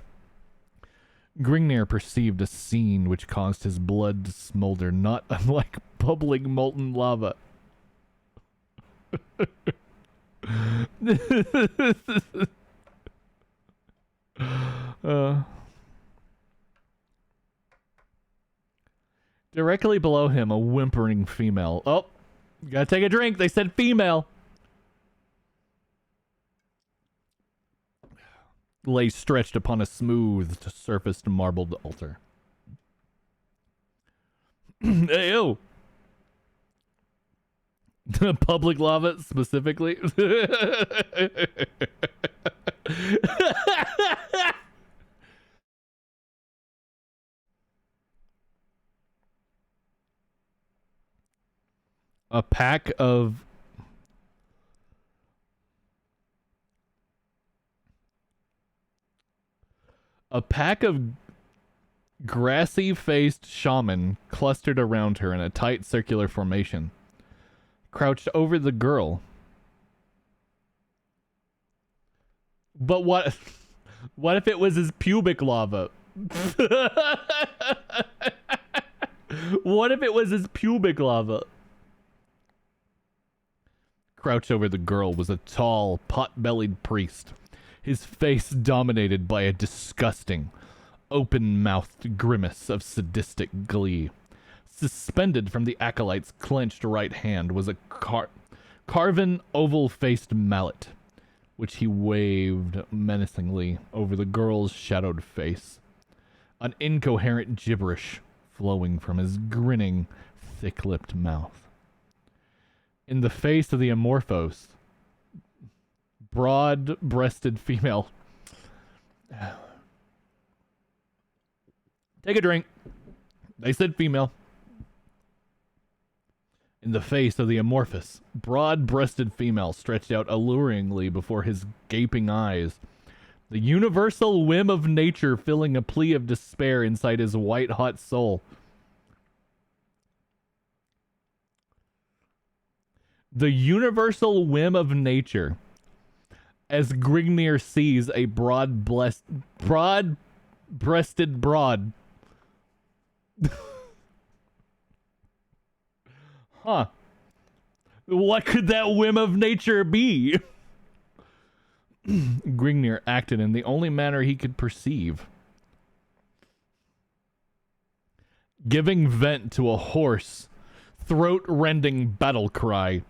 Grignir perceived a scene which caused his blood to smolder, not unlike bubbling molten lava. Directly below him, a whimpering female. Oh, gotta take a drink. They said female. Lay stretched upon a smooth, surfaced marbled altar. Ayo! Public lava, specifically. A pack of grassy-faced shaman clustered around her in a tight circular formation, crouched over the girl. But what if it was his pubic lava? What if it was his pubic lava? Crouched over the girl was a tall, pot-bellied priest, his face dominated by a disgusting, open-mouthed grimace of sadistic glee. Suspended from the acolyte's clenched right hand was a carven, oval-faced mallet, which he waved menacingly over the girl's shadowed face. An incoherent gibberish flowing from his grinning, thick-lipped mouth. In the face of the amorphous, broad-breasted female. Take a drink. They said female. In the face of the amorphous, broad-breasted female stretched out alluringly before his gaping eyes, the universal whim of nature filling a plea of despair inside his white-hot soul. The universal whim of nature, as Grignir sees a broad-breasted broad. Huh. What could that whim of nature be? Grignir acted in the only manner he could perceive, giving vent to a hoarse, throat-rending battle cry.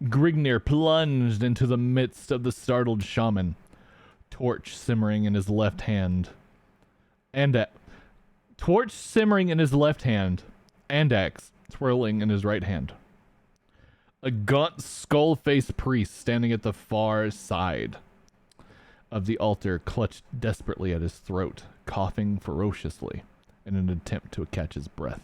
Grignir plunged into the midst of the startled shaman, torch simmering in his left hand, and axe twirling in his right hand. A gaunt, skull-faced priest standing at the far side of the altar clutched desperately at his throat, coughing ferociously in an attempt to catch his breath.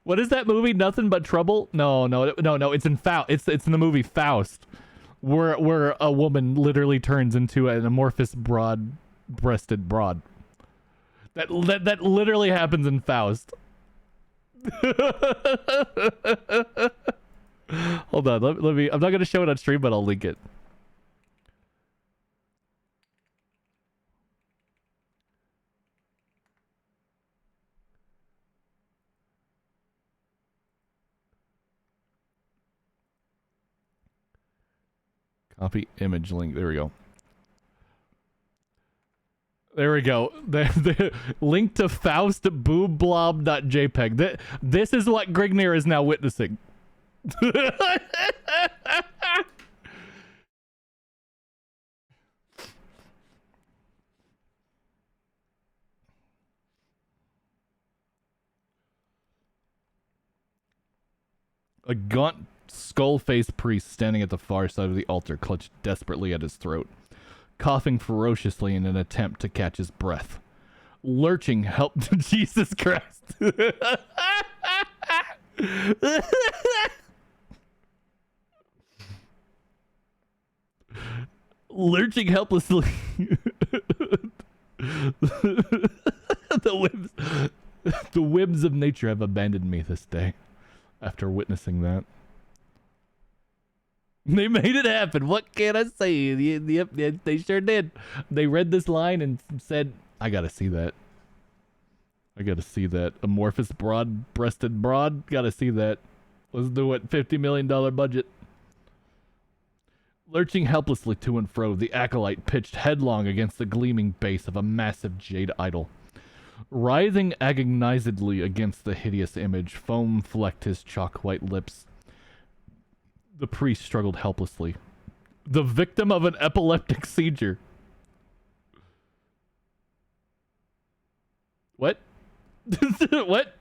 What is that movie? Nothing But Trouble? No. It's in Faust. It's in the movie Faust, where a woman literally turns into an amorphous, broad-breasted broad. That literally happens in Faust. Hold on, let me. I'm not gonna show it on stream, but I'll link it. Copy image link. There we go. There we go. The link to Faust boomblob.jpg. This is what Grignir is now witnessing. A gaunt, skull-faced priest standing at the far side of the altar clutched desperately at his throat, coughing ferociously in an attempt to catch his breath. Lurching helped. Jesus Christ. Lurching helplessly. The whims of nature have abandoned me this day. After witnessing that, they made it happen. What can I say? Yep, they sure did. They read this line and said, I gotta see that. I gotta see that. Amorphous, broad-breasted broad. Gotta see that. Let's do it. $50 million budget. Lurching helplessly to and fro, the acolyte pitched headlong against the gleaming base of a massive jade idol. Writhing agonizedly against the hideous image, foam flecked his chalk-white lips. The priest struggled helplessly. The victim of an epileptic seizure. What? What?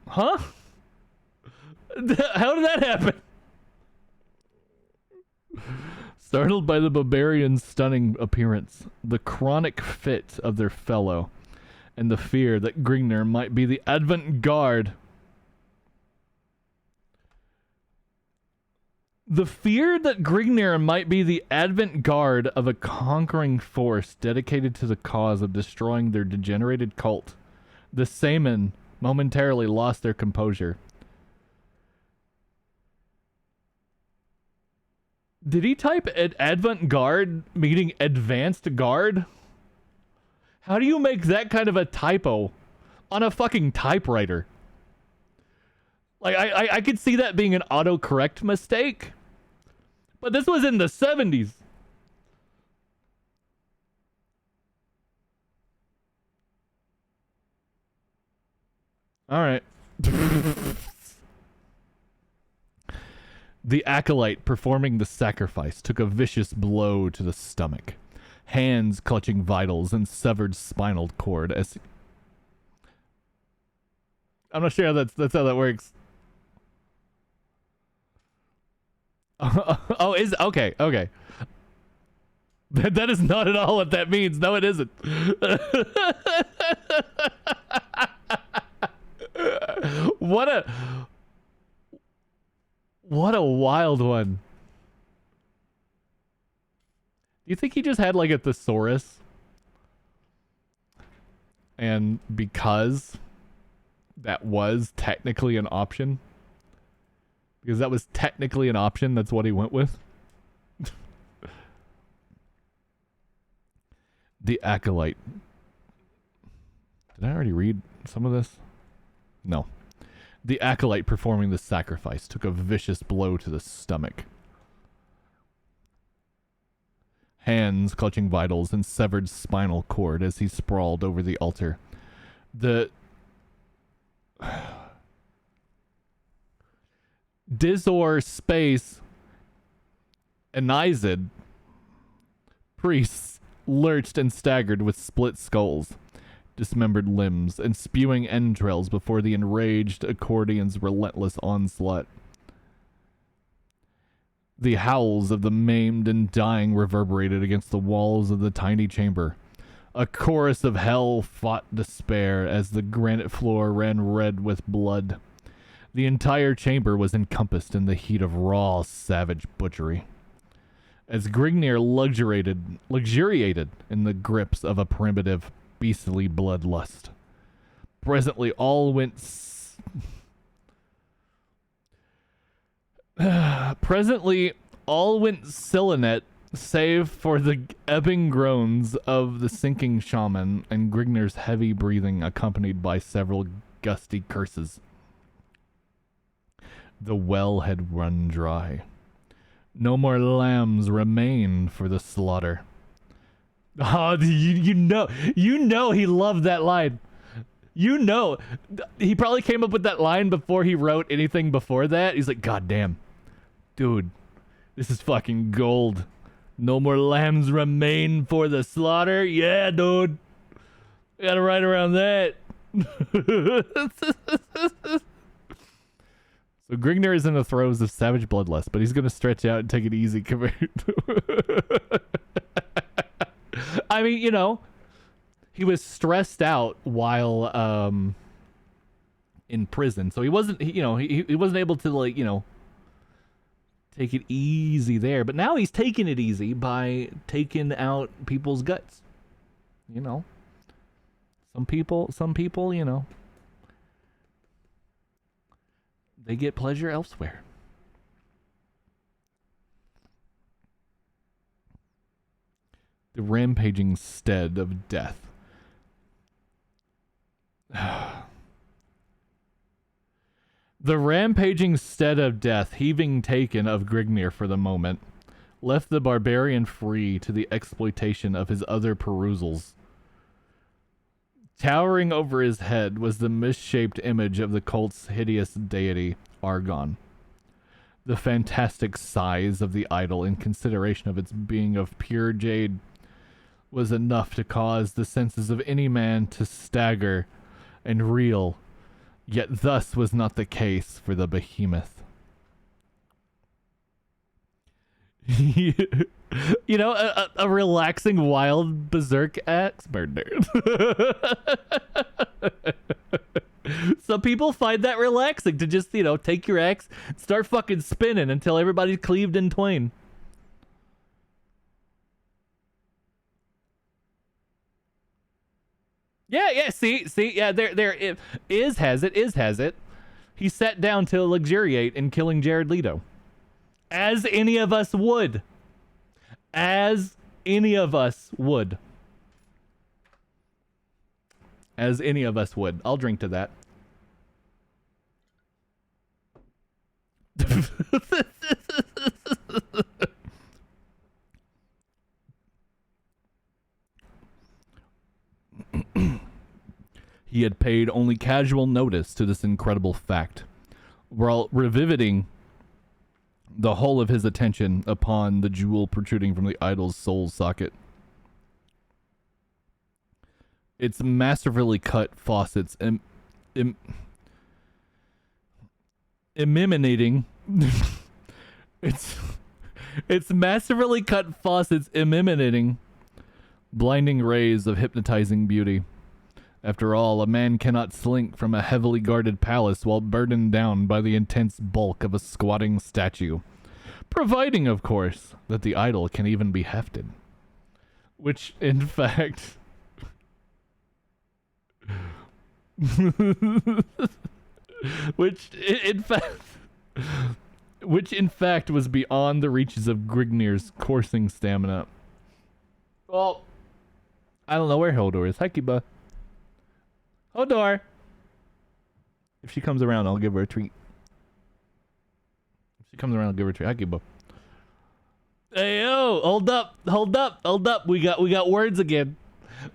Huh? How did that happen? Startled by the barbarians' stunning appearance, the chronic fit of their fellow, and the fear that Grignir might be the avant-garde. The fear that Grignir might be the avant-garde of a conquering force dedicated to the cause of destroying their degenerated cult. The Saman momentarily lost their composure. Did he type avant-garde meaning advanced guard? How do you make that kind of a typo on a fucking typewriter? Like, I could see that being an autocorrect mistake. But this was in the 70s. Alright. The acolyte performing the sacrifice took a vicious blow to the stomach, hands clutching vitals and severed spinal cord as... I'm not sure that's how that works. Oh, is... Okay. That is not at all what that means. No, it isn't. What a wild one. Do you think he just had like a thesaurus? And because that was technically an option? Because that was technically an option, that's what he went with? The acolyte. Did I already read some of this? No. The acolyte performing the sacrifice took a vicious blow to the stomach. Hands clutching vitals and severed spinal cord as he sprawled over the altar. The... Dizor space Anizid priests lurched and staggered with split skulls, dismembered limbs, and spewing entrails before the enraged accordion's relentless onslaught. The howls of the maimed and dying reverberated against the walls of the tiny chamber. A chorus of hell fought despair as the granite floor ran red with blood. The entire chamber was encompassed in the heat of raw, savage butchery. As Grignir luxuriated in the grips of a primitive, beastly bloodlust, Presently, all went Silanet, save for the ebbing groans of the sinking shaman and Grignar's heavy breathing, accompanied by several gusty curses. The well had run dry. No more lambs remained for the slaughter. Oh, you know he loved that line. You know, he probably came up with that line before he wrote anything before that. He's like, God damn, dude, this is fucking gold. No more lambs remain for the slaughter. Yeah, dude. Gotta write around that. So Grignar is in the throes of savage bloodlust, but he's gonna stretch out and take it easy compared to... I mean, you know, he was stressed out while in prison, so he wasn't, he wasn't able to, like, you know, take it easy there. But now he's taking it easy by taking out people's guts. You know, some people, you know, they get pleasure elsewhere. The rampaging stead of death. The rampaging stead of death, heaving taken of Grignir for the moment, left the barbarian free to the exploitation of his other perusals. Towering over his head was the misshaped image of the cult's hideous deity, Argon. The fantastic size of the idol, in consideration of its being of pure jade, was enough to cause the senses of any man to stagger and reel, yet thus was not the case for the behemoth. You know, a relaxing, wild, berserk axe murder. Some people find that relaxing, to just, you know, take your axe, start fucking spinning until everybody's cleaved in twain. Yeah, see, yeah, there, Iz has it. He sat down to luxuriate in killing Jared Leto. As any of us would. As any of us would. As any of us would. I'll drink to that. He had paid only casual notice to this incredible fact, while riveting the whole of his attention upon the jewel protruding from the idol's soul socket. Its masterfully cut faucets emanating its masterfully cut faucets emanating blinding rays of hypnotizing beauty. After all, a man cannot slink from a heavily guarded palace while burdened down by the intense bulk of a squatting statue. Providing, of course, that the idol can even be hefted. Which, in fact... which in fact was beyond the reaches of Grignir's coursing stamina. Well, I don't know where Hodor is. Hi, Kiba. Hodor! If she comes around, I'll give her a treat. If she comes around, I'll give her a treat. Hi, Kiba. Hey, yo! Hold up! We got words again.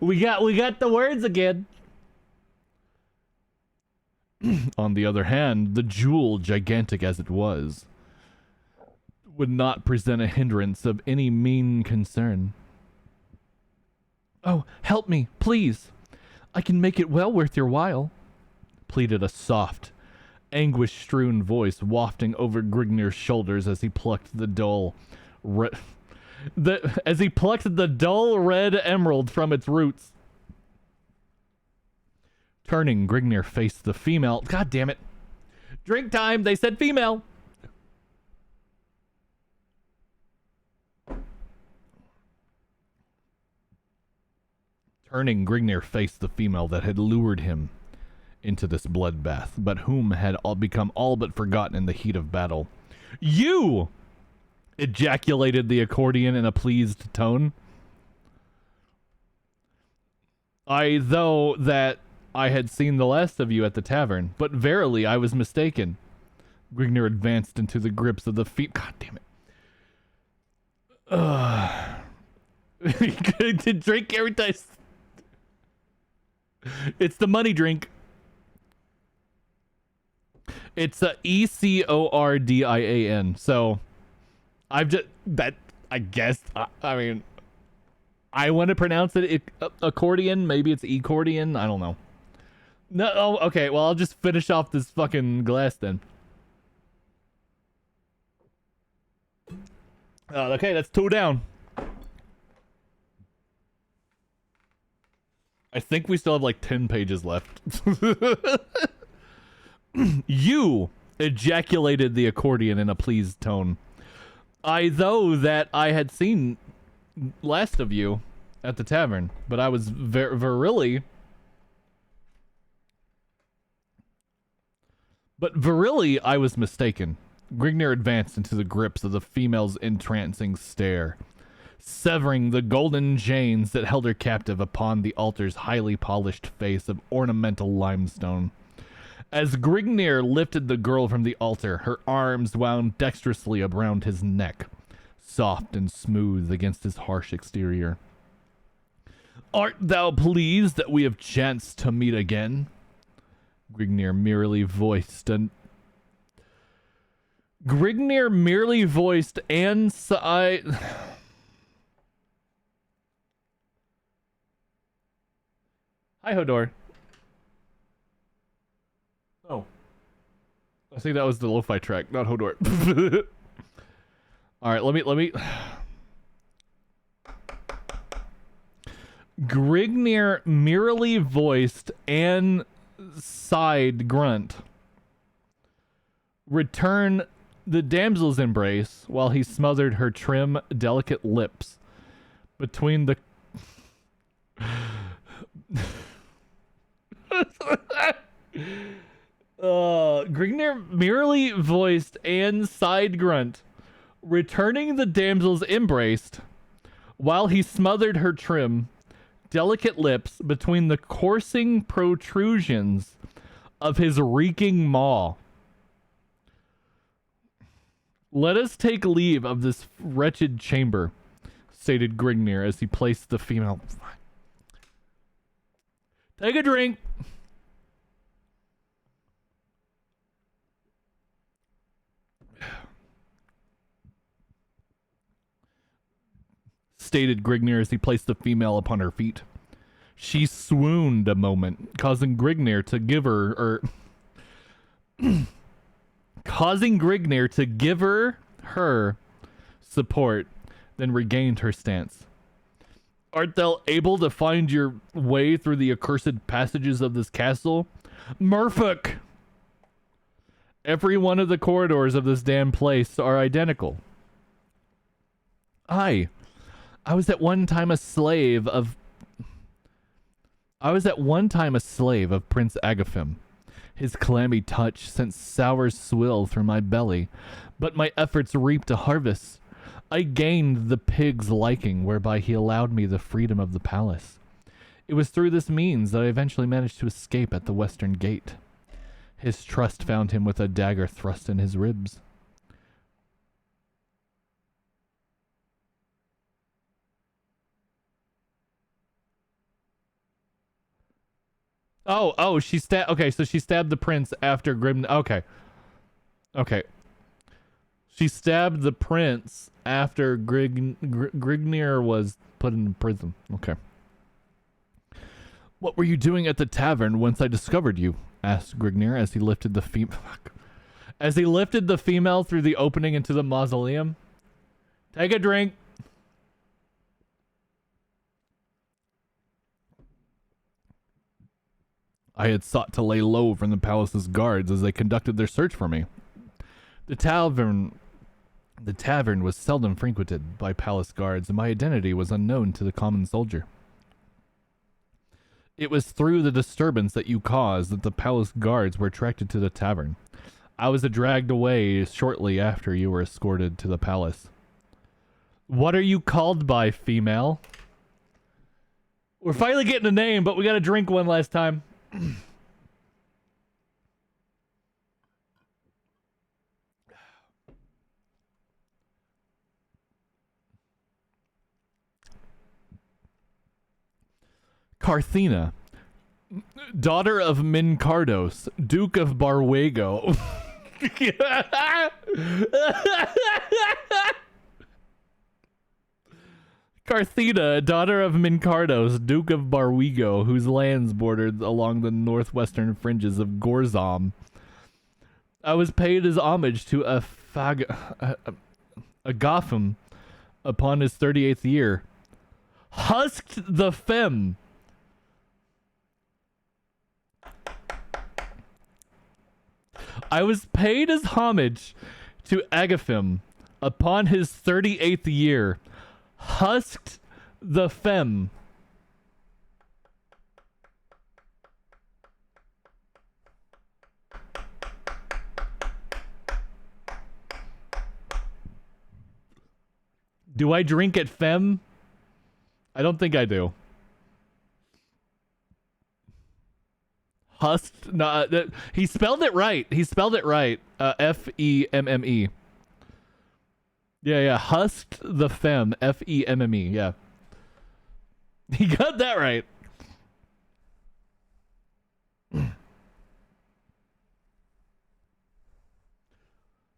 We got the words again. On the other hand, the jewel, gigantic as it was, would not present a hindrance of any mean concern. Oh, help me, please. I can make it well worth your while, pleaded a soft, anguish-strewn voice wafting over Grignir's shoulders as he plucked the dull red emerald from its roots. Turning, Grignir faced the female. God damn it. Drink time. They said female. Turning, Grignir faced the female that had lured him. into this bloodbath, but whom had all become all but forgotten in the heat of battle. You! Ejaculated the accordion in a pleased tone. Though that I had seen the last of you at the tavern, but verily I was mistaken. Grignir advanced into the grips of the feet. God damn it. To drink every time. It's the money drink. It's a ECORDIAN. So I've just that I guess I mean I want to pronounce it accordion. Maybe it's accordion. I don't know. No. Oh, okay. Well, I'll just finish off this fucking glass then. Okay, that's 2 down. I think we still have like 10 pages left. You ejaculated the accordion in a pleased tone. Though that I had seen last of you at the tavern, but I was verily I was mistaken. Grignir advanced into the grips of the female's entrancing stare, severing the golden chains that held her captive upon the altar's highly polished face of ornamental limestone. As Grignir lifted the girl from the altar, her arms wound dexterously around his neck, soft and smooth against his harsh exterior. Art thou pleased that we have chanced to meet again? Grignir merely voiced and sighed. Hi, Hodor. Oh. I think that was the lo-fi track, not Hodor. Alright, let me... Grignir merely voiced and sighed grunt. Return the damsel's embrace while he smothered her trim, delicate lips between the... Grignir merely voiced and sighed grunt, returning the damsel's embrace while he smothered her trim, delicate lips between the coursing protrusions of his reeking maw. Let us take leave of this wretched chamber, stated Grignir as he placed the female... Take a drink. Stated Grignir as he placed the female upon her feet. She swooned a moment, causing Grignir to give her her support, then regained her stance. Art thou able to find your way through the accursed passages of this castle? Merfolk! Every one of the corridors of this damn place are identical. I was at one time a slave of Prince Agaphim. His clammy touch sent sour swill through my belly, but my efforts reaped a harvest. I gained the pig's liking, whereby he allowed me the freedom of the palace. It was through this means that I eventually managed to escape at the western gate. His trust found him with a dagger thrust in his ribs. Oh, she stabbed... Okay, so she stabbed the prince after Grim... Okay. She stabbed the prince after Grignir was put in prison. Okay. What were you doing at the tavern once I discovered you? Asked Grignir as he lifted the female through the opening into the mausoleum. Take a drink. I had sought to lay low from the palace's guards as they conducted their search for me. The tavern was seldom frequented by palace guards, and my identity was unknown to the common soldier. It was through the disturbance that you caused that the palace guards were attracted to the tavern. I was dragged away shortly after you were escorted to the palace. What are you called by, female? We're finally getting a name, but we gotta drink one last time. Carthena, daughter of Mincardos, Duke of Barwego. Carthena, daughter of Mincardos, Duke of Barwego, whose lands bordered along the northwestern fringes of Gorzom. I was paid as homage to Agatham upon his 38th year. Husked the Femme. I was paid as homage to Agatham upon his 38th year. Husked the Femme. Do I drink at Femme? I don't think I do. Husked? No, he spelled it right. He spelled it right. F-E-M-M-E. Yeah. Husked the Femme. F-E-M-M-E. Yeah. He got that right.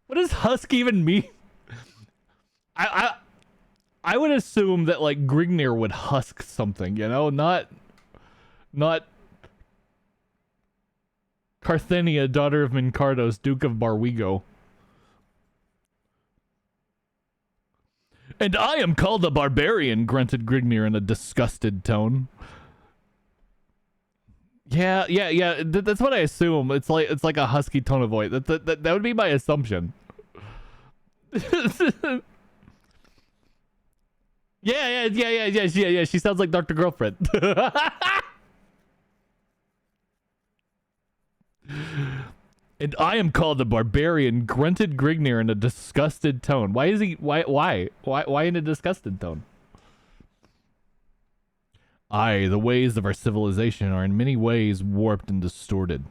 What does husk even mean? I would assume that like Grignir would husk something, you know, not Carthenia, daughter of Mincardos, Duke of Barwego. And I am called a barbarian, grunted Grignir in a disgusted tone. Yeah. That's what I assume. It's like a husky tone of voice. That would be my assumption. Yeah. She sounds like Dr. Girlfriend. And I am called a barbarian, grunted Grignir in a disgusted tone. Why in a disgusted tone? Aye, the ways of our civilization are in many ways warped and distorted.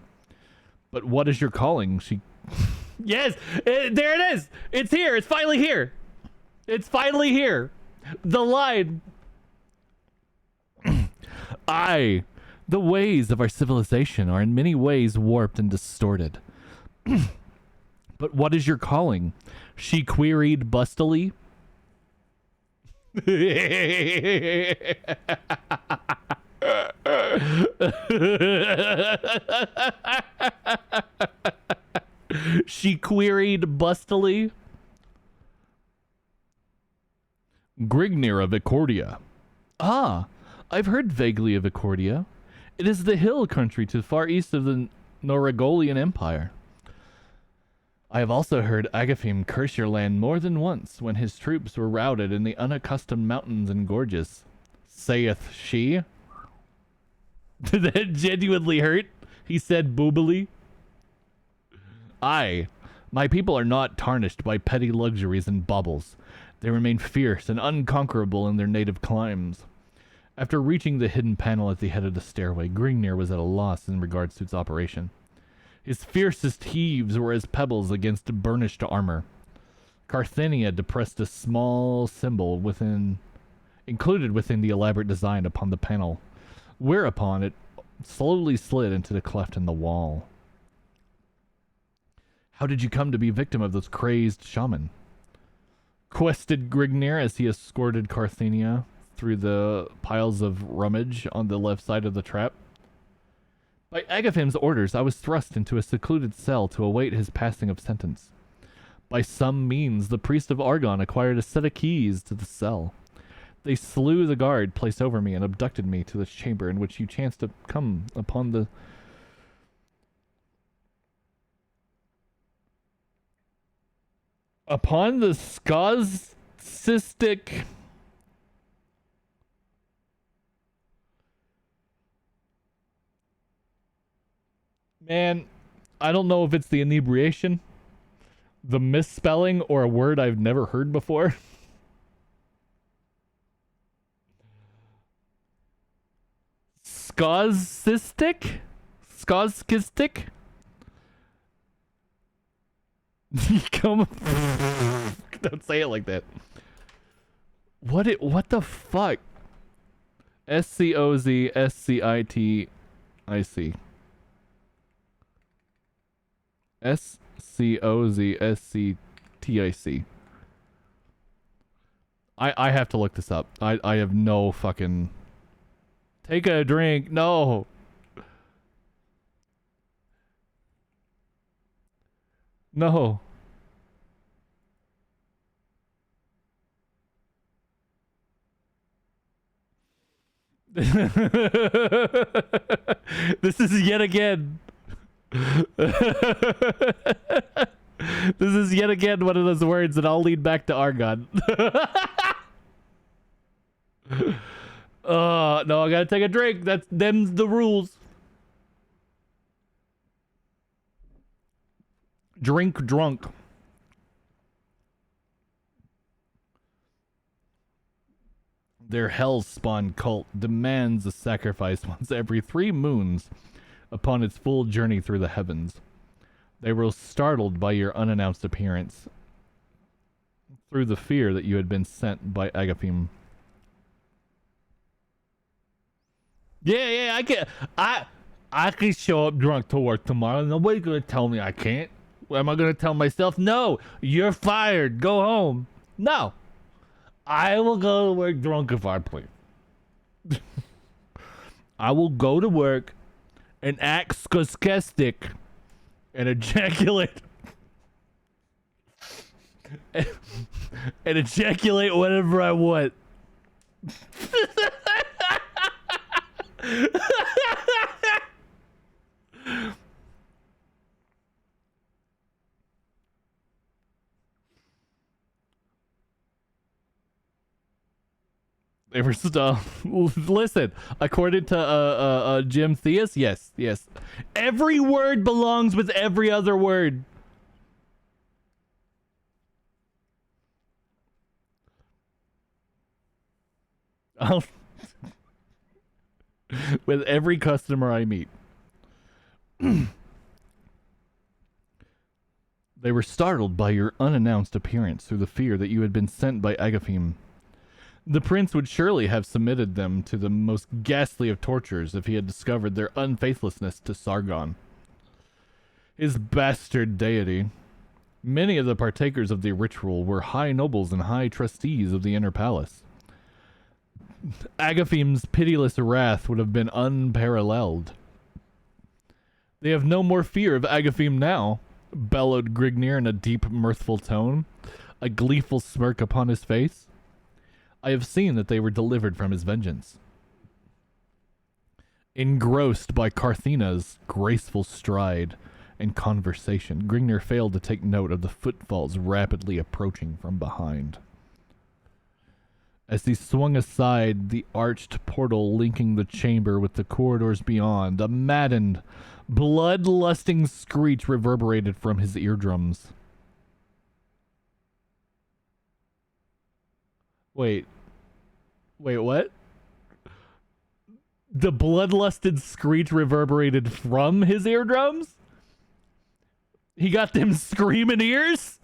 But what is your calling? She... Yes! There it is! It's here! It's finally here! It's finally here! The line! Aye, the ways of our civilization are in many ways warped and distorted. But what is your calling? She queried bustily. She queried bustily. Grignir of Ecordia. Ah, I've heard vaguely of Ecordia. It is the hill country to the far east of the Norregolian Empire. I have also heard Agathim curse your land more than once when his troops were routed in the unaccustomed mountains and gorges. Saith she. Did that genuinely hurt? He said boobily. Aye, my people are not tarnished by petty luxuries and baubles. They remain fierce and unconquerable in their native climes. After reaching the hidden panel at the head of the stairway, Grignir was at a loss in regards to its operation. His fiercest heaves were as pebbles against burnished armor. Carthenia depressed a small symbol included within the elaborate design upon the panel, whereupon it slowly slid into the cleft in the wall. How did you come to be victim of this crazed shaman? Quested Grignir as he escorted Carthenia through the piles of rummage on the left side of the trap. By Agathim's orders, I was thrust into a secluded cell to await his passing of sentence. By some means, the priest of Argon acquired a set of keys to the cell. They slew the guard placed over me and abducted me to the chamber in which you chanced to come upon the... Upon the scosistic... Man, I don't know if it's the inebriation, the misspelling, or a word I've never heard before. Skosistic? Skoskistic? Come. Don't say it like that. What the fuck? SCOZSCITIC. SCOZSCTIC. I have to look this up. I have no fucking. Take a drink. No. No. This is yet again. This is yet again one of those words that I'll lead back to Argon. No, I gotta take a drink. Them's the rules. Drink drunk. Their hellspawn cult demands a sacrifice once every 3 moons upon its full journey through the heavens. They were startled by your unannounced appearance through the fear that you had been sent by Agaphim. Yeah, I can show up drunk to work tomorrow. Nobody's gonna tell me I can't. Am I gonna tell myself, no, you're fired, go home? No. I will go to work drunk if I please. I will go to work and act skeskestic and ejaculate and ejaculate whatever I want. They were still listen. According to Jim Theus, yes. Every word belongs with every other word. With every customer I meet. They were startled by your unannounced appearance through the fear that you had been sent by Agaphim. The prince would surely have submitted them to the most ghastly of tortures if he had discovered their unfaithlessness to Sargon, his bastard deity. Many of the partakers of the ritual were high nobles and high trustees of the inner palace. Agaphim's pitiless wrath would have been unparalleled. They have no more fear of Agaphim now, bellowed Grignir in a deep, mirthful tone, a gleeful smirk upon his face. I have seen that they were delivered from his vengeance. Engrossed by Carthena's graceful stride and conversation, Grignir failed to take note of the footfalls rapidly approaching from behind. As he swung aside the arched portal linking the chamber with the corridors beyond, a maddened, blood-lusting screech reverberated from his eardrums. Wait, what? The bloodlusted screech reverberated from his eardrums? He got them screaming ears?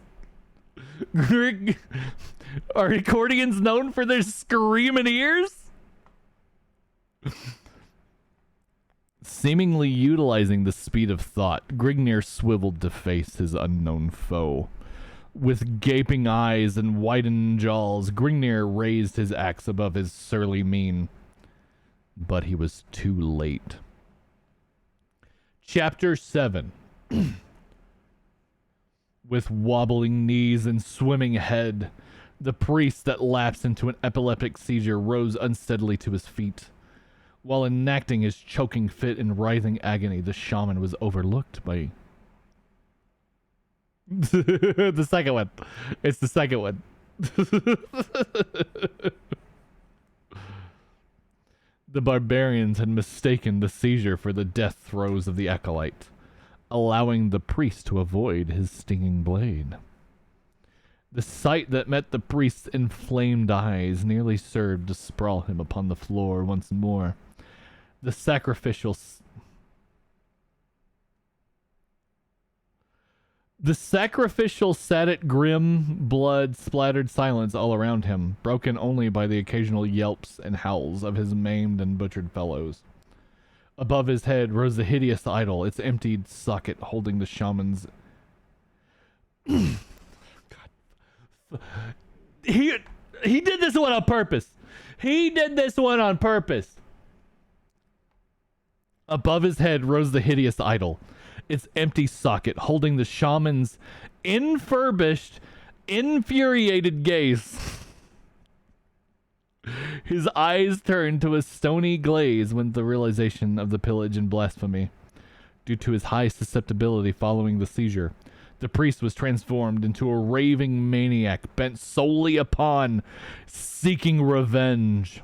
Are accordions known for their screaming ears? Seemingly utilizing the speed of thought, Grignir swiveled to face his unknown foe. With gaping eyes and widened jaws, Grignir raised his axe above his surly mien. But he was too late. Chapter 7. With wobbling knees and swimming head, the priest that lapsed into an epileptic seizure rose unsteadily to his feet. While enacting his choking fit in writhing agony, the shaman was overlooked by... the second one. It's the second one. The barbarians had mistaken the seizure for the death throes of the acolyte. allowing the priest to avoid his stinging blade. The sight that met the priest's inflamed eyes nearly served to sprawl him upon the floor once more. The sacrificial sat at grim, blood-splattered silence all around him, broken only by the occasional yelps and howls of his maimed and butchered fellows. Above his head rose the hideous idol, its emptied socket holding the shaman's... God. He did this one on purpose. He did this one on purpose. Above his head rose the hideous idol, its empty socket holding the shaman's infurbished, infuriated gaze. His eyes turned to a stony glaze when the realization of the pillage and blasphemy. Due to his high susceptibility following the seizure, the priest was transformed into a raving maniac bent solely upon seeking revenge.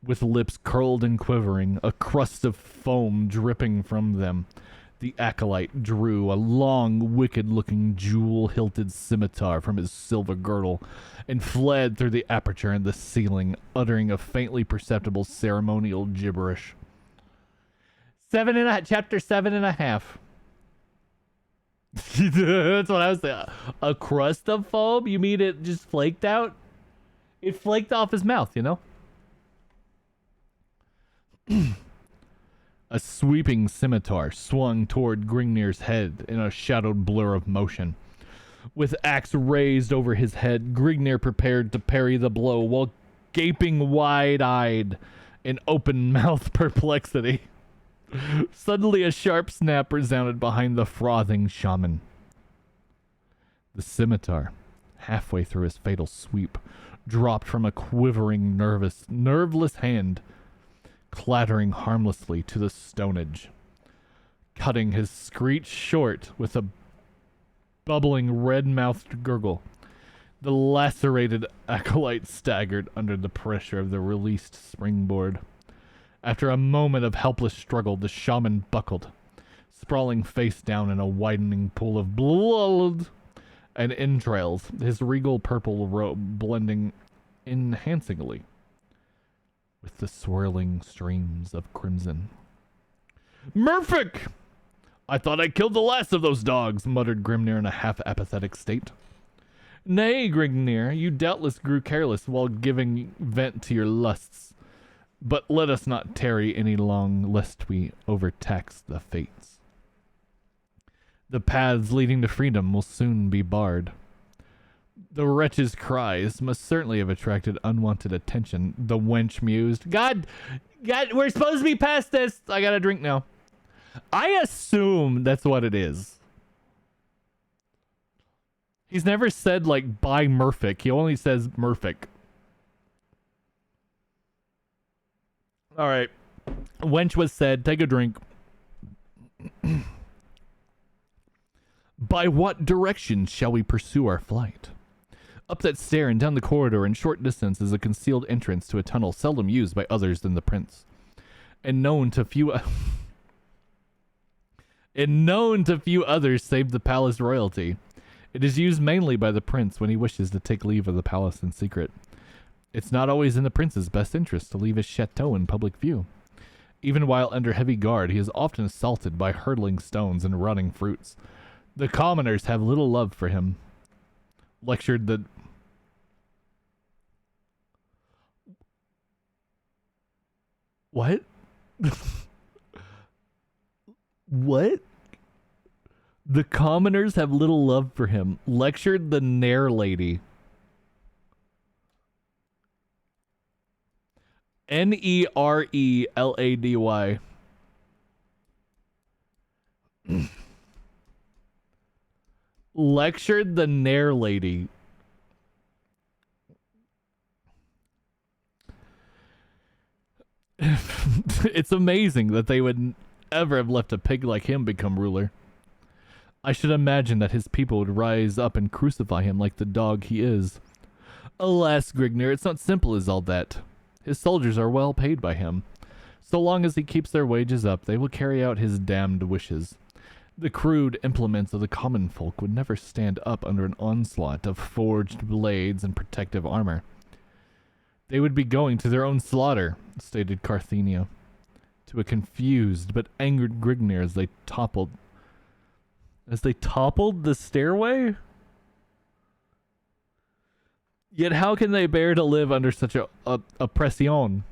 With lips curled and quivering, a crust of foam dripping from them, the acolyte drew a long, wicked-looking, jewel-hilted scimitar from his silver girdle and fled through the aperture in the ceiling, uttering a faintly perceptible ceremonial gibberish. Chapter 7.5. That's what I was saying. A crust of foam? You mean it just flaked out? It flaked off his mouth, you know? A sweeping scimitar swung toward Gringnir's head in a shadowed blur of motion. With axe raised over his head, Gringnir prepared to parry the blow while gaping wide-eyed in open-mouthed perplexity. Suddenly a sharp snap resounded behind the frothing shaman. The scimitar, halfway through his fatal sweep, dropped from a quivering, nerveless hand, clattering harmlessly to the stonage, cutting his screech short with a bubbling red-mouthed gurgle. The lacerated acolyte staggered under the pressure of the released springboard. After a moment of helpless struggle, the shaman buckled, sprawling face down in a widening pool of blood and entrails, his regal purple robe blending enhancingly with the swirling streams of crimson. Murphic! I thought I killed the last of those dogs, muttered Grimnir in a half-apathetic state. Nay, Gringnir, you doubtless grew careless while giving vent to your lusts. But let us not tarry any long, lest we overtax the fates. The paths leading to freedom will soon be barred. The wretch's cries must certainly have attracted unwanted attention, the wench mused. God, we're supposed to be past this. I gotta drink now. I assume that's what it is. He's never said, like, by Murphic. He only says Murphic. All right. Wench was said. Take a drink. By what direction shall we pursue our flight? Up that stair and down the corridor in short distance is a concealed entrance to a tunnel seldom used by others than the prince, and known to few others save the palace royalty. It is used mainly by the prince when he wishes to take leave of the palace in secret. It's not always in the prince's best interest to leave his chateau in public view. Even while under heavy guard, he is often assaulted by hurtling stones and rotting fruits. The commoners have little love for him. Lectured the... What? What? The commoners have little love for him. Lectured the Nair lady. Nerelady. Lectured the Nair lady. It's amazing that they would ever have left a pig like him become ruler. I should imagine that his people would rise up and crucify him like the dog he is. Alas, Grignir, it's not simple as all that. His soldiers are well paid by him. So long as he keeps their wages up, they will carry out his damned wishes. The crude implements of the common folk would never stand up under an onslaught of forged blades and protective armor. They would be going to their own slaughter, stated Carthenia, to a confused but angered Grignir as they toppled. As they toppled the stairway? Yet how can they bear to live under such a oppression?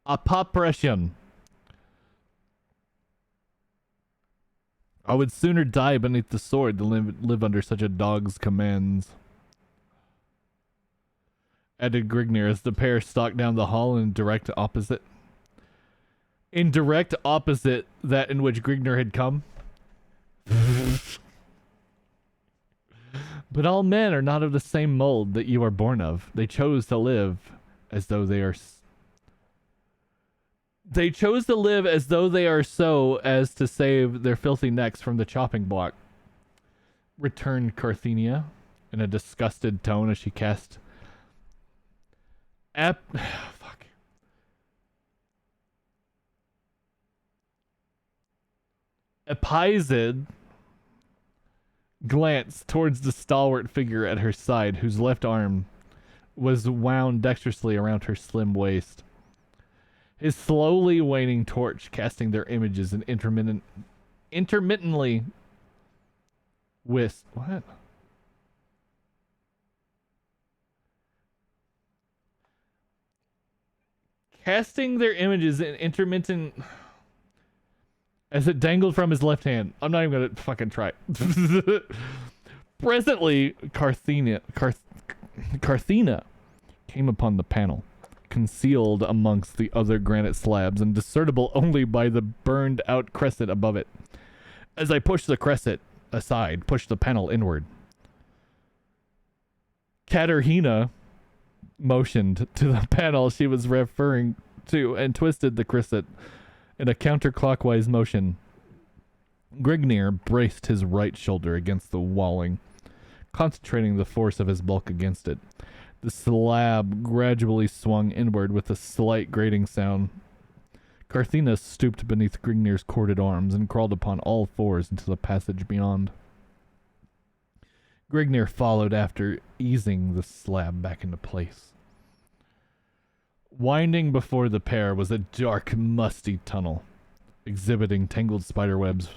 A oppression. I would sooner die beneath the sword than live under such a dog's commands, added Grignir as the pair stalked down the hall in direct opposite that in which Grignir had come. But all men are not of the same mold that you are born of. They chose to live as though they are so as to save their filthy necks from the chopping block, returned Carthenia in a disgusted tone as she cast Epizid glanced towards the stalwart figure at her side, whose left arm was wound dexterously around her slim waist. His slowly waning torch casting their images in intermittently what? Casting their images in intermittent as it dangled from his left hand. I'm not even gonna fucking try. Presently, Carthena came upon the panel, concealed amongst the other granite slabs and discernible only by the burned out crescent above it. As I pushed the crescent aside, pushed the panel inward, Katerina motioned to the panel she was referring to and twisted the crescent in a counterclockwise motion. Grignir braced his right shoulder against the walling, concentrating the force of his bulk against it. The slab gradually swung inward with a slight grating sound. Carthena stooped beneath Grignir's corded arms and crawled upon all fours into the passage beyond. Grignir followed after, easing the slab back into place. Winding before the pair was a dark, musty tunnel, exhibiting tangled spiderwebs.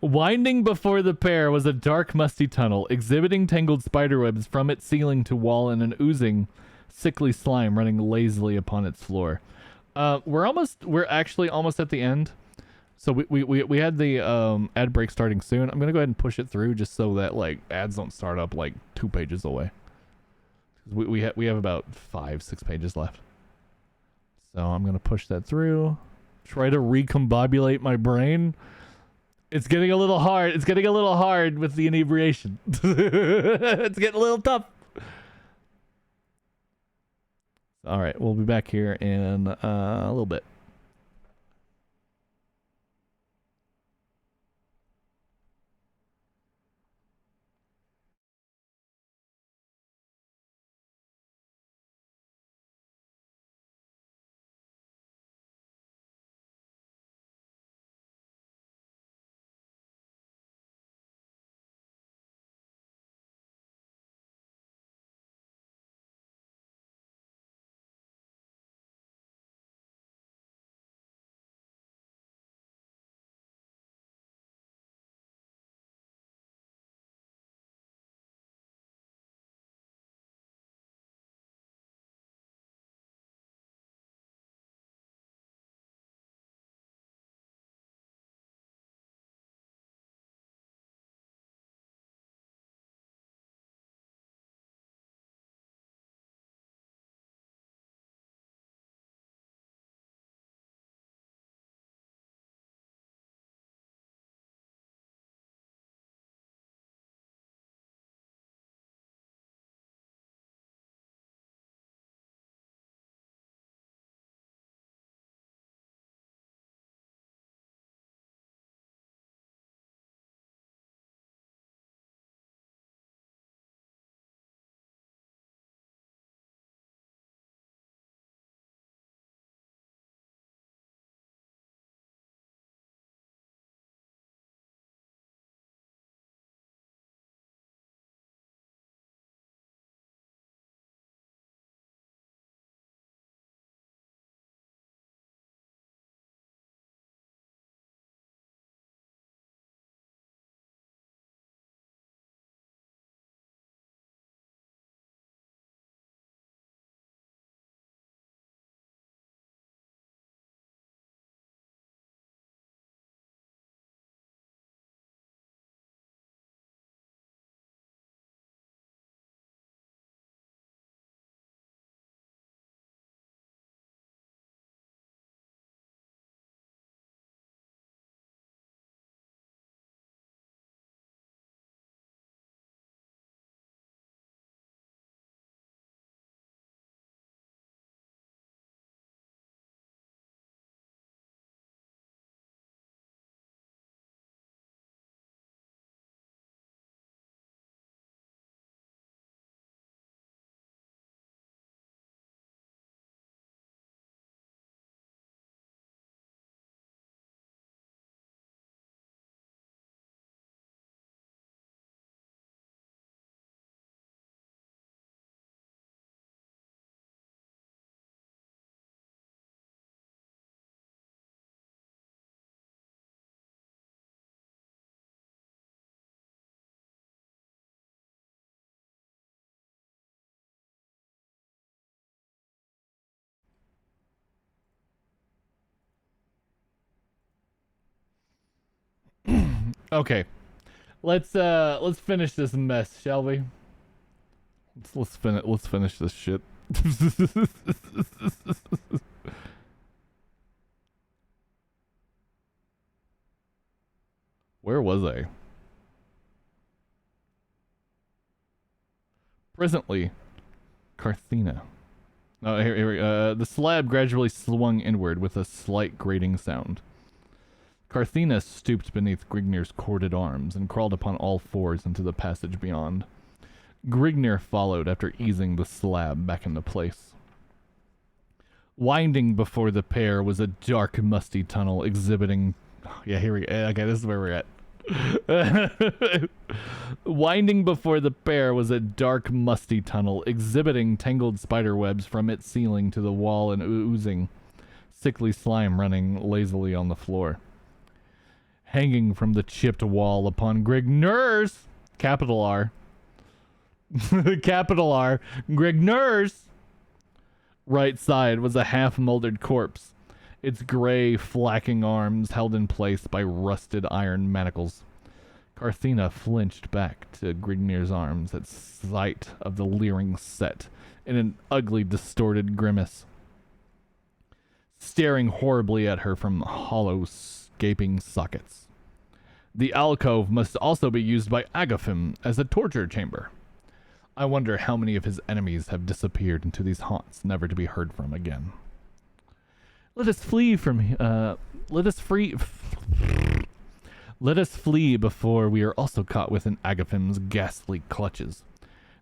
Winding before the pair was a dark, musty tunnel, exhibiting tangled spiderwebs from its ceiling to wall and an oozing, sickly slime running lazily upon its floor. We're actually almost at the end. So we had the ad break starting soon. I'm gonna go ahead and push it through just so that like ads don't start up like 2 pages away. We have about 5-6 pages left. So I'm gonna push that through. Try to recombobulate my brain. It's getting a little hard. It's getting a little hard with the inebriation. It's getting a little tough. All right, we'll be back here in a little bit. Okay. Let's finish this mess, shall we? Let's finish this shit. Where was I? Presently, Carthena. Oh, here. The slab gradually swung inward with a slight grating sound. Carthena stooped beneath Grignir's corded arms and crawled upon all fours into the passage beyond. Grignir followed after easing the slab back into place. Winding before the pair was a dark, musty tunnel exhibiting... Yeah, here we go. Okay, this is where we're at. Winding before the pair was a dark, musty tunnel exhibiting tangled spider webs from its ceiling to the wall and oozing sickly slime running lazily on the floor. Hanging from the chipped wall upon Grignir's capital R Grignir's right side was a half-molded corpse, its gray, flacking arms held in place by rusted iron manacles. Carthena flinched back to Grignir's arms at sight of the leering set in an ugly, distorted grimace, staring horribly at her from hollow, gaping sockets. The alcove must also be used by Agaphim as a torture chamber. I wonder how many of his enemies have disappeared into these haunts, never to be heard from again. Let us flee before we are also caught within Agaphim's ghastly clutches.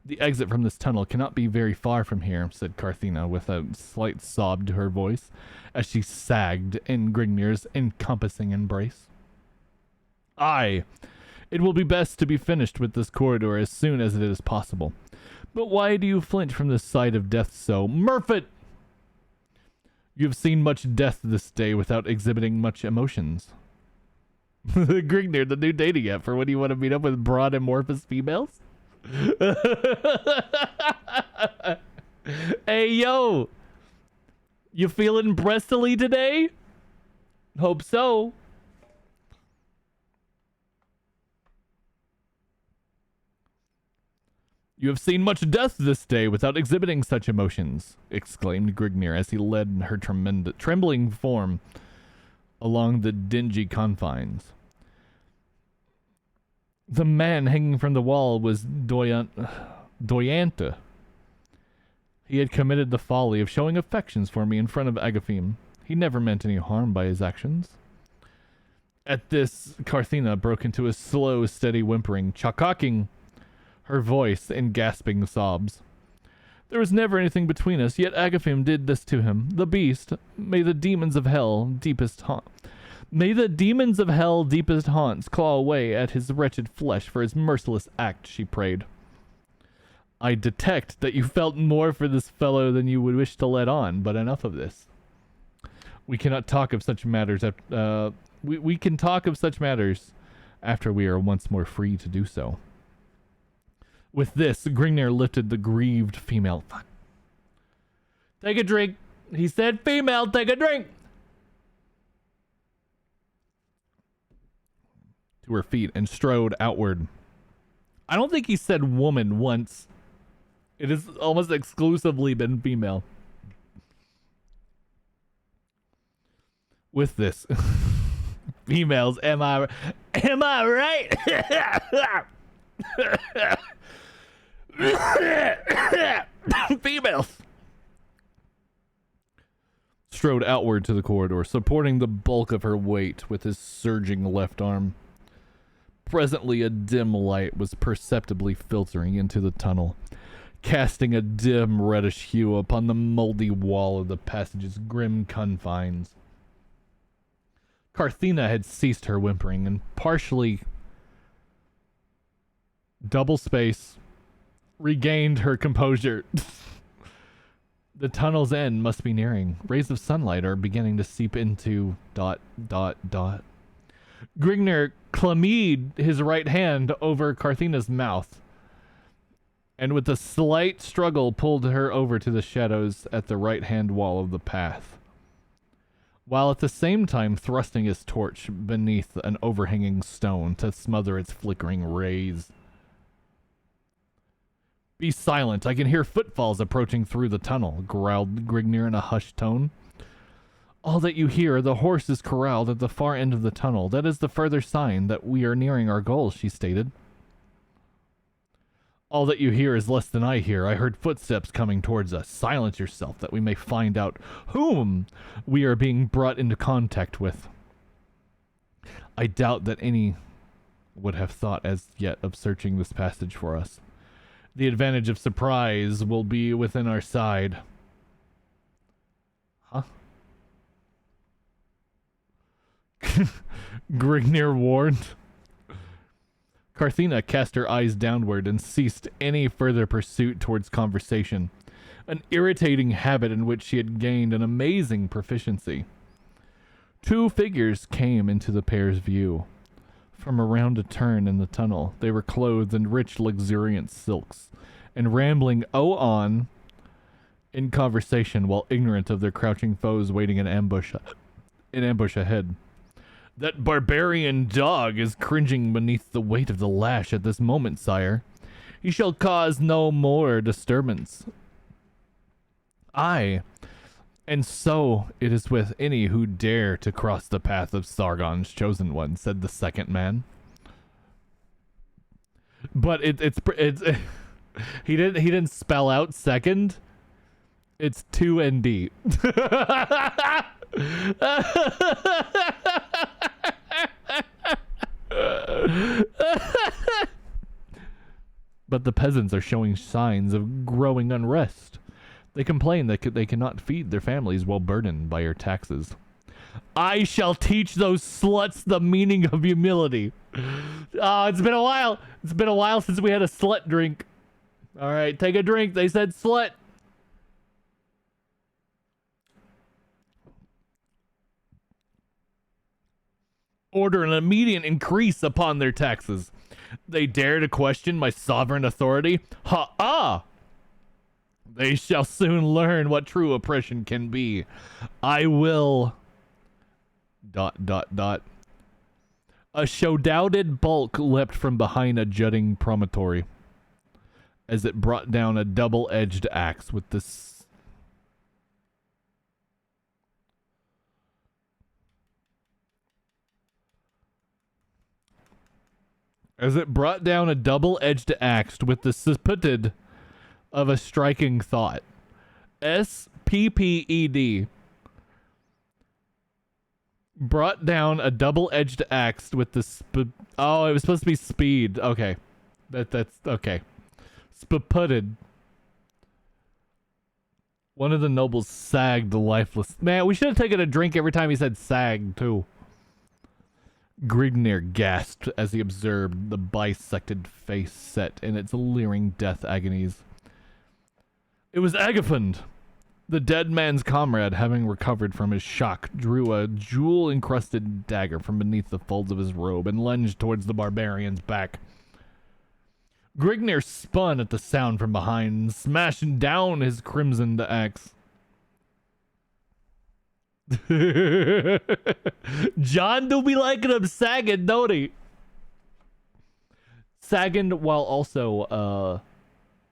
The exit from this tunnel cannot be very far from here, said Carthena with a slight sob to her voice as she sagged in Grignir's encompassing embrace. Aye, it will be best to be finished with this corridor as soon as it is possible. But why do you flinch from the sight of death so? Murphet! You have seen much death this day without exhibiting much emotions. Grignir, the new dating app for when you want to meet up with broad amorphous females? Hey, yo! You feeling breastily today? Hope so. You have seen much death this day without exhibiting such emotions, exclaimed Grignir as he led her trembling form along the dingy confines. The man hanging from the wall was Doyanta. He had committed the folly of showing affections for me in front of Agaphim. He never meant any harm by his actions. At this, Carthena broke into a slow, steady whimpering, chakocking her voice in gasping sobs. There was never anything between us, yet Agaphim did this to him. The beast, may the demons of hell deepest haunts claw away at his wretched flesh for his merciless act, she prayed. I detect that you felt more for this fellow than you would wish to let on, but enough of this. We cannot talk of such matters we can talk of such matters after we are once more free to do so. With this, Grignir lifted the grieved female. Fuck. Take a drink. He said, female, take a drink. To her feet and strode outward. I don't think he said woman once. It has almost exclusively been female. With this, females, am I right? Females strode outward to the corridor, supporting the bulk of her weight with his surging left arm. Presently, a dim light was perceptibly filtering into the tunnel, casting a dim reddish hue upon the moldy wall of the passage's grim confines. Carthena had ceased her whimpering and partially double space regained her composure. The tunnel's end must be nearing. Rays of sunlight are beginning to seep into ... Grignir clamid his right hand over Carthena's mouth, and with a slight struggle pulled her over to the shadows at the right-hand wall of the path. while at the same time thrusting his torch beneath an overhanging stone to smother its flickering rays. Be silent, I can hear footfalls approaching through the tunnel, growled Grignir in a hushed tone. All that you hear, the horse is corralled at the far end of the tunnel. That is the further sign that we are nearing our goal, she stated. All that you hear is less than I hear. I heard footsteps coming towards us. Silence yourself, that we may find out whom we are being brought into contact with. I doubt that any would have thought as yet of searching this passage for us. The advantage of surprise will be within our side. Huh? Grignir warned. Carthena cast her eyes downward and ceased any further pursuit towards conversation, an irritating habit in which she had gained an amazing proficiency. Two figures came into the pair's view. From around a turn in the tunnel, they were clothed in rich, luxuriant silks, and rambling on in conversation while ignorant of their crouching foes waiting in ambush ahead. That barbarian dog is cringing beneath the weight of the lash at this moment, sire. He shall cause no more disturbance. Aye, and so it is with any who dare to cross the path of Sargon's chosen one, said the second man. But it's he didn't spell out second. It's 2 and D. But the peasants are showing signs of growing unrest. They complain that they cannot feed their families while burdened by your taxes. I shall teach those sluts the meaning of humility. Oh, it's been a while. It's been a while since we had a slut drink. All right, take a drink. They said slut. Order an immediate increase upon their taxes. They dare to question my sovereign authority? Ha-ah! They shall soon learn what true oppression can be. I will... ... A shrouded bulk leapt from behind a jutting promontory as it brought down a double-edged axe with this... As it brought down a double-edged axe with the spitted of a striking thought. S-P-P-E-D. Brought down a double-edged axe with the oh, it was supposed to be speed. Okay. That's okay. Spitted. One of the nobles sagged lifeless. Man, we should have taken a drink every time he said sag, too. Grignir gasped as he observed the bisected face set in its leering death agonies. It was Agathon! The dead man's comrade, having recovered from his shock, drew a jewel-encrusted dagger from beneath the folds of his robe and lunged towards the barbarian's back. Grignir spun at the sound from behind and smashed down his crimsoned axe. John do be liking him sagging, don't he? Sagging while also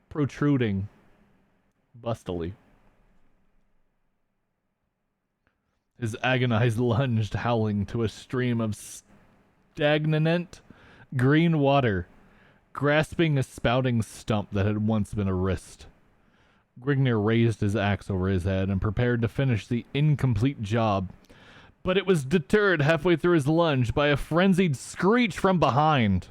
protruding bustily. His agonized lunged howling to a stream of stagnant green water, grasping a spouting stump that had once been a wrist. Grignir raised his axe over his head and prepared to finish the incomplete job, but it was deterred halfway through his lunge by a frenzied screech from behind.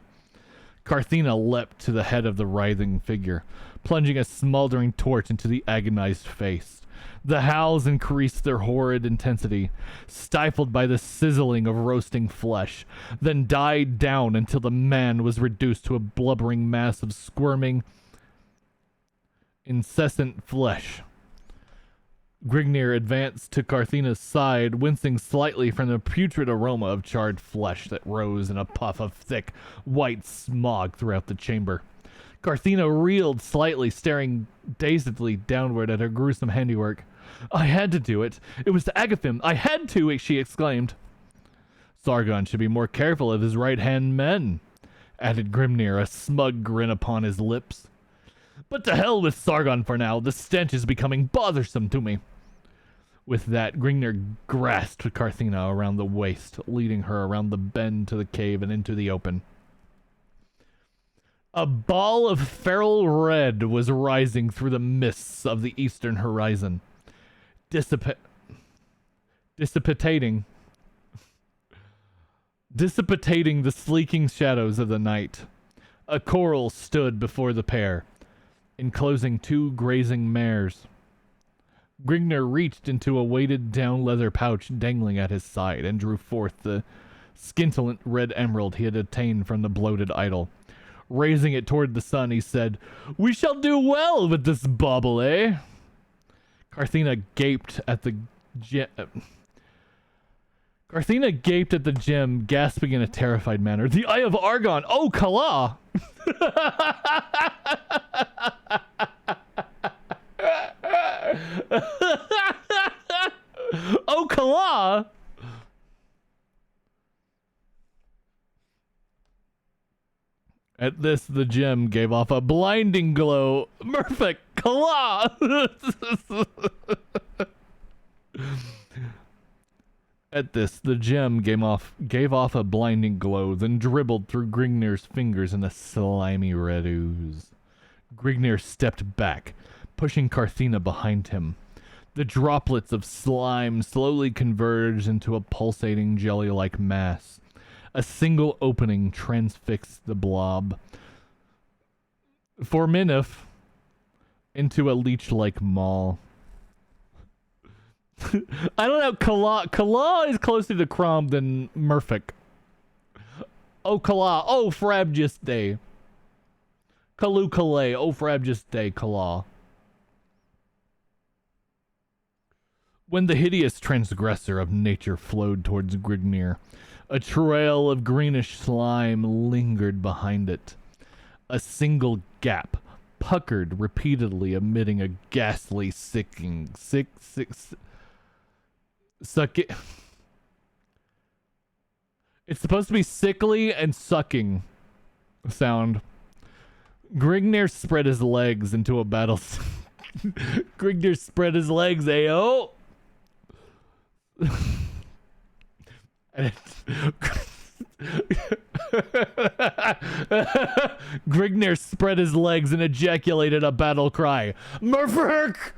Carthena leapt to the head of the writhing figure, plunging a smoldering torch into the agonized face. The howls increased their horrid intensity, stifled by the sizzling of roasting flesh, then died down until the man was reduced to a blubbering mass of squirming, incessant flesh. Grignir advanced to Carthena's side, wincing slightly from the putrid aroma of charred flesh that rose in a puff of thick, white smog throughout the chamber. Carthena reeled slightly, staring dazedly downward at her gruesome handiwork. I had to do it. It was Agathim. I had to, she exclaimed. Sargon should be more careful of his right-hand men, added Grimnir, a smug grin upon his lips. But to hell with Sargon for now. The stench is becoming bothersome to me. With that, Grimnir grasped Carthena around the waist, leading her around the bend to the cave and into the open. A ball of feral red was rising through the mists of the eastern horizon, dissipating the sleeking shadows of the night. A coral stood before the pair, enclosing 2 grazing mares. Grimnir reached into a weighted-down leather pouch dangling at his side and drew forth the scintillant red emerald he had obtained from the bloated idol. Raising it toward the sun, he said, "We shall do well with this bauble, eh?" Carthena gaped at the gem, gasping in a terrified manner. "The Eye of Argon! Oh, Kala!" "Oh, Kala!" At this, the gem gave off a blinding glow. Murphic, Kala! At this, the gem gave off a blinding glow, then dribbled through Grimnir's fingers in a slimy red ooze. Grimnir stepped back, pushing Carthena behind him. The droplets of slime slowly converged into a pulsating jelly-like mass. A single opening transfixed the blob. Forminif into a leech-like maw. I don't know, Kala is closer to Crom than Murphic. Oh, Kala. Oh, Frabjus Day. Kalu Kalay. Oh, Frabjus Day, Kala. When the hideous transgressor of nature flowed towards Grimnir, a trail of greenish slime lingered behind it. A single gap puckered repeatedly, emitting a ghastly sucking. It's supposed to be sickly and sucking sound. Grimnir spread his legs into a battle. Grimnir spread his legs, ayo! Grimnir spread his legs and ejaculated a battle cry. Murphic!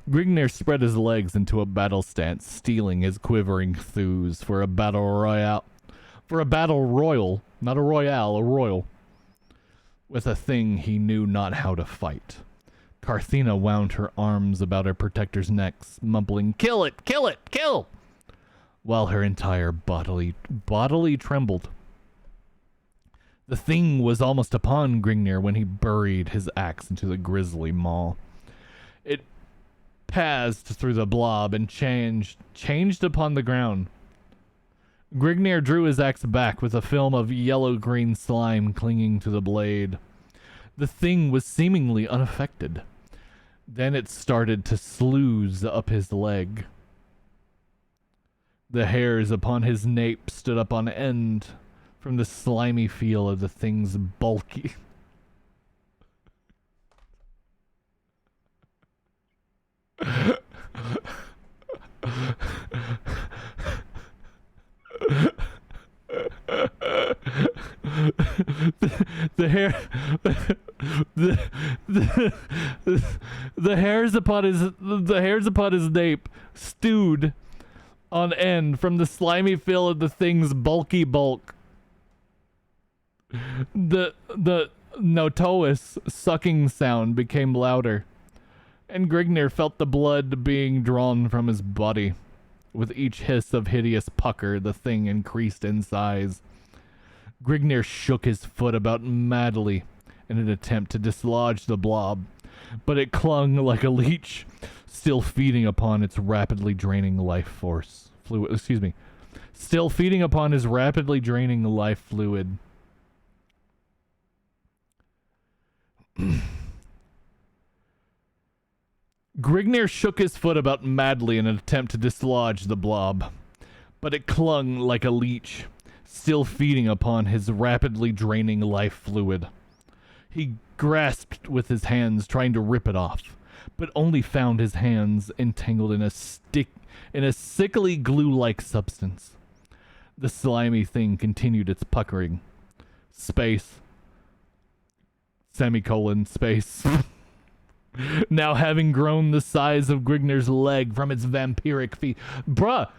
Grimnir spread his legs into a battle stance, steeling his quivering thews for a battle royale. For a battle royal, not a royale, a royal. With a thing he knew not how to fight. Carthena wound her arms about her protector's neck, mumbling, "Kill it! Kill it! Kill!" while her entire bodily trembled. The thing was almost upon Grimnir when he buried his axe into the grisly maw. It passed through the blob and changed upon the ground. Grimnir drew his axe back with a film of yellow-green slime clinging to the blade. The thing was seemingly unaffected. Then it started to sluice up his leg. The hairs upon his nape stood up on end from the slimy feel of the thing's bulky... The hairs upon his nape stewed on end from the slimy feel of the thing's bulky bulk. The notorious sucking sound became louder, and Grimnir felt the blood being drawn from his body. With each hiss of hideous pucker, the thing increased in size. Grimnir shook his foot about madly in an attempt to dislodge the blob, but it clung like a leech, still feeding upon its rapidly draining life force. still feeding upon his rapidly draining life fluid. Grignir shook his foot about madly in an attempt to dislodge the blob, but it clung like a leech, still feeding upon his rapidly draining life fluid. He grasped with his hands, trying to rip it off, but only found his hands entangled in a sickly glue-like substance. The slimy thing continued its puckering. Space. Semicolon, space. Now having grown the size of Grignir's leg from its vampiric feet. Bruh!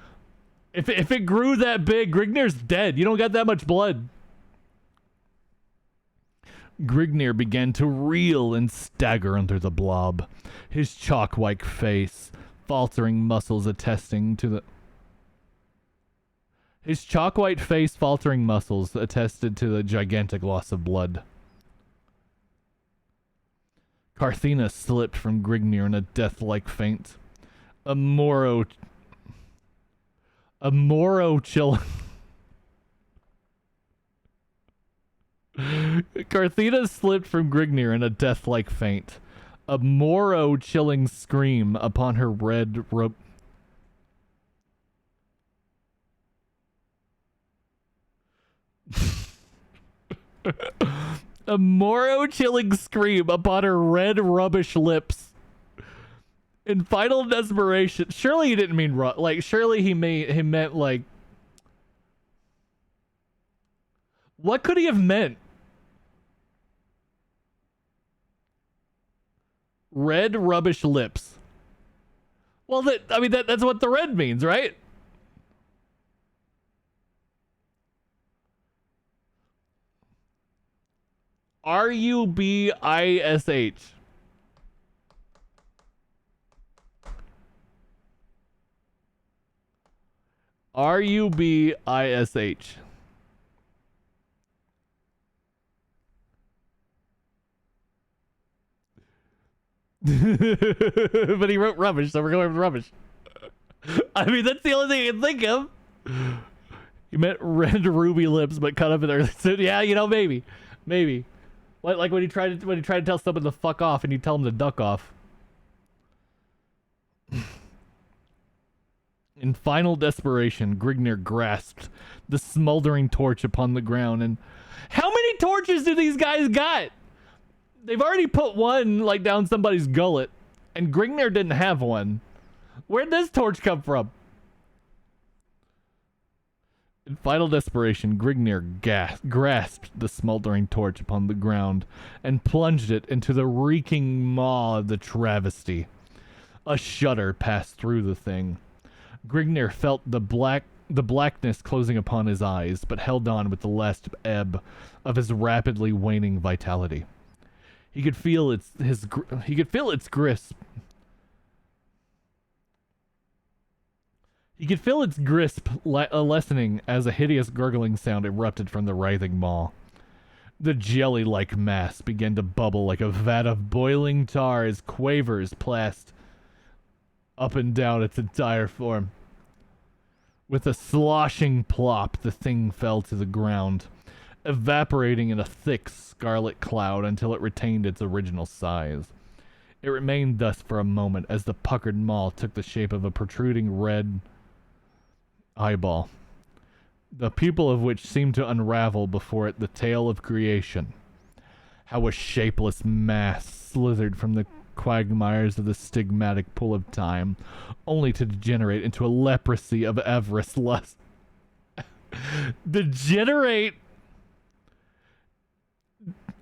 If it grew that big, Grignir's dead. You don't got that much blood. Grignir began to reel and stagger under the blob, his chalk-white face, faltering muscles attesting to the... His chalk-white face, faltering muscles attested to the gigantic loss of blood. Carthena slipped from Grignir in a death-like faint. A Moro chill... Carthena slipped from Grignir in a death-like faint. A Moro-chilling scream upon her red robe... A Moro-chilling scream upon her red rubbish lips. In final desperation... Surely he didn't mean... Like, surely he meant, like... What could he have meant? Red rubbish lips. Well, that's what the red means, right? R-U-B-I-S-H. R-U-B-I-S-H. But he wrote rubbish, so we're going with rubbish. I mean, that's the only thing I can think of. He meant red ruby lips, but cut up in there. So, yeah, you know, maybe. Like when he tried to tell someone to fuck off, and you tell him to duck off. In final desperation, Grignir grasped the smoldering torch upon the ground, and how many torches do these guys got? They've already put one, like, down somebody's gullet, and Grignir didn't have one. Where'd this torch come from? In final desperation, Grignir grasped the smoldering torch upon the ground and plunged it into the reeking maw of the travesty. A shudder passed through the thing. Grignir felt the blackness closing upon his eyes, but held on with the last ebb of his rapidly waning vitality. He could feel its grasp. He could feel its grasp lessening as a hideous gurgling sound erupted from the writhing maw. The jelly-like mass began to bubble like a vat of boiling tar as quavers plased up and down its entire form. With a sloshing plop, the thing fell to the ground, evaporating in a thick scarlet cloud until it retained its original size. It remained thus for a moment as the puckered maw took the shape of a protruding red eyeball, the pupil of which seemed to unravel before it the tale of creation. How a shapeless mass slithered from the quagmires of the stigmatic pool of time, only to degenerate into a leprosy of avarice lust.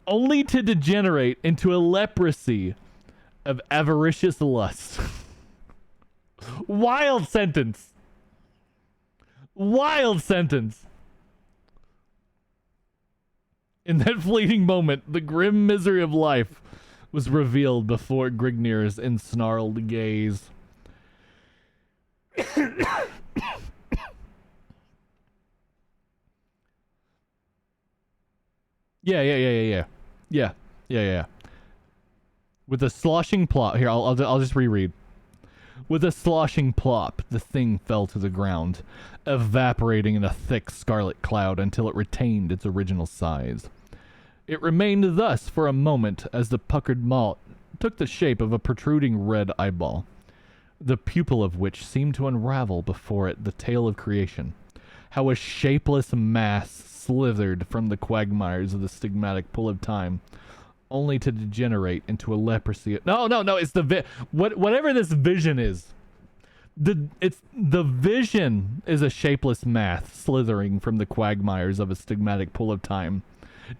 Only to degenerate into a leprosy of avaricious lust. Wild sentence. Wild sentence. In that fleeting moment, the grim misery of life was revealed before Grignir's ensnarled gaze. Yeah. With a sloshing plop. Here, I'll just reread. With a sloshing plop, the thing fell to the ground, evaporating in a thick scarlet cloud until it retained its original size. It remained thus for a moment as the puckered maw took the shape of a protruding red eyeball, the pupil of which seemed to unravel before it the tale of creation. How a shapeless mass slithered from the quagmires of the stigmatic pool of time, only to degenerate into a leprosy. No, it's the whatever this vision is. The vision is a shapeless mass slithering from the quagmires of a stigmatic pool of time,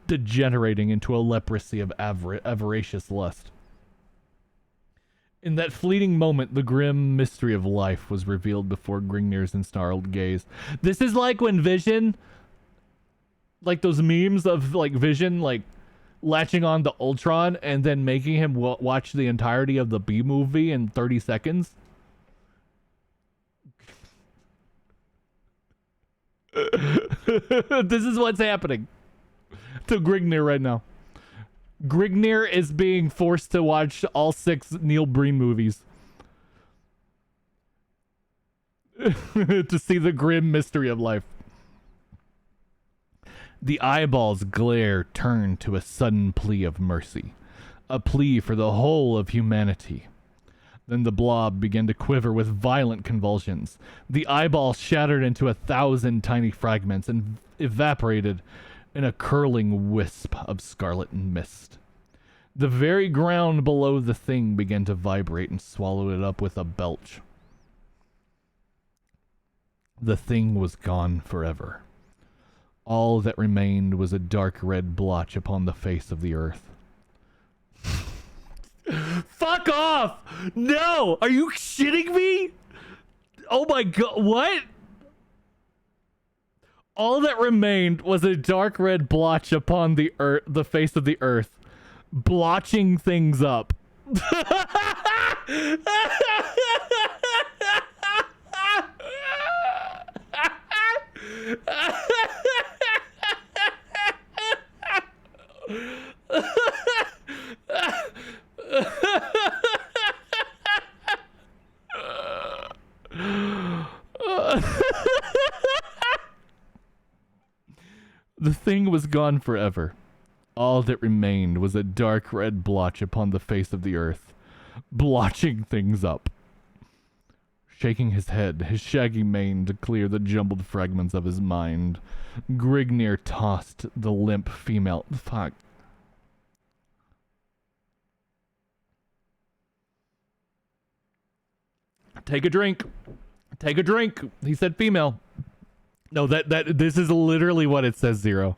degenerating into a leprosy of avaricious lust. In that fleeting moment, the grim mystery of life was revealed before Gringnir's ensnarled gaze. This is like when Vision, like those memes of like Vision, like latching on to Ultron and then making him watch the entirety of the B movie in 30 seconds. This is what's happening to Grignir right now. Grignir is being forced to watch all 6 Neil Breen movies to see the grim mystery of life. The eyeball's glare turned to a sudden plea of mercy, a plea for the whole of humanity. Then the blob began to quiver with violent convulsions. The eyeball shattered into 1,000 tiny fragments and evaporated in a curling wisp of scarlet mist. The very ground below the thing began to vibrate and swallow it up with a belch. The thing was gone forever. All that remained was a dark red blotch upon the face of the earth. Fuck off! No! Are you shitting me? Oh my god, what? All that remained was a dark red blotch upon the earth, the face of the earth, blotching things up. The thing was gone forever. All that remained was a dark red blotch upon the face of the earth, blotching things up. Shaking his head, his shaggy mane to clear the jumbled fragments of his mind, Grignir tossed the limp female... Fuck. Take a drink. Take a drink. He said female. No, this is literally what it says, Zero.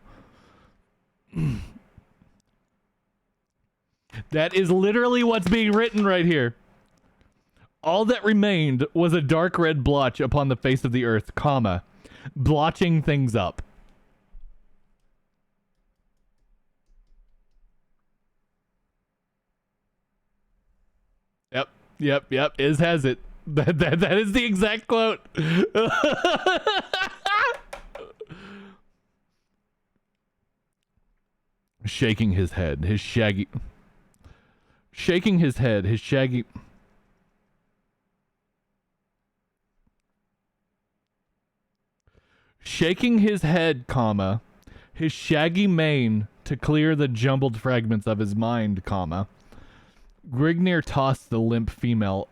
That is literally what's being written right here. All that remained was a dark red blotch upon the face of the earth, comma, blotching things up. Yep. Iz has it. That is the exact quote. Shaking his head, his shaggy... Shaking his head, his shaggy... Shaking his head, comma, his shaggy mane to clear the jumbled fragments of his mind, comma, Grignir tossed the limp female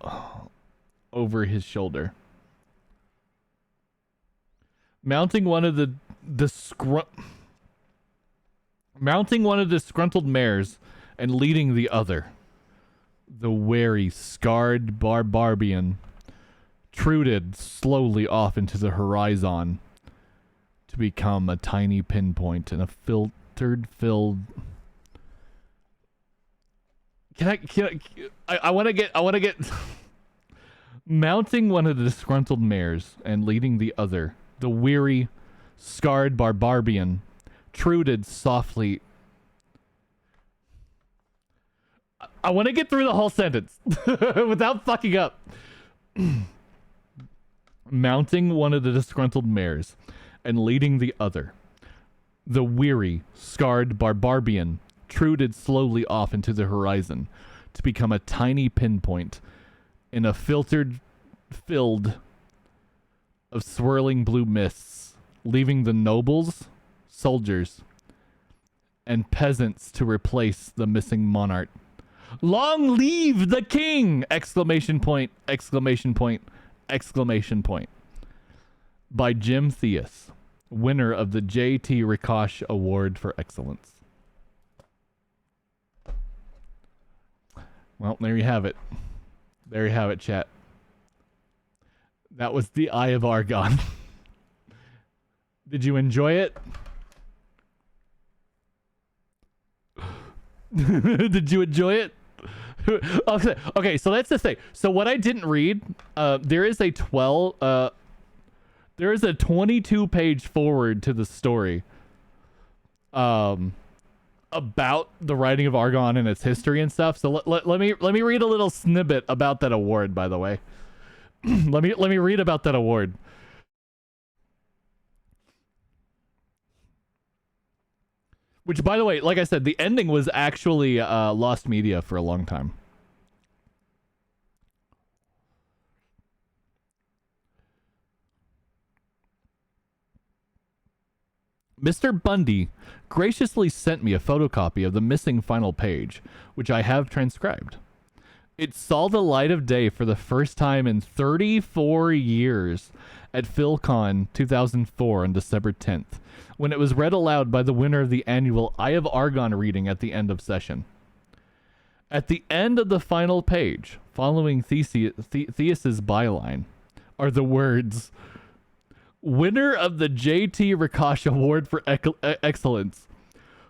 over his shoulder. Mounting one of the disgruntled mares and leading the other, the wary, scarred barbarian truded slowly off into the horizon to become a tiny pinpoint in a filled... I want to get mounting one of the disgruntled mares and leading the other, the weary, scarred barbarian truded softly... I want to get through the whole sentence without fucking up. Mounting one of the disgruntled mares and leading the other, the weary, scarred barbarian truded slowly off into the horizon to become a tiny pinpoint in a filtered field of swirling blue mists, leaving the nobles, soldiers, and peasants to replace the missing monarch. Long live the king! Exclamation point, exclamation point, exclamation point. By Jim Theus, winner of the J.T. Rikosh Award for Excellence. Well, there you have it. There you have it, chat. That was the Eye of Argon. Did you enjoy it? Did you enjoy it? Okay, so that's the thing. So what I didn't read, there is a 22-page forward to the story about the writing of Argon and its history and stuff. So let me read a little snippet about that award, by the way. let me read about that award. Which, by the way, like I said, the ending was actually lost media for a long time. Mr. Bundy graciously sent me a photocopy of the missing final page, which I have transcribed. It saw the light of day for the first time in 34 years at PhilCon 2004 on December 10th, when it was read aloud by the winner of the annual Eye of Argon reading at the end of session. At the end of the final page, following Theus's byline, are the words, winner of the J.T. Rikosh Award for Excellence.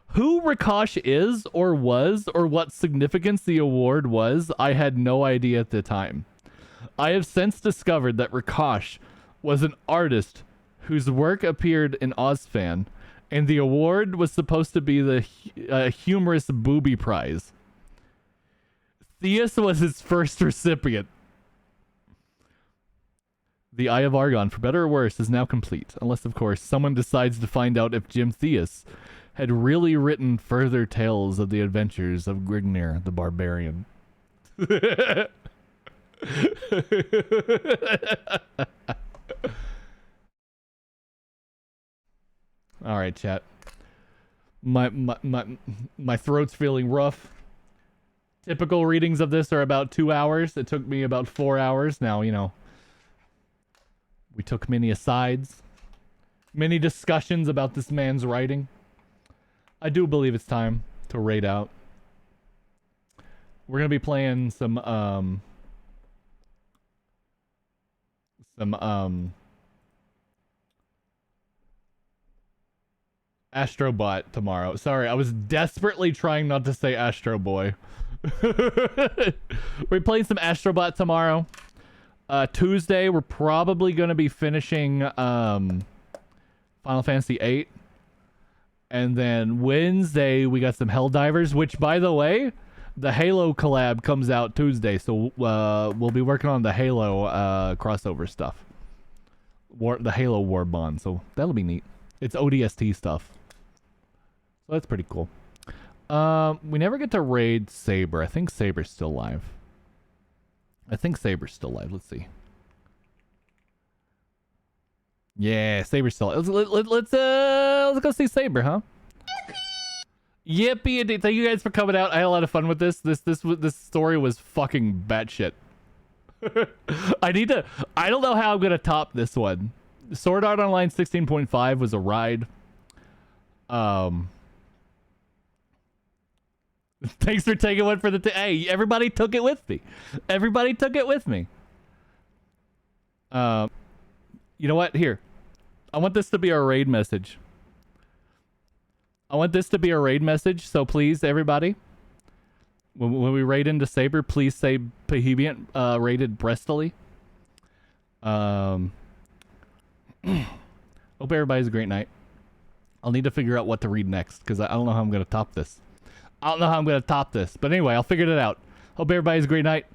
Who Rikosh is or was, or what significance the award was, I had no idea at the time. I have since discovered that Rikosh was an artist whose work appeared in Ozfan, and the award was supposed to be the humorous booby prize. Theus was his first recipient. The Eye of Argon, for better or worse, is now complete, unless, of course, someone decides to find out if Jim Theus had really written further tales of the adventures of Grignir the Barbarian. All right, chat. My throat's feeling rough. Typical readings of this are about 2 hours. It took me about 4 hours. Now, you know, we took many asides, many discussions about this man's writing. I do believe it's time to raid out. We're gonna be playing some Astrobot tomorrow. Sorry, I was desperately trying not to say Astro Boy. We're playing some Astrobot tomorrow. Tuesday, we're probably going to be finishing Final Fantasy VIII. And then Wednesday, we got some Helldivers, which, by the way, the Halo collab comes out Tuesday. So we'll be working on the Halo crossover stuff. The Halo War Bond. So that'll be neat. It's ODST stuff. So that's pretty cool. We never get to raid Saber. I think Saber's still live. Let's see. Yeah, Saber's still alive. Let's go see Saber, huh? Yippee! Yippee! Thank you guys for coming out. I had a lot of fun with this. This story was fucking batshit. I don't know how I'm gonna top this one. Sword Art Online 16.5 was a ride. Thanks for taking one for the hey, everybody took it with me. You know what? Here. I want this to be our raid message. So please, everybody, when we raid into Saber, please say Pahibient raided Brestily. Hope everybody has a great night. I'll need to figure out what to read next, because I don't know how I'm going to top this. But anyway, I'll figure it out. Hope everybody has a great night.